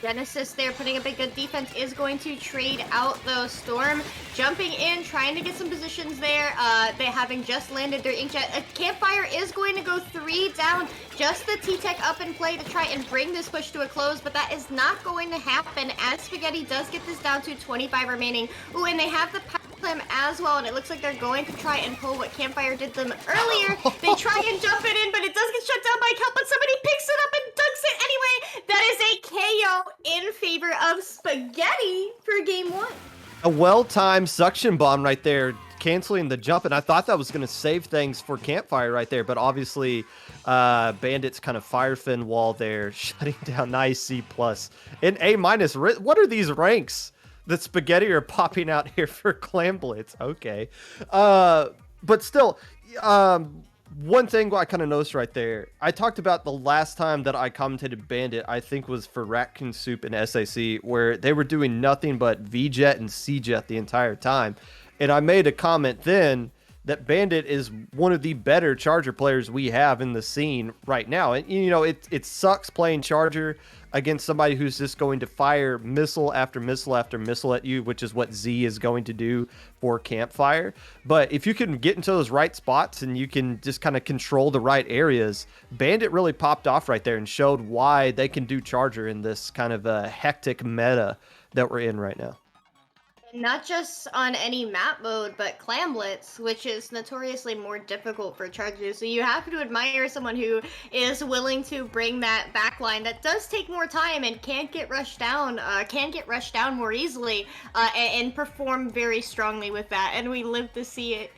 Genesis there putting up a good defense is going to trade out though. Storm jumping in, trying to get some positions there. They having just landed their inkjet. Campfire is going to go 3 down. Just the T-Tech up in play to try and bring this push to a close, but that is not going to happen as Spaghetti does get this down to 25 remaining. Ooh, and they have the power clam as well, and it looks like they're going to try and pull what Campfire did them earlier. They try and jump it in, but it does get shut down by Kelp, but somebody picks it up and dunks it anyway. That is a KO in favor of Spaghetti for game 1. A well-timed suction bomb right there, canceling the jump, and I thought that was going to save things for Campfire right there, but obviously Bandit's kind of fire fin wall there, shutting down. Nice C+. And A-. What are these ranks that Spaghetti are popping out here for Clam Blitz? Okay. But still, one thing I kind of noticed right there, I talked about the last time that I commentated Bandit, I think was for Raccoon Soup and SAC, where they were doing nothing but V-Jet and C-Jet the entire time. And I made a comment then that Bandit is one of the better Charger players we have in the scene right now. And, you know, it sucks playing Charger against somebody who's just going to fire missile after missile after missile at you, which is what Z is going to do for Campfire. But if you can get into those right spots and you can just kind of control the right areas, Bandit really popped off right there and showed why they can do Charger in this kind of a hectic meta that we're in right now. Not just on any map mode, but Clam Blitz, which is notoriously more difficult for Chargers. So you have to admire someone who is willing to bring that backline that does take more time and can get rushed down more easily, and perform very strongly with that. And we live to see it.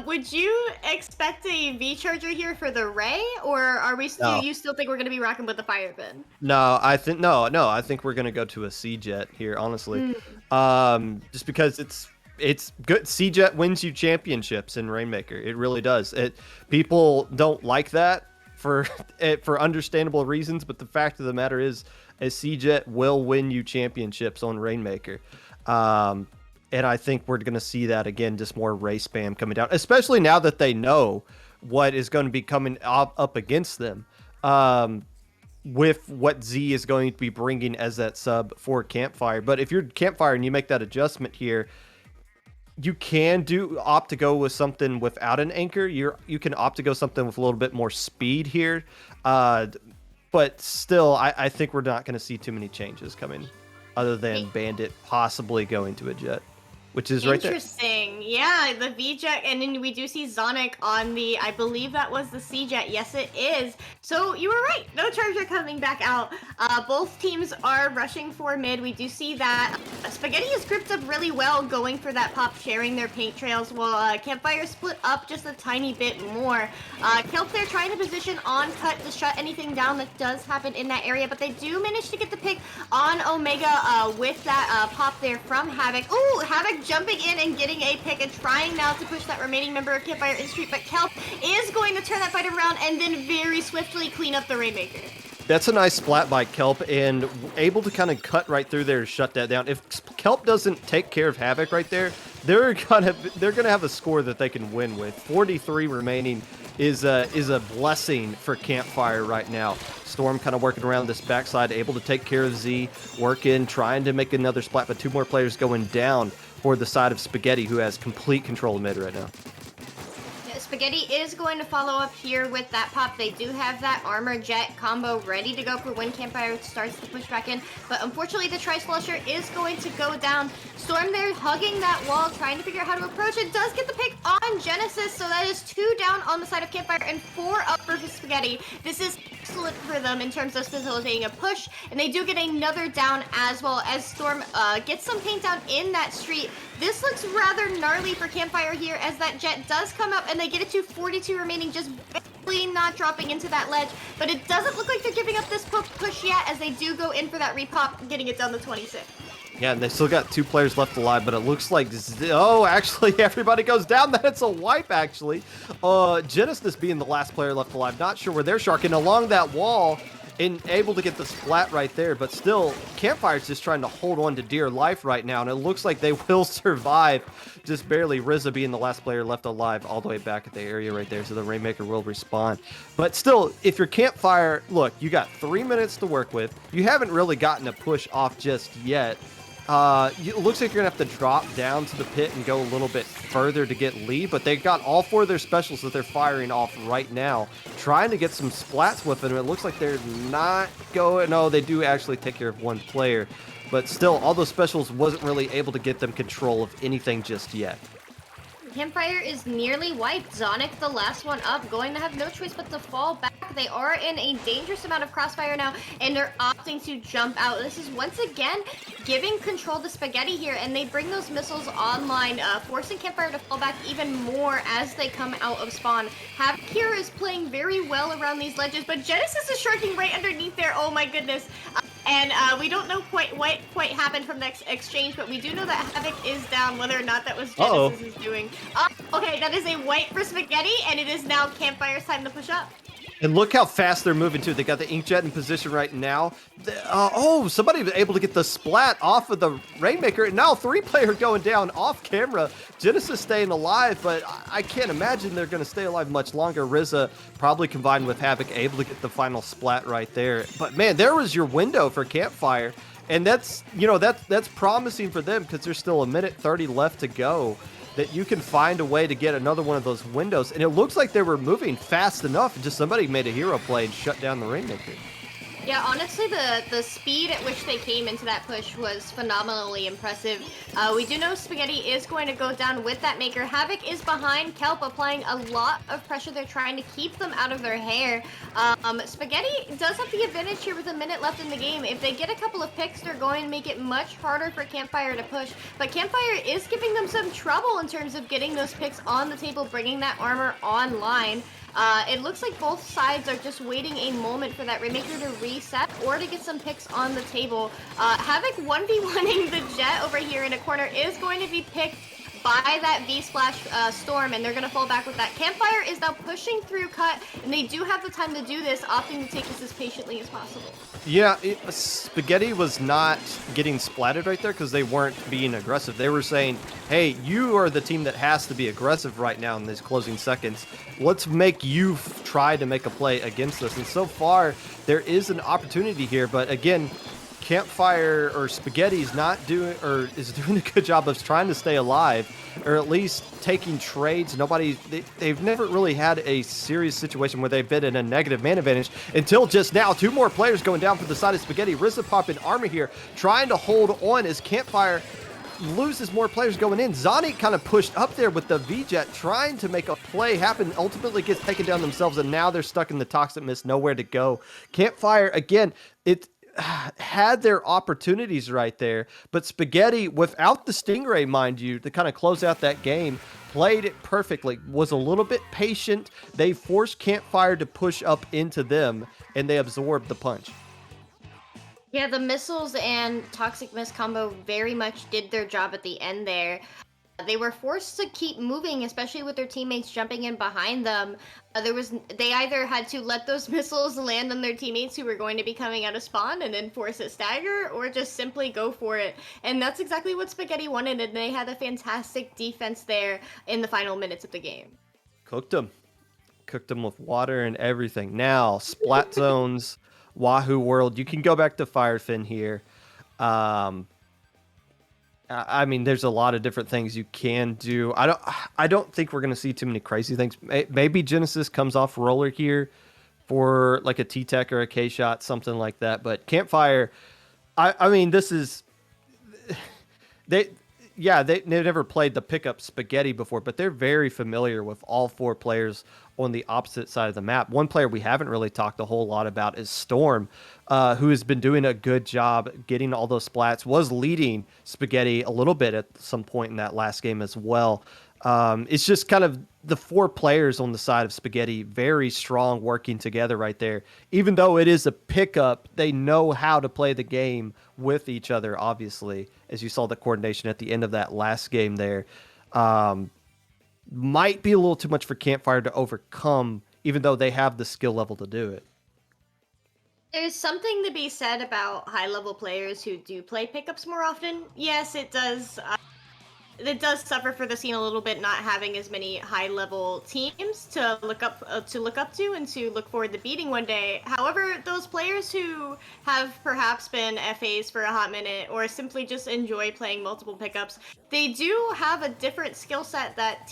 Would you expect a V Charger here for the Ray, or are we still? No. You still think we're going to be rocking with the Fire Fin? No, I think I think we're gonna go to a C-Jet here, honestly. Just because it's good. C-Jet wins you championships in Rainmaker. It really does. People don't like that for understandable reasons, but the fact of the matter is, a C-Jet will win you championships on Rainmaker. And I think we're going to see that again, just more race spam coming down, especially now that they know what is going to be coming up against them, with what Z is going to be bringing as that sub for Campfire. But if you're Campfire and you make that adjustment here, you can opt to go with something without an anchor. You can opt to go something with a little bit more speed here. But still, I think we're not going to see too many changes coming other than Bandit possibly going to a jet, which is right there. Interesting. Yeah, the V-Jet, and then we do see Zonic on the, I believe that was the C-Jet. Yes, it is. So you were right. No Charger coming back out. Both teams are rushing for mid. We do see that Spaghetti is gripped up really well, going for that pop, sharing their paint trails, while Campfire split up just a tiny bit more. Kelp there trying to position on cut to shut anything down that does happen in that area, but they do manage to get the pick on Omega with that pop there from Havoc. Ooh, Havoc jumping in and getting a pick and trying now to push that remaining member of Campfire in street, but Kelp is going to turn that fight around and then very swiftly clean up the Rainmaker. That's a nice splat by Kelp, and able to kind of cut right through there to shut that down. If Kelp doesn't take care of Havoc right there, they're gonna have a score that they can win with. 43 remaining is a blessing for Campfire right now. Storm kind of working around this backside, able to take care of Z, working, trying to make another splat, but 2 more players going down for the side of Spaghetti, who has complete control of mid right now. Spaghetti is going to follow up here with that pop. They do have that armor jet combo ready to go for when Campfire starts to push back in, but unfortunately the Tri-Slusher is going to go down. Storm there hugging that wall, trying to figure out how to approach it. Does get the pick on Genesis, so that is 2 down on the side of Campfire and 4 up for Spaghetti. This is excellent for them in terms of facilitating a push, and they do get another down as well as Storm gets some paint down in that street. This looks rather gnarly for Campfire here as that jet does come up and they get it to 42 remaining, just barely not dropping into that ledge. But it doesn't look like they're giving up this push yet as they do go in for that repop, getting it down to 26. Yeah, and they still got 2 players left alive, but it looks like, oh, actually, everybody goes down. Then it's a wipe, actually. Genesis being the last player left alive. Not sure where they're sharking along that wall and able to get the splat right there, but still, Campfire's just trying to hold on to dear life right now, and it looks like they will survive, just barely. RZA being the last player left alive all the way back at the area right there, so the Rainmaker will respawn. But still, if you're Campfire, look, you got 3 minutes to work with. You haven't really gotten a push off just yet. It looks like you're gonna have to drop down to the pit and go a little bit further to get lead, but they've got all 4 of their specials that they're firing off right now, trying to get some splats with them. It looks like they're not going. No, they do actually take care of 1 player, but still, all those specials wasn't really able to get them control of anything just yet. Campfire is nearly wiped. Zonic, the last one up, going to have no choice but to fall back. They are in a dangerous amount of crossfire now, and they're opting to jump out. This is once again giving control to Spaghetti here, and they bring those missiles online, forcing Campfire to fall back even more as they come out of spawn. Havoc here is playing very well around these ledges, but Genesis is sharking right underneath there. Oh my goodness. And we don't know what quite happened from the exchange, but we do know that Havoc is down, whether or not that was Genesis is doing. Okay, that is a wipe for Spaghetti, and it is now Campfire's time to push up. And look how fast they're moving too. They got the Inkjet in position right now. Oh, somebody was able to get the splat off of the Rainmaker. And now 3-player going down off camera. Genesis staying alive, but I can't imagine they're going to stay alive much longer. RZA probably combined with Havoc able to get the final splat right there. But man, there was your window for Campfire. And that's, that's promising for them because there's still 1:30 left to go. That you can find a way to get another one of those windows. And it looks like they were moving fast enough. Just somebody made a hero play and shut down the Rainmaker. Yeah, honestly, the speed at which they came into that push was phenomenally impressive. We do know Spaghetti is going to go down with that Maker. Havoc is behind Kelp, applying a lot of pressure. They're trying to keep them out of their hair. Spaghetti does have the advantage here with a minute left in the game. If they get a couple of picks, they're going to make it much harder for Campfire to push. But Campfire is giving them some trouble in terms of getting those picks on the table, bringing that armor online. It looks like both sides are just waiting a moment for that Rainmaker to reset or to get some picks on the table. Havoc 1v1ing the Jet over here in a corner is going to be picked by that V-Splash Storm, and they're going to fall back with that. Campfire is now pushing through cut, and they do have the time to do this, opting to take this as patiently as possible. Yeah, Spaghetti was not getting splatted right there because they weren't being aggressive. They were saying, hey, you are the team that has to be aggressive right now in these closing seconds. Let's make you try to make a play against us. And so far, there is an opportunity here, but again, Campfire or Spaghetti is not doing, or is doing a good job of trying to stay alive, or at least taking trades. They've never really had a serious situation where they've been in a negative man advantage until just now. 2 more players going down for the side of Spaghetti. RZA popping armor here, trying to hold on as Campfire loses more players going in. Zani kind of pushed up there with the V-Jet, trying to make a play happen, ultimately gets taken down themselves, and now they're stuck in the Toxic Mist, nowhere to go. Campfire, again, it had their opportunities right there, but Spaghetti, without the Stingray, mind you, to kind of close out that game, played it perfectly, was a little bit patient. They forced Campfire to push up into them, and they absorbed the punch. Yeah, the missiles and Toxic Mist combo very much did their job at the end there. They were forced to keep moving, especially with their teammates jumping in behind them. They either had to let those missiles land on their teammates who were going to be coming out of spawn and then force a stagger, or just simply go for it. And that's exactly what Spaghetti wanted, and they had a fantastic defense there in the final minutes of the game. Cooked them with water and everything. Now, splat zones Wahoo World. You can go back to Firefin here. I mean, there's a lot of different things you can do. I don't think we're going to see too many crazy things. Maybe Genesis comes off roller here for like a T-Tech or a K-Shot, something like that. But Campfire, I mean, this is... They've never played the pickup Spaghetti before, but they're very familiar with all 4 players on the opposite side of the map. One player we haven't really talked a whole lot about is Storm, who has been doing a good job getting all those splats, was leading Spaghetti a little bit at some point in that last game as well. It's just kind of the 4 players on the side of Spaghetti, very strong working together right there. Even though it is a pickup, they know how to play the game with each other, obviously, as you saw the coordination at the end of that last game there. Might be a little too much for Campfire to overcome, even though they have the skill level to do it. There's something to be said about high-level players who do play pickups more often. Yes, it does suffer for the scene a little bit, not having as many high-level teams to look up to and to look forward to beating one day. However, those players who have perhaps been FAs for a hot minute or simply just enjoy playing multiple pickups, they do have a different skill set that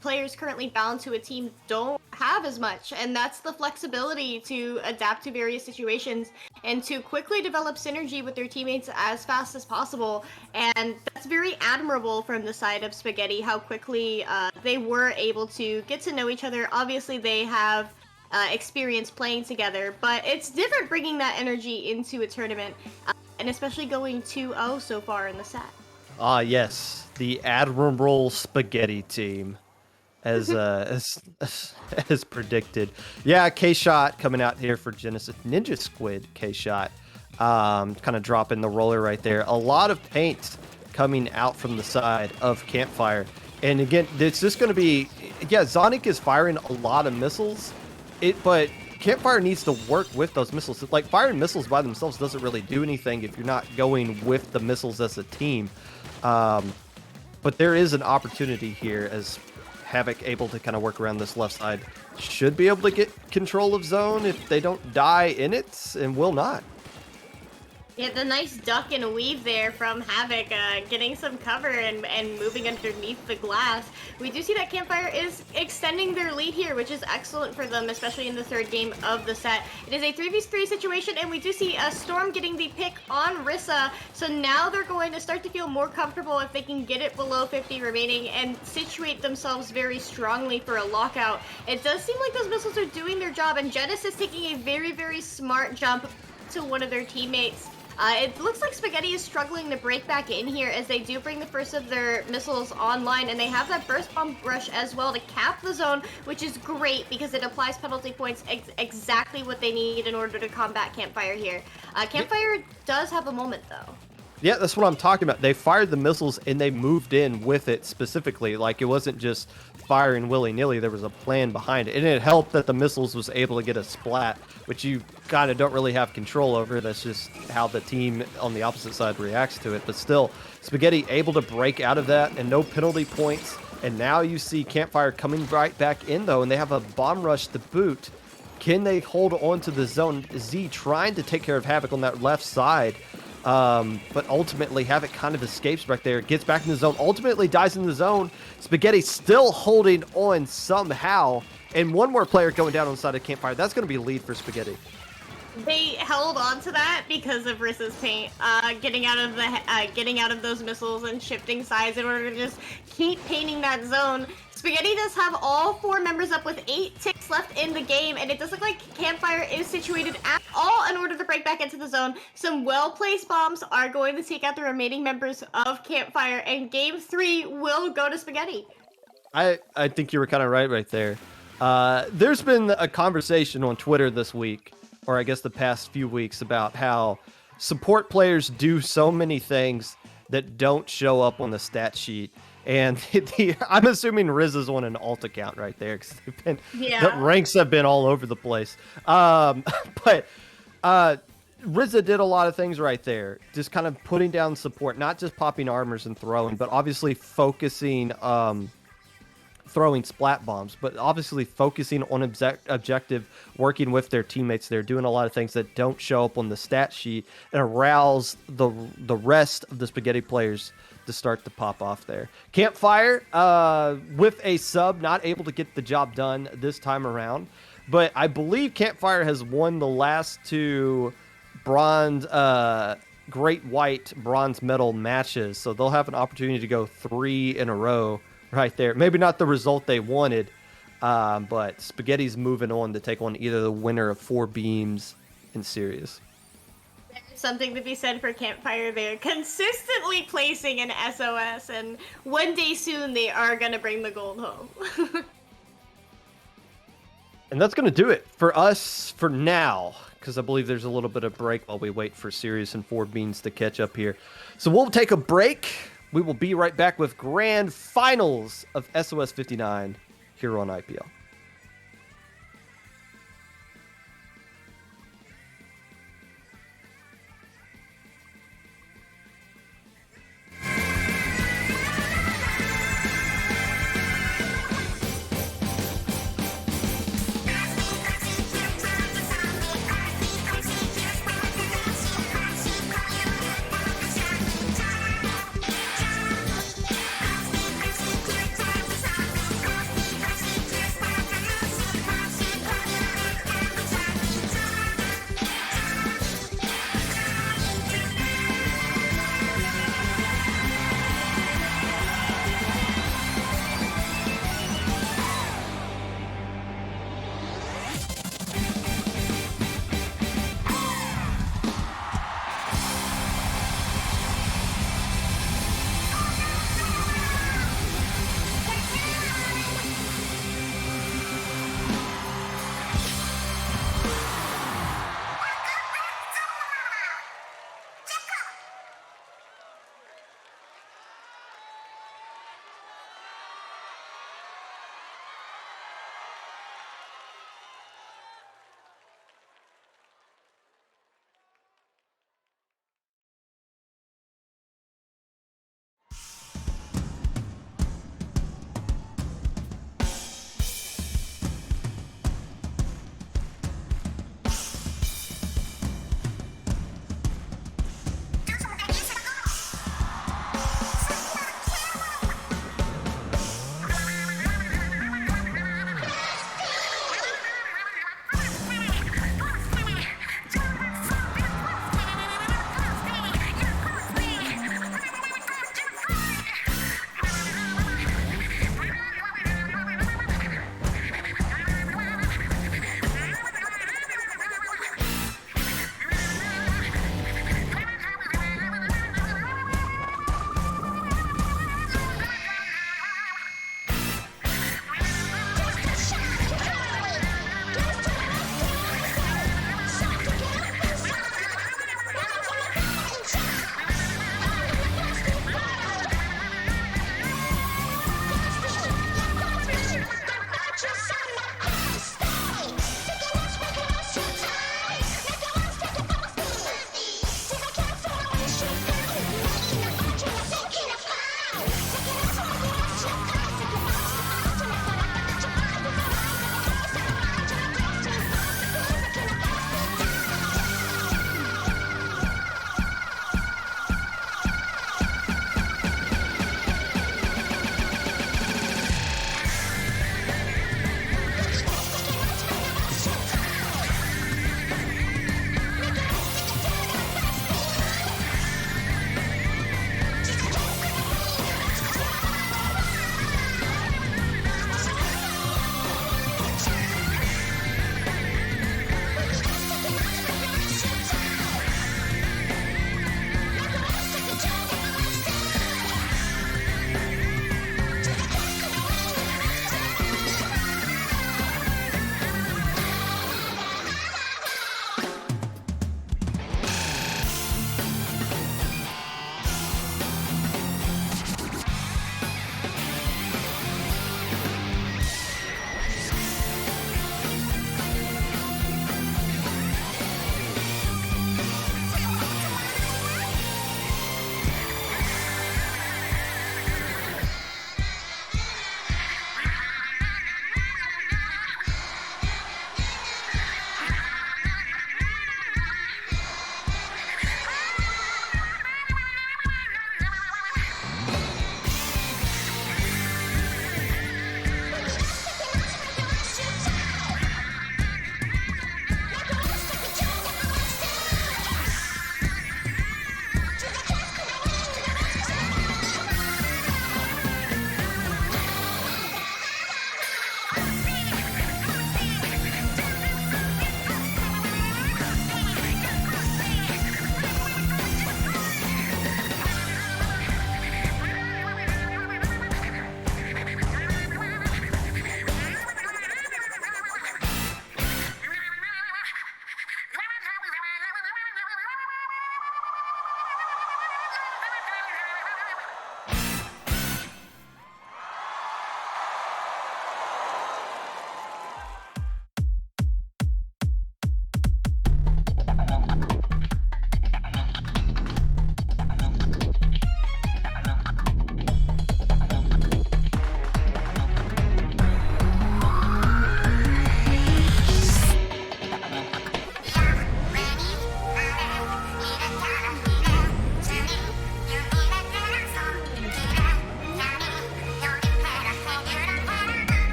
players currently bound to a team don't have as much, and that's the flexibility to adapt to various situations and to quickly develop synergy with their teammates as fast as possible. And that's very admirable from the side of Spaghetti, how quickly they were able to get to know each other. Obviously, they have experience playing together, but it's different bringing that energy into a tournament, and especially going 2-0 so far in the set. Yes, the admirable Spaghetti team, as predicted. Yeah, K-Shot coming out here for Genesis. Ninja Squid K-Shot, kind of dropping the roller right there. A lot of paint coming out from the side of Campfire. And again, it's just going to be... Yeah, Zonic is firing a lot of missiles, but Campfire needs to work with those missiles. Like, firing missiles by themselves doesn't really do anything if you're not going with the missiles as a team. But there is an opportunity here as Havoc able to kind of work around this left side. Should be able to get control of zone if they don't die in it, and will not. Yeah, the nice duck and a weave there from Havoc, getting some cover and moving underneath the glass. We do see that Campfire is extending their lead here, which is excellent for them, especially in the 3rd game of the set. It is a 3v3 situation, and we do see Storm getting the pick on Rissa, so now they're going to start to feel more comfortable if they can get it below 50 remaining and situate themselves very strongly for a lockout. It does seem like those missiles are doing their job, and Genesis taking a very, very smart jump to one of their teammates. It looks like Spaghetti is struggling to break back in here as they do bring the first of their missiles online, and they have that burst bomb rush as well to cap the zone, which is great because it applies penalty points, exactly what they need in order to combat Campfire here. Campfire does have a moment though. Yeah, that's what I'm talking about. They fired the missiles and they moved in with it specifically. Like, it wasn't just firing willy-nilly. There was a plan behind it. And it helped that the missiles was able to get a splat, which you kind of don't really have control over. That's just how the team on the opposite side reacts to it. But still, Spaghetti able to break out of that and no penalty points. And now you see Campfire coming right back in, though, and they have a bomb rush to boot. Can they hold on to the zone? Z trying to take care of Havoc on that left side. But ultimately Havoc kind of escapes right there, gets back in the zone, ultimately dies in the zone. Spaghetti still holding on somehow, and one more player going down on the side of Campfire. That's going to be a lead for Spaghetti. They held on to that because of Rissa's paint, getting out of those missiles and shifting sides in order to just keep painting that zone. Spaghetti does have all 4 members up with 8 ticks left in the game, and it does look like Campfire is situated at all in order to break back into the zone. Some well-placed bombs are going to take out the remaining members of Campfire, and Game 3 will go to Spaghetti. I think you were kind of right there. There's been a conversation on Twitter this week, or I guess the past few weeks, about how support players do so many things that don't show up on the stat sheet. And I'm assuming Riz is on an alt account right there, because the ranks have been all over the place. But Rizza did a lot of things right there, just kind of putting down support, not just popping armors and throwing, but obviously focusing throwing splat bombs, but obviously focusing on objective, working with their teammates. They're doing a lot of things that don't show up on the stat sheet and arouse the rest of the Spaghetti players to start to pop off there. Campfire, with a sub, not able to get the job done this time around, but I believe Campfire has won the last 2 bronze, Great White bronze medal matches, so they'll have an opportunity to go 3 in a row right there. Maybe not the result they wanted, but Spaghetti's moving on to take on either the winner of 4 beams in Sirius. There's something to be said for Campfire. They're consistently placing an SOS, and one day soon they are going to bring the gold home. And that's going to do it for us for now, because I believe there's a little bit of break while we wait for Sirius and 4 beans to catch up here. So we'll take a break. We will be right back with grand finals of SOS 59 here on IPL.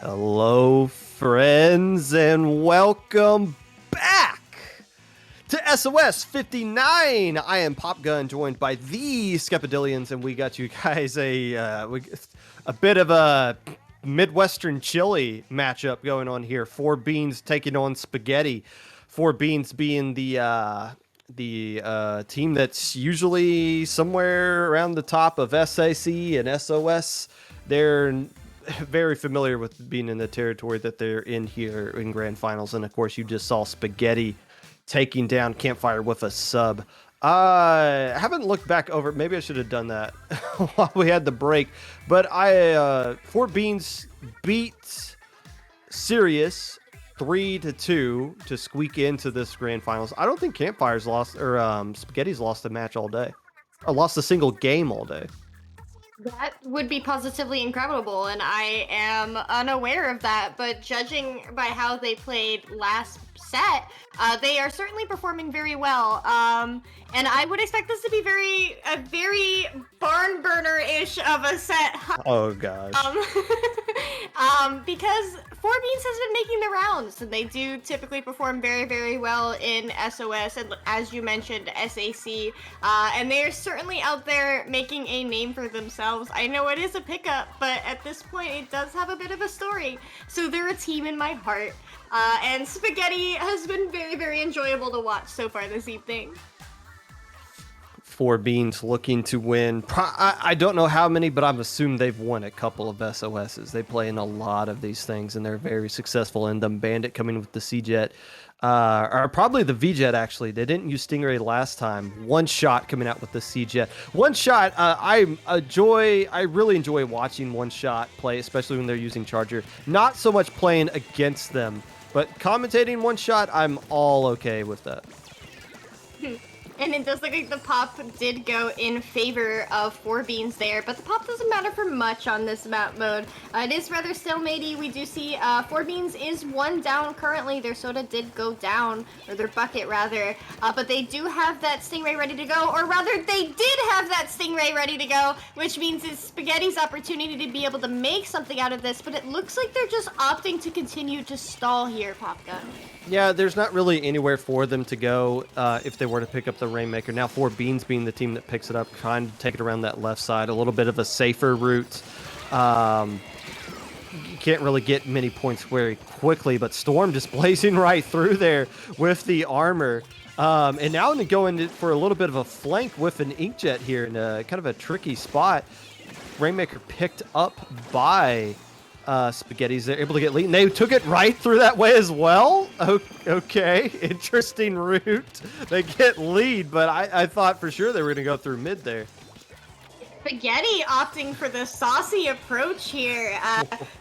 Hello, friends, and welcome back to SOS 59. I am Popgun, joined by the Skepidillions, and we got you guys a bit of a Midwestern chili matchup going on here. Four Beans taking on Spaghetti. Four Beans being the team that's usually somewhere around the top of SAC and SOS. They're very familiar with being in the territory that they're in here in grand finals, and of course you just saw Spaghetti taking down Campfire with a sub. I haven't looked back over, maybe I should have done that while we had the break, but Four Beans beat Sirius 3-2 to squeak into this grand finals. I don't think Campfire's lost, or Spaghetti's lost a match all day, or lost a single game all day. That would be positively incredible, and I am unaware of that, but judging by how they played last set, they are certainly performing very well. And I would expect this to be a very barn burner-ish of a set. Oh gosh. Because Four Beans has been making the rounds, and they do typically perform very, very well in SOS, and as you mentioned, SAC. And they are certainly out there making a name for themselves. I know it is a pickup, but at this point, it does have a bit of a story. So they're a team in my heart. And Spaghetti has been very, very enjoyable to watch so far this evening. Four Beans looking to win. I don't know how many, but I'm assuming they've won a couple of SOSs. They play in a lot of these things, and they're very successful in them. Bandit coming with the C-Jet, or probably the V-Jet, actually. They didn't use Stingray last time. One Shot coming out with the C-Jet. One Shot, I really enjoy watching One Shot play, especially when they're using Charger. Not so much playing against them, but commentating One Shot, I'm all okay with that. And it does look like the pop did go in favor of Four Beans there, but the pop doesn't matter for much on this map mode. It is rather stalematey. We do see Four Beans is one down currently. Their soda did go down, or their bucket rather, but they do have that Stingray ready to go, or rather they did have that Stingray ready to go, which means it's Spaghetti's opportunity to be able to make something out of this, but it looks like they're just opting to continue to stall here, Popgun. Yeah, there's not really anywhere for them to go if they were to pick up the Rainmaker. Now, Four Beans being the team that picks it up, trying to take it around that left side, a little bit of a safer route. You can't really get many points very quickly, but Storm just blazing right through there with the armor. And now going for a little bit of a flank with an Inkjet here in a kind of a tricky spot. Rainmaker picked up by Spaghetti's. They're able to get lead, and they took it right through that way as well. Okay, interesting route. They get lead, but I thought for sure they were going to go through mid there. Spaghetti opting for the saucy approach here.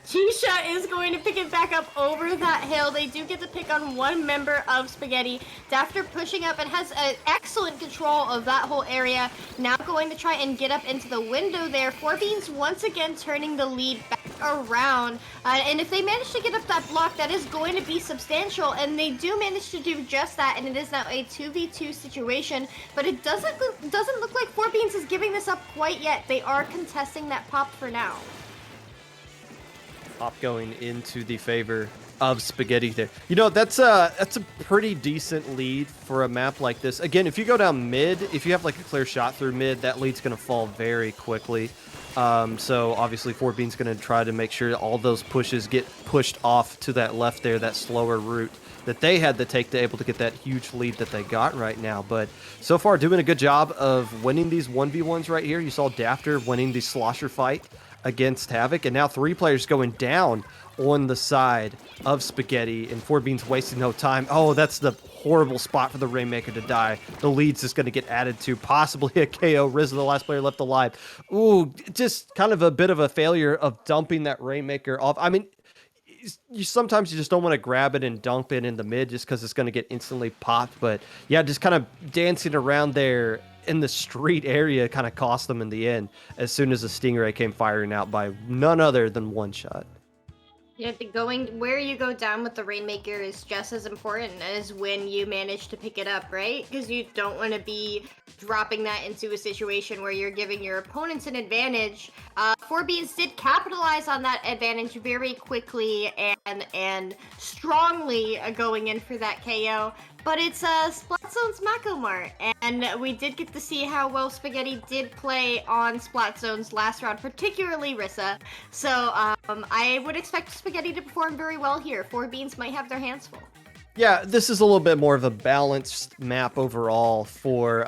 Keisha is going to pick it back up over that hill. They do get the pick on one member of Spaghetti. Dafter pushing up and has excellent control of that whole area. Now going to try and get up into the window there. Four Beans once again turning the lead back around. And if they manage to get up that block, that is going to be substantial. And they do manage to do just that. And it is now a 2v2 situation. But it doesn't look like Four Beans is giving this up quite yet. They are contesting that pop for now. Pop going into the favor of Spaghetti there. You know, that's a pretty decent lead for a map like this. Again, if you go down mid, if you have like a clear shot through mid, that lead's going to fall very quickly. So obviously Four Beans going to try to make sure all those pushes get pushed off to that left there, that slower route that they had to take to able to get that huge lead that they got right now. But so far doing a good job of winning these 1v1s right here. You saw Dafter winning the slosher fight against Havoc, and now three players going down on the side of Spaghetti, and Four Beans wasting no time. Oh, that's the horrible spot for the Rainmaker to die. The lead's just going to get added to, possibly a KO. Riz, the last player left alive. Ooh, just kind of a bit of a failure of dumping that Rainmaker off. I mean, sometimes you just don't want to grab it and dump it in the mid just because it's going to get instantly popped. But yeah, just kind of dancing around there in the street area kind of cost them in the end as soon as the Stingray came firing out by none other than One Shot. Yeah, going where you go down with the Rainmaker is just as important as when you manage to pick it up, right? Because you don't want to be dropping that into a situation where you're giving your opponents an advantage. Four Beans did capitalize on that advantage very quickly and strongly going in for that KO. But it's Splatzone's Mako Mart, and we did get to see how well Spaghetti did play on Splatzone's last round, particularly Rissa. So I would expect Spaghetti to perform very well here. Four Beans might have their hands full. Yeah, this is a little bit more of a balanced map overall for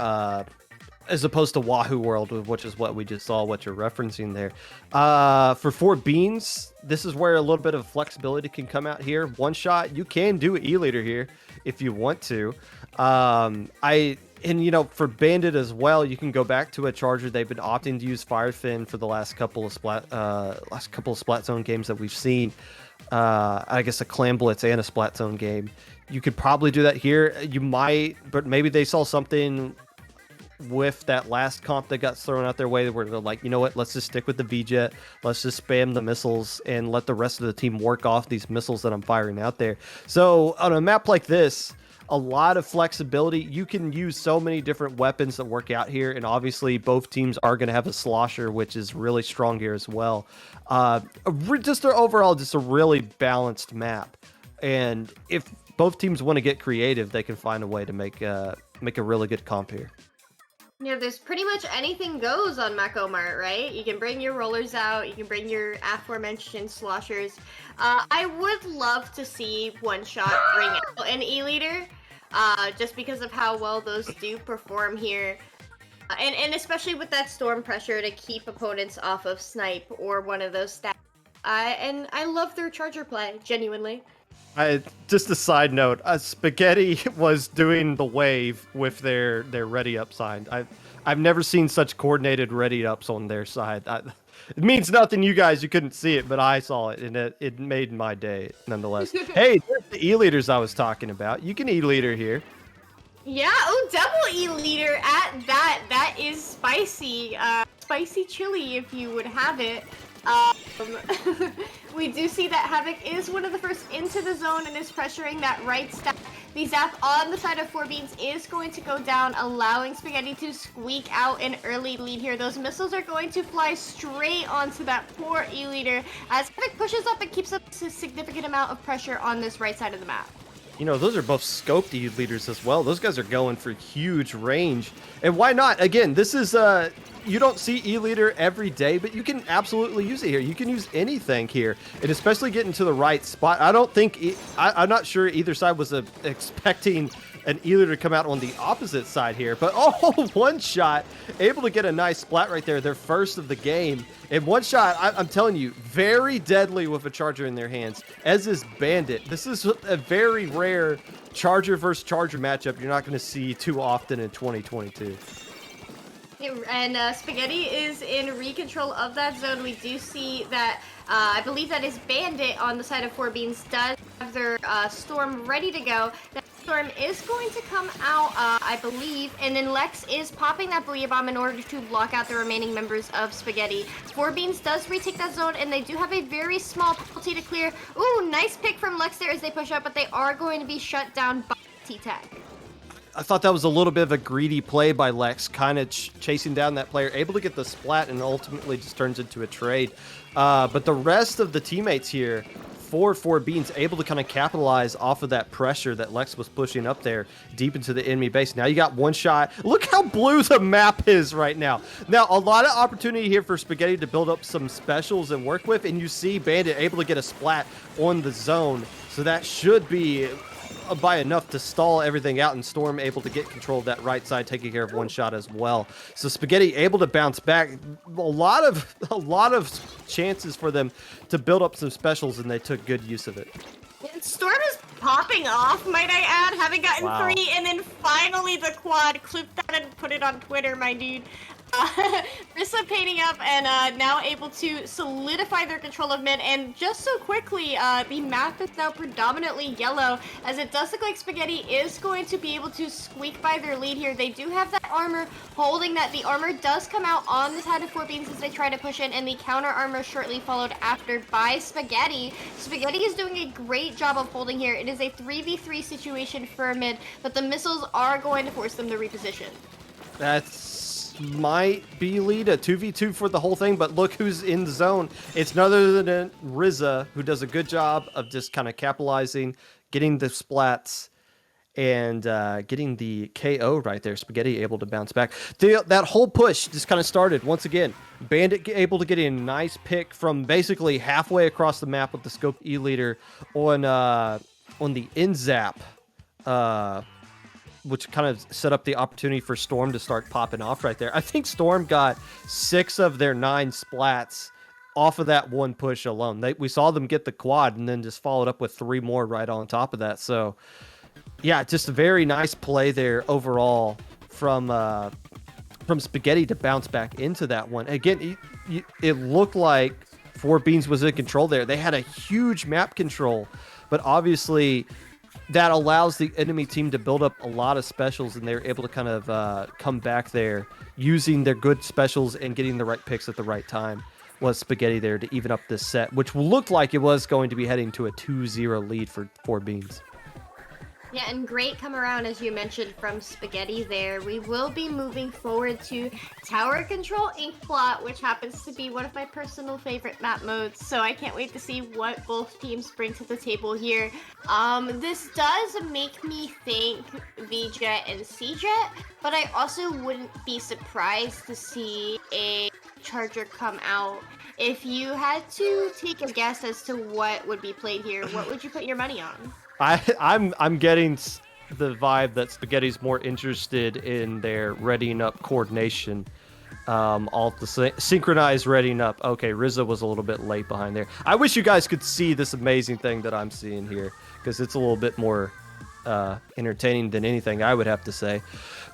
as opposed to Wahoo World, which is what we just saw, what you're referencing there. For Four Beans, this is where a little bit of flexibility can come out here. One shot, you can do E-Leader here if you want to. And you know, for Bandit as well, you can go back to a charger. They've been opting to use Firefin for the last couple of Splat Zone games that we've seen. I guess a Clam Blitz and a Splat Zone game. You could probably do that here. You might, but maybe they saw something with that last comp that got thrown out their way where they're like, you know what, let's just stick with the V-Jet, let's just spam the missiles and let the rest of the team work off these missiles that I'm firing out there. So on a map like this, a lot of flexibility. You can use so many different weapons that work out here, and obviously both teams are going to have a slosher, which is really strong here as well. Just a really balanced map, and if both teams want to get creative, they can find a way to make a really good comp here. Yeah, there's pretty much anything goes on Mako Mart, right? You can bring your rollers out, you can bring your aforementioned sloshers. I would love to see One Shot bring out an E-Leader, just because of how well those do perform here. And especially with that storm pressure to keep opponents off of Snipe or one of those stats. And I love their charger play, genuinely. Just a side note, Spaghetti was doing the wave with their ready up sign. I've never seen such coordinated ready ups on their side. It means nothing, you guys. You couldn't see it, but I saw it, and it made my day nonetheless. Hey, there's the E-Leaders I was talking about. You can E-Leader here. Yeah, oh, double E-Leader at that. That is spicy. Spicy chili if you would have it. We do see that Havoc is one of the first into the zone and is pressuring that right stack. The Zap on the side of Four Beans is going to go down, allowing Spaghetti to squeak out an early lead here. Those missiles are going to fly straight onto that poor E-Leader as Havoc pushes up and keeps up a significant amount of pressure on this right side of the map. You know, those are both scoped E-Leaders as well. Those guys are going for huge range. And why not? Again, this is... you don't see E-Leader every day, but you can absolutely use it here. You can use anything here, and especially getting to the right spot. I don't think... I'm not sure either side was expecting an E-Leader to come out on the opposite side here, but oh, One Shot, able to get a nice splat right there, their first of the game. And One Shot, I'm telling you, very deadly with a charger in their hands, as is Bandit. This is a very rare charger versus charger matchup you're not going to see too often in 2022. And Spaghetti is in recontrol of that zone. We do see that, I believe that is Bandit on the side of Four Beans does have their Storm ready to go. That Storm is going to come out, I believe, and then Lex is popping that Booyah Bomb in order to block out the remaining members of Spaghetti. Four Beans does retake that zone, and they do have a very small penalty to clear. Ooh, nice pick from Lex there as they push up, but they are going to be shut down by T-Tech. I thought that was a little bit of a greedy play by Lex, kind of chasing down that player, able to get the splat, and ultimately just turns into a trade. But the rest of the teammates here, Four Beans, able to kind of capitalize off of that pressure that Lex was pushing up there deep into the enemy base. Now you got One Shot. Look how blue the map is right now. Now, a lot of opportunity here for Spaghetti to build up some specials and work with, and you see Bandit able to get a splat on the zone. So that should be... by enough to stall everything out, and Storm able to get control of that right side, taking care of One Shot as well. So Spaghetti able to bounce back. A lot of chances for them to build up some specials, and they took good use of it. Storm is popping off, might I add, having gotten 3, and then finally the quad. Clip that and put it on Twitter, my dude. Rissa painting up and now able to solidify their control of mid, and just so quickly, the map is now predominantly yellow, as it does look like Spaghetti is going to be able to squeak by their lead here. They do have that armor holding that. The armor does come out on the side of 4Beans as they try to push in, and the counter armor shortly followed after by Spaghetti. Spaghetti is doing a great job of holding here. It is a 3v3 situation for mid, but the missiles are going to force them to reposition. That's might be lead a 2v2 for the whole thing, but look who's in the zone. It's none other than Rizza, who does a good job of just kind of capitalizing, getting the splats, and getting the KO right there. Spaghetti able to bounce back. That whole push just kind of started once again. Bandit able to get a nice pick from basically halfway across the map with the scope E leader on the in-zap, which kind of set up the opportunity for Storm to start popping off right there. I think Storm got 6 of their 9 splats off of that one push alone. We saw them get the quad and then just followed up with 3 more right on top of that. So, yeah, just a very nice play there overall from Spaghetti to bounce back into that one. Again, it looked like 4Beans was in control there. They had a huge map control, but obviously that allows the enemy team to build up a lot of specials, and they're able to kind of come back there using their good specials and getting the right picks at the right time. Was Spaghetti there to even up this set, which looked like it was going to be heading to a 2-0 lead for 4Beans. Yeah, and great come around, as you mentioned, from Spaghetti there. We will be moving forward to Tower Control Inkplot, which happens to be one of my personal favorite map modes, so I can't wait to see what both teams bring to the table here. This does make me think V-Jet and C-Jet, but I also wouldn't be surprised to see a Charger come out. If you had to take a guess as to what would be played here, what would you put your money on? I'm getting the vibe that Spaghetti's more interested in their readying up coordination, all the synchronized readying up. Okay, Rizza was a little bit late behind there. I wish you guys could see this amazing thing that I'm seeing here, because it's a little bit more entertaining than anything I would have to say.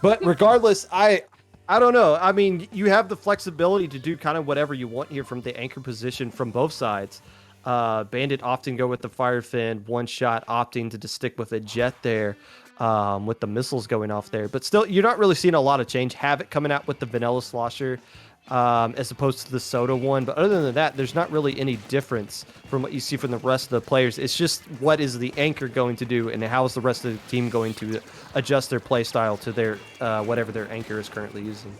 But regardless, I don't know. I mean, you have the flexibility to do kind of whatever you want here from the anchor position from both sides. Bandit often go with the fire fin, one shot, opting to just stick with a jet there, with the missiles going off there. But still, you're not really seeing a lot of change. Havoc coming out with the vanilla slosher, as opposed to the soda one. But other than that, there's not really any difference from what you see from the rest of the players. It's just what is the anchor going to do, and how is the rest of the team going to adjust their play style to their whatever their anchor is currently using.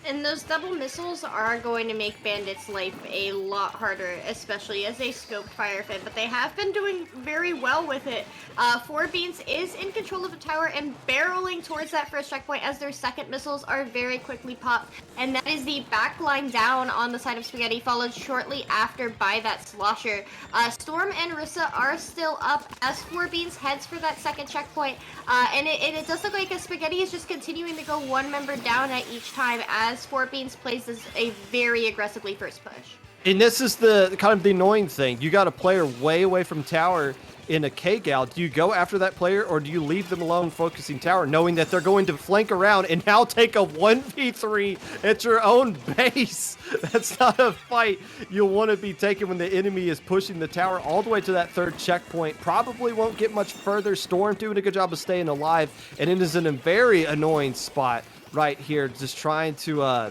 And those double missiles are going to make Bandit's life a lot harder, especially as they scope fire fin, but they have been doing very well with it. 4Beans is in control of the tower and barreling towards that first checkpoint as their second missiles are very quickly popped, and that is the back line down on the side of Spaghetti, followed shortly after by that slosher. Storm and Rissa are still up as 4Beans heads for that second checkpoint, and it does look like a Spaghetti is just continuing to go one member down at each time as 4Beans plays this a very aggressively first push. And this is the kind of the annoying thing. You got a player way away from tower in a K-Gal. Do you go after that player, or do you leave them alone focusing tower, knowing that they're going to flank around and now take a 1v3 at your own base? That's not a fight you'll want to be taking when the enemy is pushing the tower all the way to that third checkpoint. Probably won't get much further. Storm doing a good job of staying alive, and it is in a very annoying spot right here, just trying to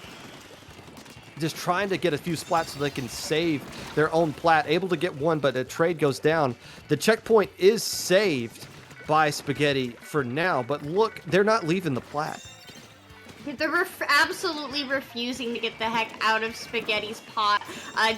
get a few splats so they can save their own plat. Able to get one, but the trade goes down. The checkpoint is saved by Spaghetti for now, but look, they're not leaving the plat. They're absolutely refusing to get the heck out of Spaghetti's pot.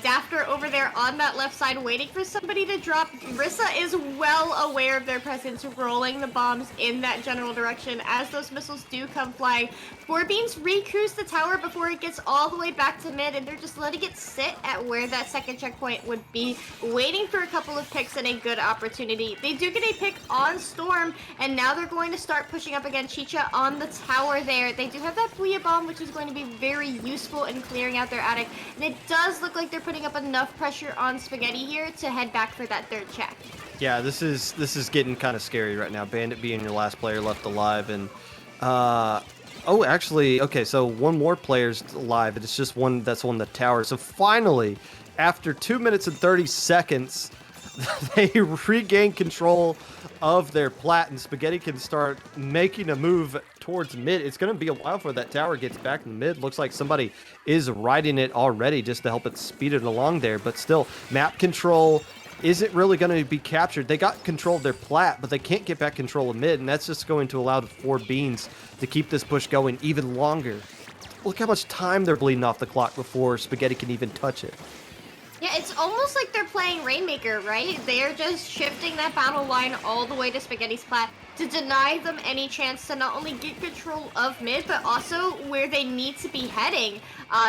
Dafter over there on that left side waiting for somebody to drop. Rissa is well aware of their presence, rolling the bombs in that general direction as those missiles do come flying. 4Beans recruits the tower before it gets all the way back to mid, and they're just letting it sit at where that second checkpoint would be, waiting for a couple of picks and a good opportunity. They do get a pick on Storm, and now they're going to start pushing up against Chicha on the tower there. They do have that Booyah Bomb, which is going to be very useful in clearing out their attic, and it does look like they're putting up enough pressure on Spaghetti here to head back for that third check. Yeah, this is getting kind of scary right now. Bandit being your last player left alive, and Oh, actually, okay, so one more player's alive, and it's just one that's on the tower. So finally, after 2 minutes and 30 seconds, they regain control of their plat, and Spaghetti can start making a move towards mid. It's going to be a while before that tower gets back in mid. Looks like somebody is riding it already just to help it speed it along there, but still, map control isn't really going to be captured. They got control of their plat, but they can't get back control of mid, and that's just going to allow the 4 beans to keep this push going even longer. Look how much time they're bleeding off the clock before Spaghetti can even touch it. Yeah, it's almost like they're playing Rainmaker, right? They're just shifting that battle line all the way to Spaghetti's plat to deny them any chance to not only get control of mid, but also where they need to be heading.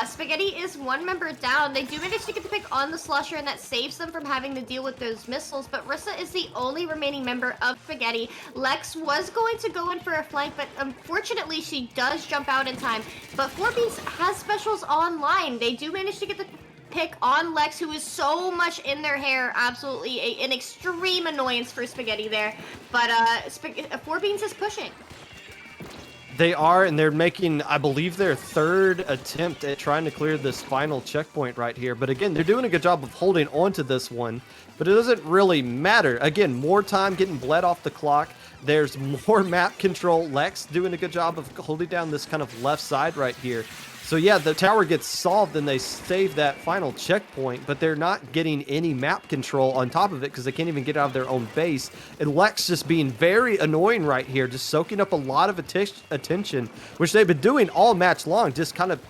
Spaghetti is 1 member down. They do manage to get the pick on the Slusher, and that saves them from having to deal with those missiles, but Rissa is the only remaining member of Spaghetti. Lex was going to go in for a flank, but unfortunately she does jump out in time. But 4Beans has specials online. They do manage to get the pick on Lex, who is so much in their hair. Absolutely an extreme annoyance for Spaghetti there. But 4Beans is pushing. They are, and they're making, I believe, their 3rd attempt at trying to clear this final checkpoint right here. But again, they're doing a good job of holding on to this one, but it doesn't really matter. Again, more time getting bled off the clock. There's more map control. Lex doing a good job of holding down this kind of left side right here. So yeah, the tower gets solved and they save that final checkpoint, but they're not getting any map control on top of it because they can't even get out of their own base. And Lex just being very annoying right here, just soaking up a lot of attention, which they've been doing all match long, just kind of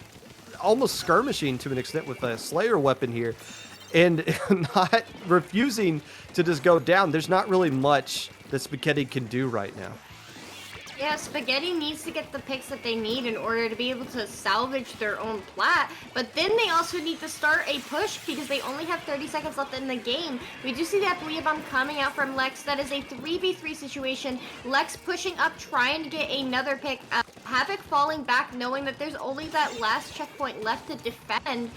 almost skirmishing to an extent with a Slayer weapon here, and not refusing to just go down. There's not really much that Spaghetti can do right now. Yeah, Spaghetti needs to get the picks that they need in order to be able to salvage their own plat, but then they also need to start a push because they only have 30 seconds left in the game. We do see that Booyah Bomb coming out from Lex. That is a 3v3 situation. Lex pushing up, trying to get another pick. Havoc falling back, knowing that there's only that last checkpoint left to defend.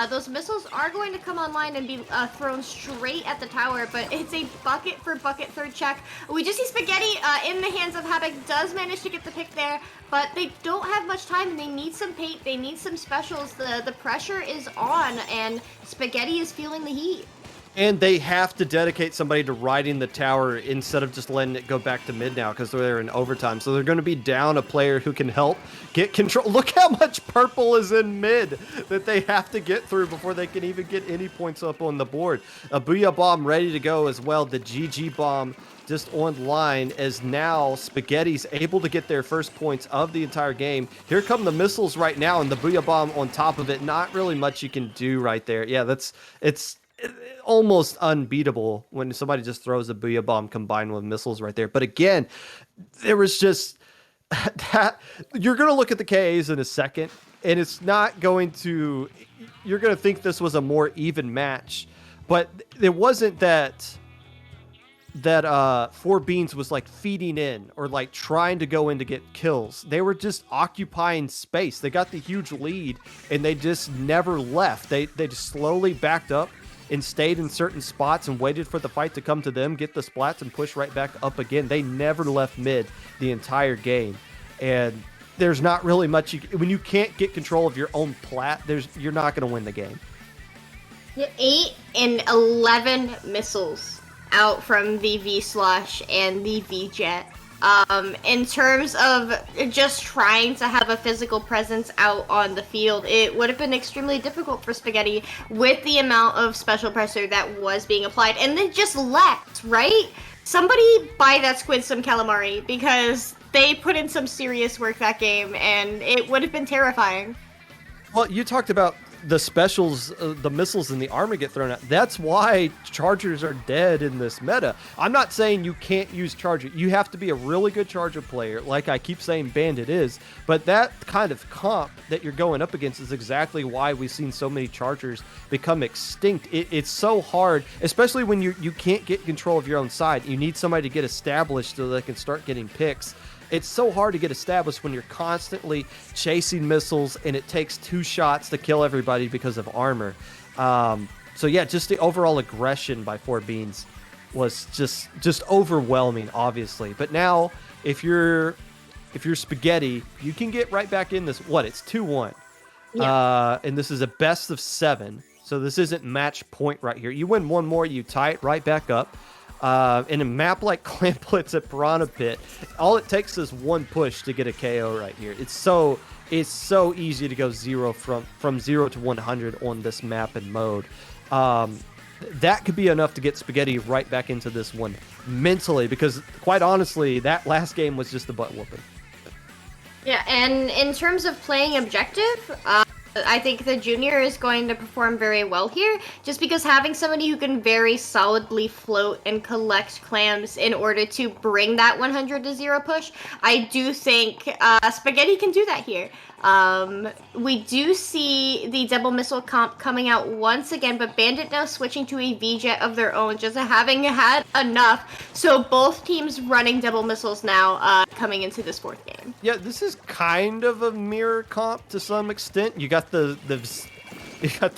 Those missiles are going to come online and be thrown straight at the tower, but it's a bucket for bucket 3rd check. We just see Spaghetti in the hands of Havoc, does manage to get the pick there, but they don't have much time and they need some paint, they need some specials. The pressure is on and Spaghetti is feeling the heat. And they have to dedicate somebody to riding the tower instead of just letting it go back to mid now because they're in overtime. So they're going to be down a player who can help get control. Look how much purple is in mid that they have to get through before they can even get any points up on the board. A Booyah Bomb ready to go as well. The GG Bomb just online as now Spaghetti's able to get their first points of the entire game. Here come the missiles right now and the Booyah Bomb on top of it. Not really much you can do right there. Yeah, it's almost unbeatable when somebody just throws a Booyah Bomb combined with missiles right there. But again, there was just that. You're going to look at the KAs in a second, and it's not going to, you're going to think this was a more even match, but it wasn't that 4Beans was like feeding in or like trying to go in to get kills. They were just occupying space. They got the huge lead and they just never left. They just slowly backed up and stayed in certain spots and waited for the fight to come to them, get the splats, and push right back up again. They never left mid the entire game. And there's not really much when you can't get control of your own plat, you're not going to win the game. 8 and 11 missiles out from the V-Slosh and the V-Jet. In terms of just trying to have a physical presence out on the field, it would have been extremely difficult for Spaghetti with the amount of special pressure that was being applied. And then just left, right? Somebody buy that squid some calamari because they put in some serious work that game and it would have been terrifying. Well, you talked about the specials, the missiles and the armor get thrown out. That's why chargers are dead in this meta. I'm not saying you can't use charger. You have to be a really good charger player, like I keep saying Bandit is, but that kind of comp that you're going up against is exactly why we've seen so many chargers become extinct. It's so hard, especially when you can't get control of your own side. You need somebody to get established so they can start getting picks. It's so hard to get established when you're constantly chasing missiles and it takes 2 shots to kill everybody because of armor. So yeah, just the overall aggression by 4Beans was just overwhelming, obviously. But now, if you're if you're Spaghetti, you can get right back in this. What? It's 2-1. Yeah. And this is a best of 7. So this isn't match point right here. You win one more, you tie it right back up. In a map like Clam Blitz at Piranha Pit, all it takes is one push to get a KO right here. It's so easy to go from 0 to 100 on this map and mode. That could be enough to get Spaghetti right back into this one mentally, because quite honestly, that last game was just a butt whooping. Yeah, and in terms of playing objective, I think the junior is going to perform very well here, just because having somebody who can very solidly float and collect clams in order to bring that 100 to 0 push, I do think Spaghetti can do that here. We do see the double missile comp coming out once again, but Bandit now switching to a V-Jet of their own, just having had enough. So both teams running double missiles now coming into this fourth game. Yeah, this is kind of a mirror comp to some extent. You got the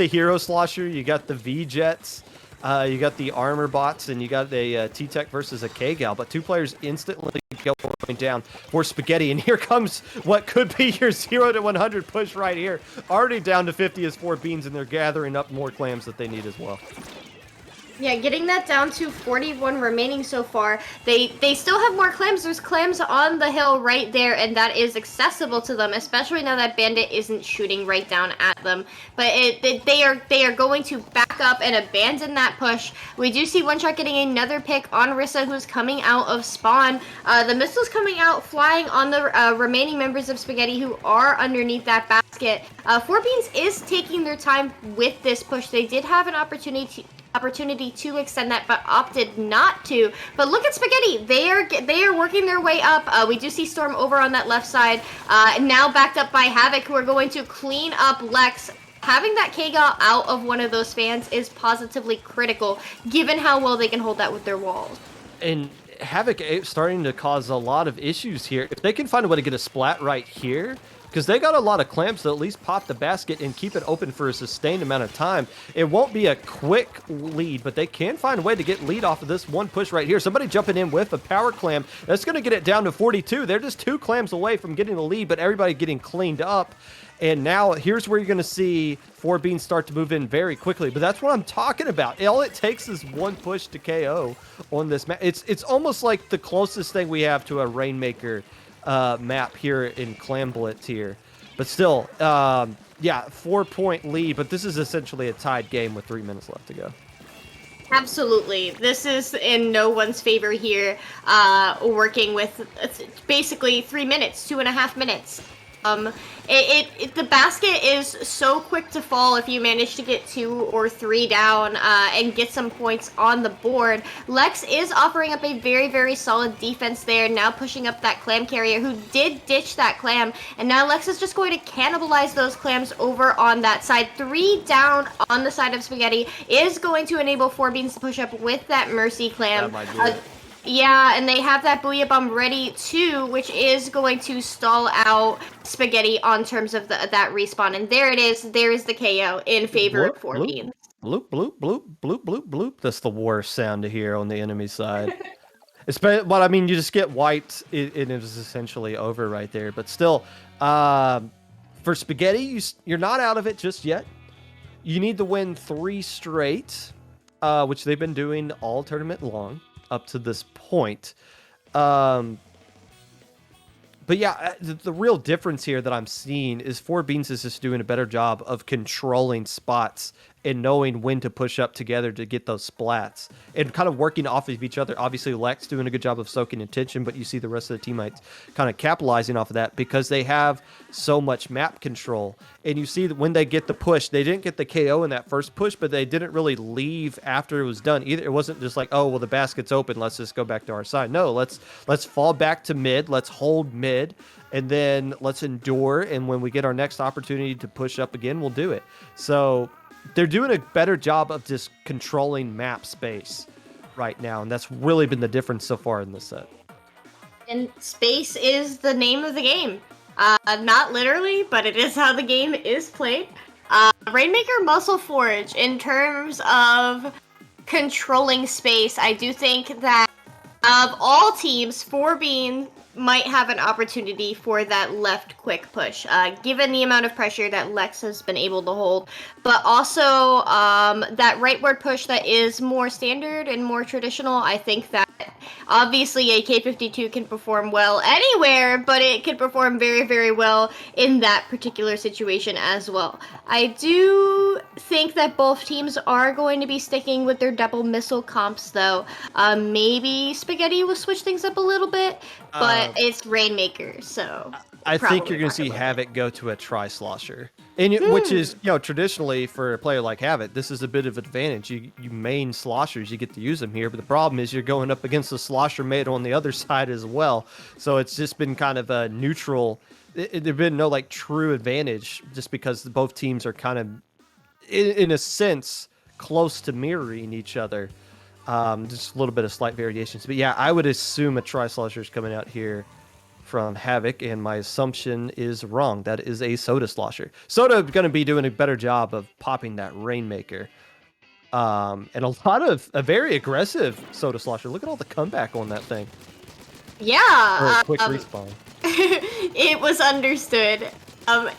hero slosher, you got the V-Jets, you got the armor bots, and you got a T-Tech versus a K-Gal, but two players instantly going down for Spaghetti, and here comes what could be your 0 to 100 push right here. Already down to 50 as 4 beans, and they're gathering up more clams that they need as well. Yeah, getting that down to 41 remaining so far. They still have more clams. There's clams on the hill right there, and that is accessible to them, especially now that Bandit isn't shooting right down at them. But they are going to back up and abandon that push. We do see One Shot getting another pick on Rissa, who's coming out of spawn. The missiles coming out, flying on the remaining members of Spaghetti who are underneath that basket. 4 Beans is taking their time with this push. They did have an opportunity to extend that, but opted not to. But look at Spaghetti. They are working their way up. We do see Storm over on that left side, now backed up by Havoc, who are going to clean up Lex. Having that K-Gal out of one of those fans is positively critical, given how well they can hold that with their walls. And Havoc starting to cause a lot of issues here. If they can find a way to get a splat right here, because they got a lot of clamps to at least pop the basket and keep it open for a sustained amount of time. It won't be a quick lead, but they can find a way to get lead off of this one push right here. Somebody jumping in with a power clam. That's going to get it down to 42. They're just 2 clams away from getting the lead, but everybody getting cleaned up. And now here's where you're going to see 4 Beans start to move in very quickly. But that's what I'm talking about. All it takes is one push to KO on this map. It's almost like the closest thing we have to a Rainmaker map here in Clam Blitz here. But still, yeah, 4-point lead, but this is essentially a tied game with 3 minutes left to go. Absolutely. This is in no one's favor here, working with basically 3 minutes, 2.5 minutes. The basket is so quick to fall if you manage to get 2 or 3 down and get some points on the board. Lex is offering up a very, very solid defense there, now pushing up that clam carrier who did ditch that clam, and now Lex is just going to cannibalize those clams over on that side. 3 down on the side of Spaghetti is going to enable 4 Beans to push up with that Mercy clam. That might do it. Yeah, and they have that Booyah Bomb ready too, which is going to stall out Spaghetti on terms of that respawn. And there it is. There is the KO in favor of 4 Beans. Bloop, bloop, bloop, bloop, bloop, bloop. That's the worst sound to hear on the enemy side. But I mean, you just get wiped. It is essentially over right there. But still, for Spaghetti, you're not out of it just yet. You need to win 3 straight, which they've been doing all tournament long up to this point. But yeah, the real difference here that I'm seeing is 4 Beans is just doing a better job of controlling spots and knowing when to push up together to get those splats and kind of working off of each other. Obviously, Lex doing a good job of soaking attention, but you see the rest of the teammates kind of capitalizing off of that because they have so much map control. And you see that when they get the push, they didn't get the KO in that first push, but they didn't really leave after it was done either. It wasn't just like, oh, well, the basket's open, let's just go back to our side. No, let's fall back to mid, let's hold mid, and then let's endure. And when we get our next opportunity to push up again, we'll do it. So they're doing a better job of just controlling map space right now, and that's really been the difference so far in this set. And space is the name of the game. Not literally, but it is how the game is played. Rainmaker Muscle Forge, in terms of controlling space, I do think that of all teams, 4 Beans might have an opportunity for that left quick push, given the amount of pressure that Lex has been able to hold, but also that rightward push that is more standard and more traditional. I think that obviously a K-52 can perform well anywhere, but it can perform very, very well in that particular situation as well. I do think that both teams are going to be sticking with their double missile comps, though. Maybe Spaghetti will switch things up a little bit, but it's Rainmaker, so I think you're probably going to not see gonna win. Havoc go to a tri-slosher. And which is, traditionally for a player like Havoc, this is a bit of advantage. You main sloshers, you get to use them here, but the problem is you're going up against a slosher mate on the other side as well. So it's just been kind of a neutral. There's been no like true advantage just because both teams are kind of, in a sense, close to mirroring each other. Just a little bit of slight variations. But yeah, I would assume a tri-slosher is coming out here from Havoc, and my assumption is wrong. That is a Soda Slosher. Soda going to be doing a better job of popping that Rainmaker. And a very aggressive Soda Slosher. Look at all the comeback on that thing. Yeah. Or quick respawn. It was understood.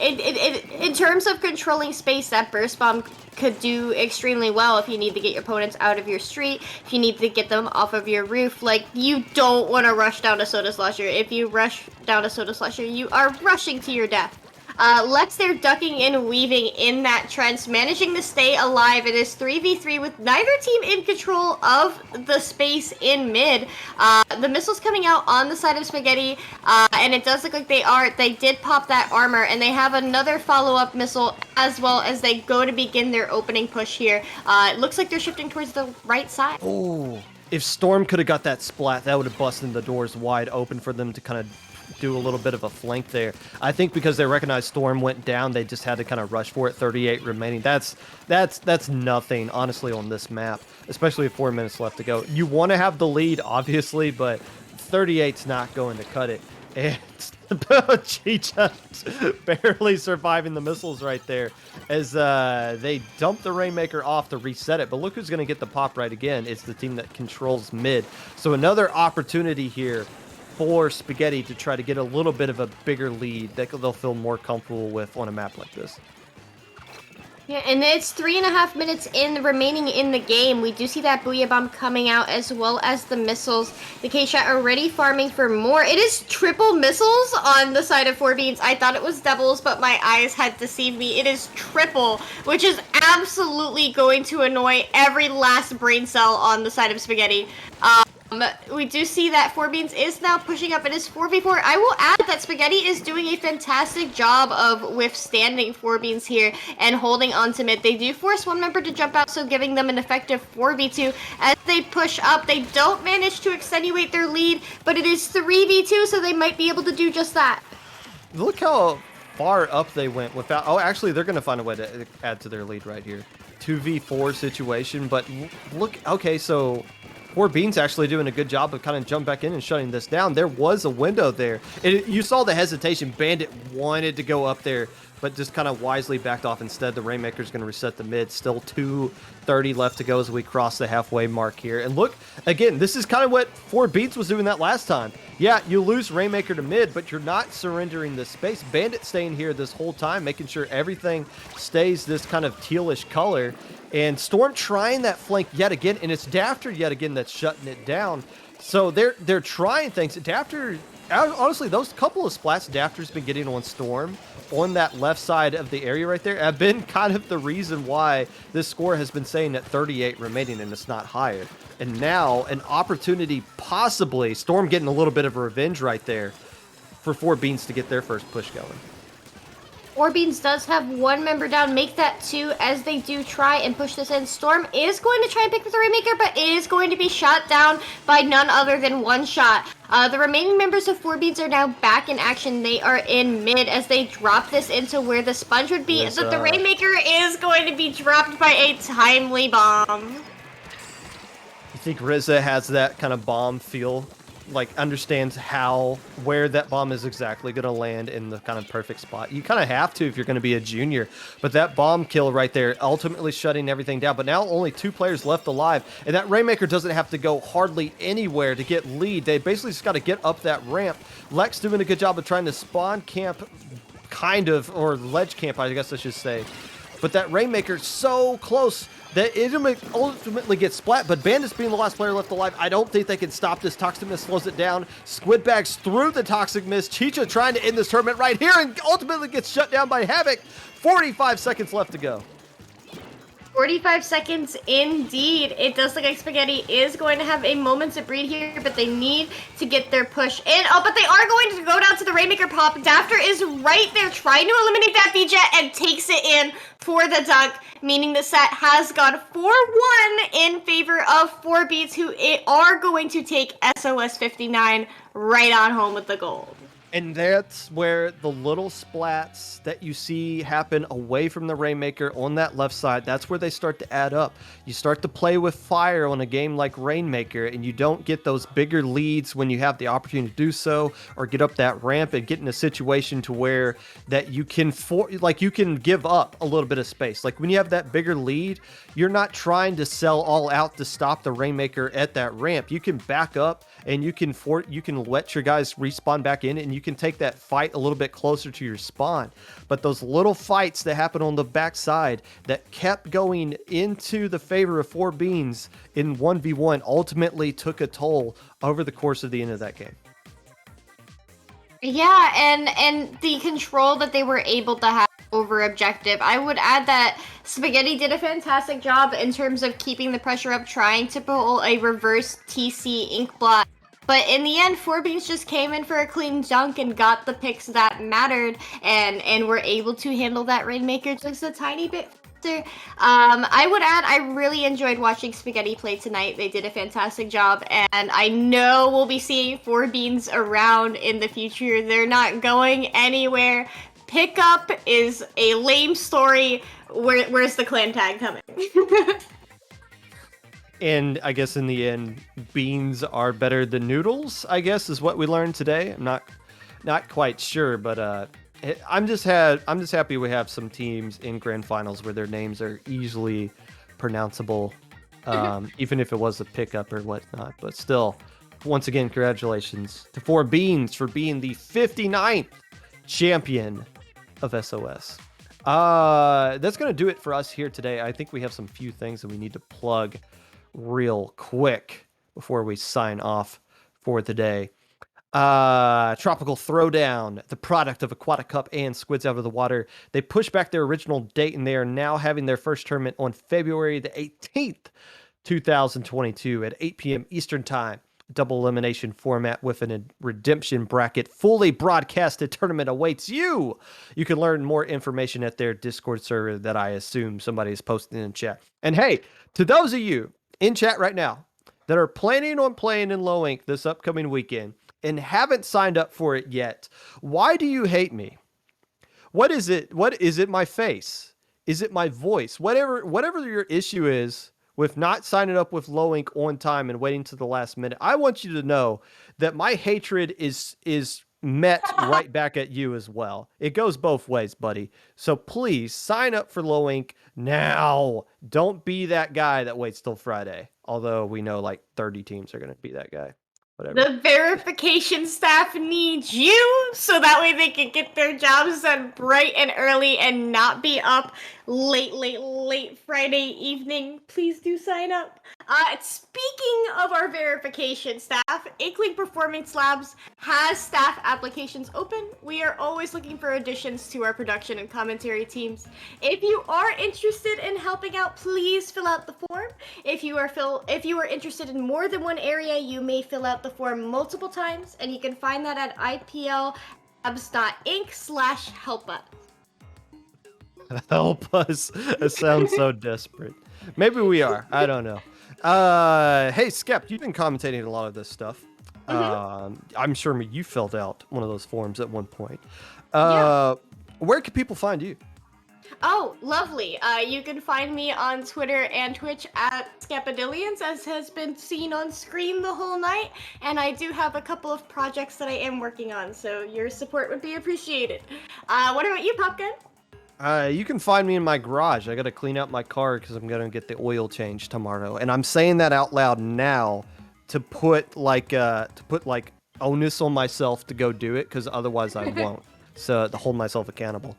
In terms of controlling space, that burst bomb could do extremely well if you need to get your opponents out of your street, if you need to get them off of your roof. Like, you don't want to rush down a Soda Slosher. If you rush down a Soda Slosher, you are rushing to your death. Lex there ducking and weaving in that trench, managing to stay alive. It is 3v3 with neither team in control of the space in mid. The missiles coming out on the side of Spaghetti, and it does look like they did pop that armor, and they have another follow-up missile as well as they go to begin their opening push here. It looks like they're shifting towards the right side. Oh, if Storm could have got that splat, that would have busted the doors wide open for them to kind of do a little bit of a flank there. I think because they recognized Storm went down, they just had to kind of rush for it. 38 remaining. That's nothing, honestly, on this map, especially with 4 minutes left to go. You want to have the lead, obviously, but 38's not going to cut it. And she just barely surviving the missiles right there as they dump the Rainmaker off to reset it. But look who's going to get the pop right again. It's the team that controls mid. So another opportunity here for Spaghetti to try to get a little bit of a bigger lead that they'll feel more comfortable with on a map like this. Yeah, and it's 3.5 minutes remaining in the game. We do see that Booyah Bomb coming out as well as the missiles. The K-Shot already farming for more. It is triple missiles on the side of 4Beans. I thought it was doubles, but my eyes had deceived me. It is triple, which is absolutely going to annoy every last brain cell on the side of Spaghetti. We do see that 4Beans is now pushing up. It is 4v4. I will add that Spaghetti is doing a fantastic job of withstanding 4Beans here and holding on to mid. They do force one member to jump out, so giving them an effective 4v2. As they push up, they don't manage to extenuate their lead, but it is 3v2, so they might be able to do just that. Look how far up they went without... Oh, actually, they're going to find a way to add to their lead right here. 2v4 situation, but look... Okay, so... 4Beans actually doing a good job of kind of jump back in and shutting this down. There was a window there. You saw the hesitation. Bandit wanted to go up there, but just kind of wisely backed off instead. The Rainmaker's going to reset the mid. Still 2:30 left to go as we cross the halfway mark here. And look, again, this is kind of what 4Beans was doing that last time. Yeah, you lose Rainmaker to mid, but you're not surrendering the space. Bandit staying here this whole time, making sure everything stays this kind of tealish color. And Storm trying that flank yet again, and it's Dafter yet again that's shutting it down. So they're trying things. Dafter, honestly, those couple of splats Dafter's been getting on Storm on that left side of the area right there have been kind of the reason why this score has been saying at 38 remaining and it's not higher. And now an opportunity, possibly, Storm getting a little bit of a revenge right there for 4Beans to get their first push going. 4Beans does have one member down, make that 2 as they do try and push this in. Storm is going to try and pick with the Rainmaker, but is going to be shot down by none other than one shot. The remaining members of 4Beans are now back in action. They are in mid as they drop this into where the sponge would be. But the Rainmaker is going to be dropped by a timely bomb. You think RZA has that kind of bomb feel like understands where that bomb is exactly going to land in the kind of perfect spot. You kind of have to if you're going to be a junior. But that bomb kill right there, ultimately shutting everything down. But now only 2 players left alive, and that Rainmaker doesn't have to go hardly anywhere to get lead. They basically just got to get up that ramp. Lex doing a good job of trying to spawn camp, kind of, or ledge camp, I guess I should say. But that Rainmaker's so close that it ultimately gets splat, but Bandits being the last player left alive, I don't think they can stop this. Toxic Mist slows it down. Squidbags through the Toxic Mist. Chicha trying to end this tournament right here and ultimately gets shut down by Havoc. 45 seconds left to go. 45 seconds indeed. It does look like Spaghetti is going to have a moment to breathe here, but they need to get their push in. Oh, but they are going to go down to the Rainmaker pop. Dafter is right there trying to eliminate that V-Jet and takes it in for the dunk, meaning the set has gone 4-1 in favor of 4Beats, who are going to take SOS 59 right on home with the gold. And that's where the little splats that you see happen away from the Rainmaker on that left side, that's where they start to add up. You start to play with fire on a game like Rainmaker, and you don't get those bigger leads when you have the opportunity to do so, or get up that ramp and get in a situation to where that you can you can give up a little bit of space. Like when you have that bigger lead, you're not trying to sell all out to stop the Rainmaker at that ramp. You can back up and you can let your guys respawn back in, and you can take that fight a little bit closer to your spawn. But those little fights that happen on the backside that kept going into the favor of 4Beans in 1v1 ultimately took a toll over the course of the end of that game. Yeah, and the control that they were able to have over objective. I would add that Spaghetti did a fantastic job in terms of keeping the pressure up, trying to pull a reverse TC ink blot. But in the end, 4Beans just came in for a clean dunk and got the picks that mattered, and were able to handle that Rainmaker just a tiny bit faster. I would add, I really enjoyed watching Spaghetti play tonight. They did a fantastic job, and I know we'll be seeing 4Beans around in the future. They're not going anywhere. Pickup is a lame story. Where's the clan tag coming? And I guess in the end, beans are better than noodles, I guess, is what we learned today. I'm not quite sure, but I'm just happy we have some teams in grand finals where their names are easily pronounceable, even if it was a pickup or whatnot. But still, once again, congratulations to 4Beans for being the 59th champion of SOS. That's going to do it for us here today. I think we have some few things that we need to plug real quick before we sign off for the day. Tropical Throwdown, the product of Aquatic Cup and Squids Out of the Water. They pushed back their original date, and they are now having their first tournament on February the 18th, 2022 at 8 p.m. Eastern Time. Double elimination format with a redemption bracket. Fully broadcasted tournament awaits you. You can learn more information at their Discord server that I assume somebody is posting in chat. And hey, to those of you in chat right now that are planning on playing in Low Ink this upcoming weekend and haven't signed up for it yet, why do you hate me? What is it? What is it? My face? Is it my voice? Whatever your issue is with not signing up with Low Ink on time and waiting to the last minute, I want you to know that my hatred is met right back at you as well. It goes both ways, buddy. So please sign up for Low Ink now. Don't be that guy that waits till Friday. Although we know like 30 teams are going to be that guy. Whatever. The verification staff needs you so that way they can get their jobs done bright and early and not be up late Friday evening. Please do sign up. Speaking of our verification staff, Inkling Performance Labs has staff applications open. We are always looking for additions to our production and commentary teams. If you are interested in helping out, please fill out the form. If you are interested in more than one area, you may fill out the form multiple times, and you can find that at iplabs.inc/help us. Help us. It sounds so desperate. Maybe we are. I don't know. Hey, Skep, you've been commentating a lot of this stuff. I'm sure you filled out one of those forms at one point. Yeah. Where can people find you? Oh, lovely. You can find me on Twitter and Twitch at Scapadillions, as has been seen on screen the whole night. And I do have a couple of projects that I am working on, so your support would be appreciated. What about you, Popgun? You can find me in my garage. I got to clean out my car because I'm gonna get the oil change tomorrow, and I'm saying that out loud now to put like onus on myself to go do it, because otherwise I won't. So to hold myself accountable.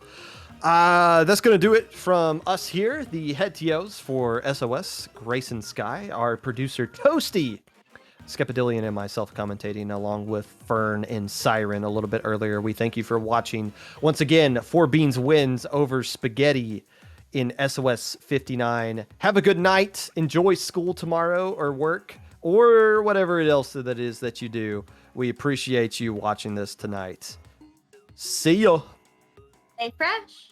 That's gonna do it from us here, the head TOs for SOS, Grayson Sky, our producer Toasty, Skepadillion, and myself commentating along with Fern and Siren a little bit earlier. We thank you for watching. Once again, 4Beans wins over Spaghetti in SOS 59. Have a good night. Enjoy school tomorrow or work or whatever else that is that you do. We appreciate you watching this tonight. See ya. Stay fresh.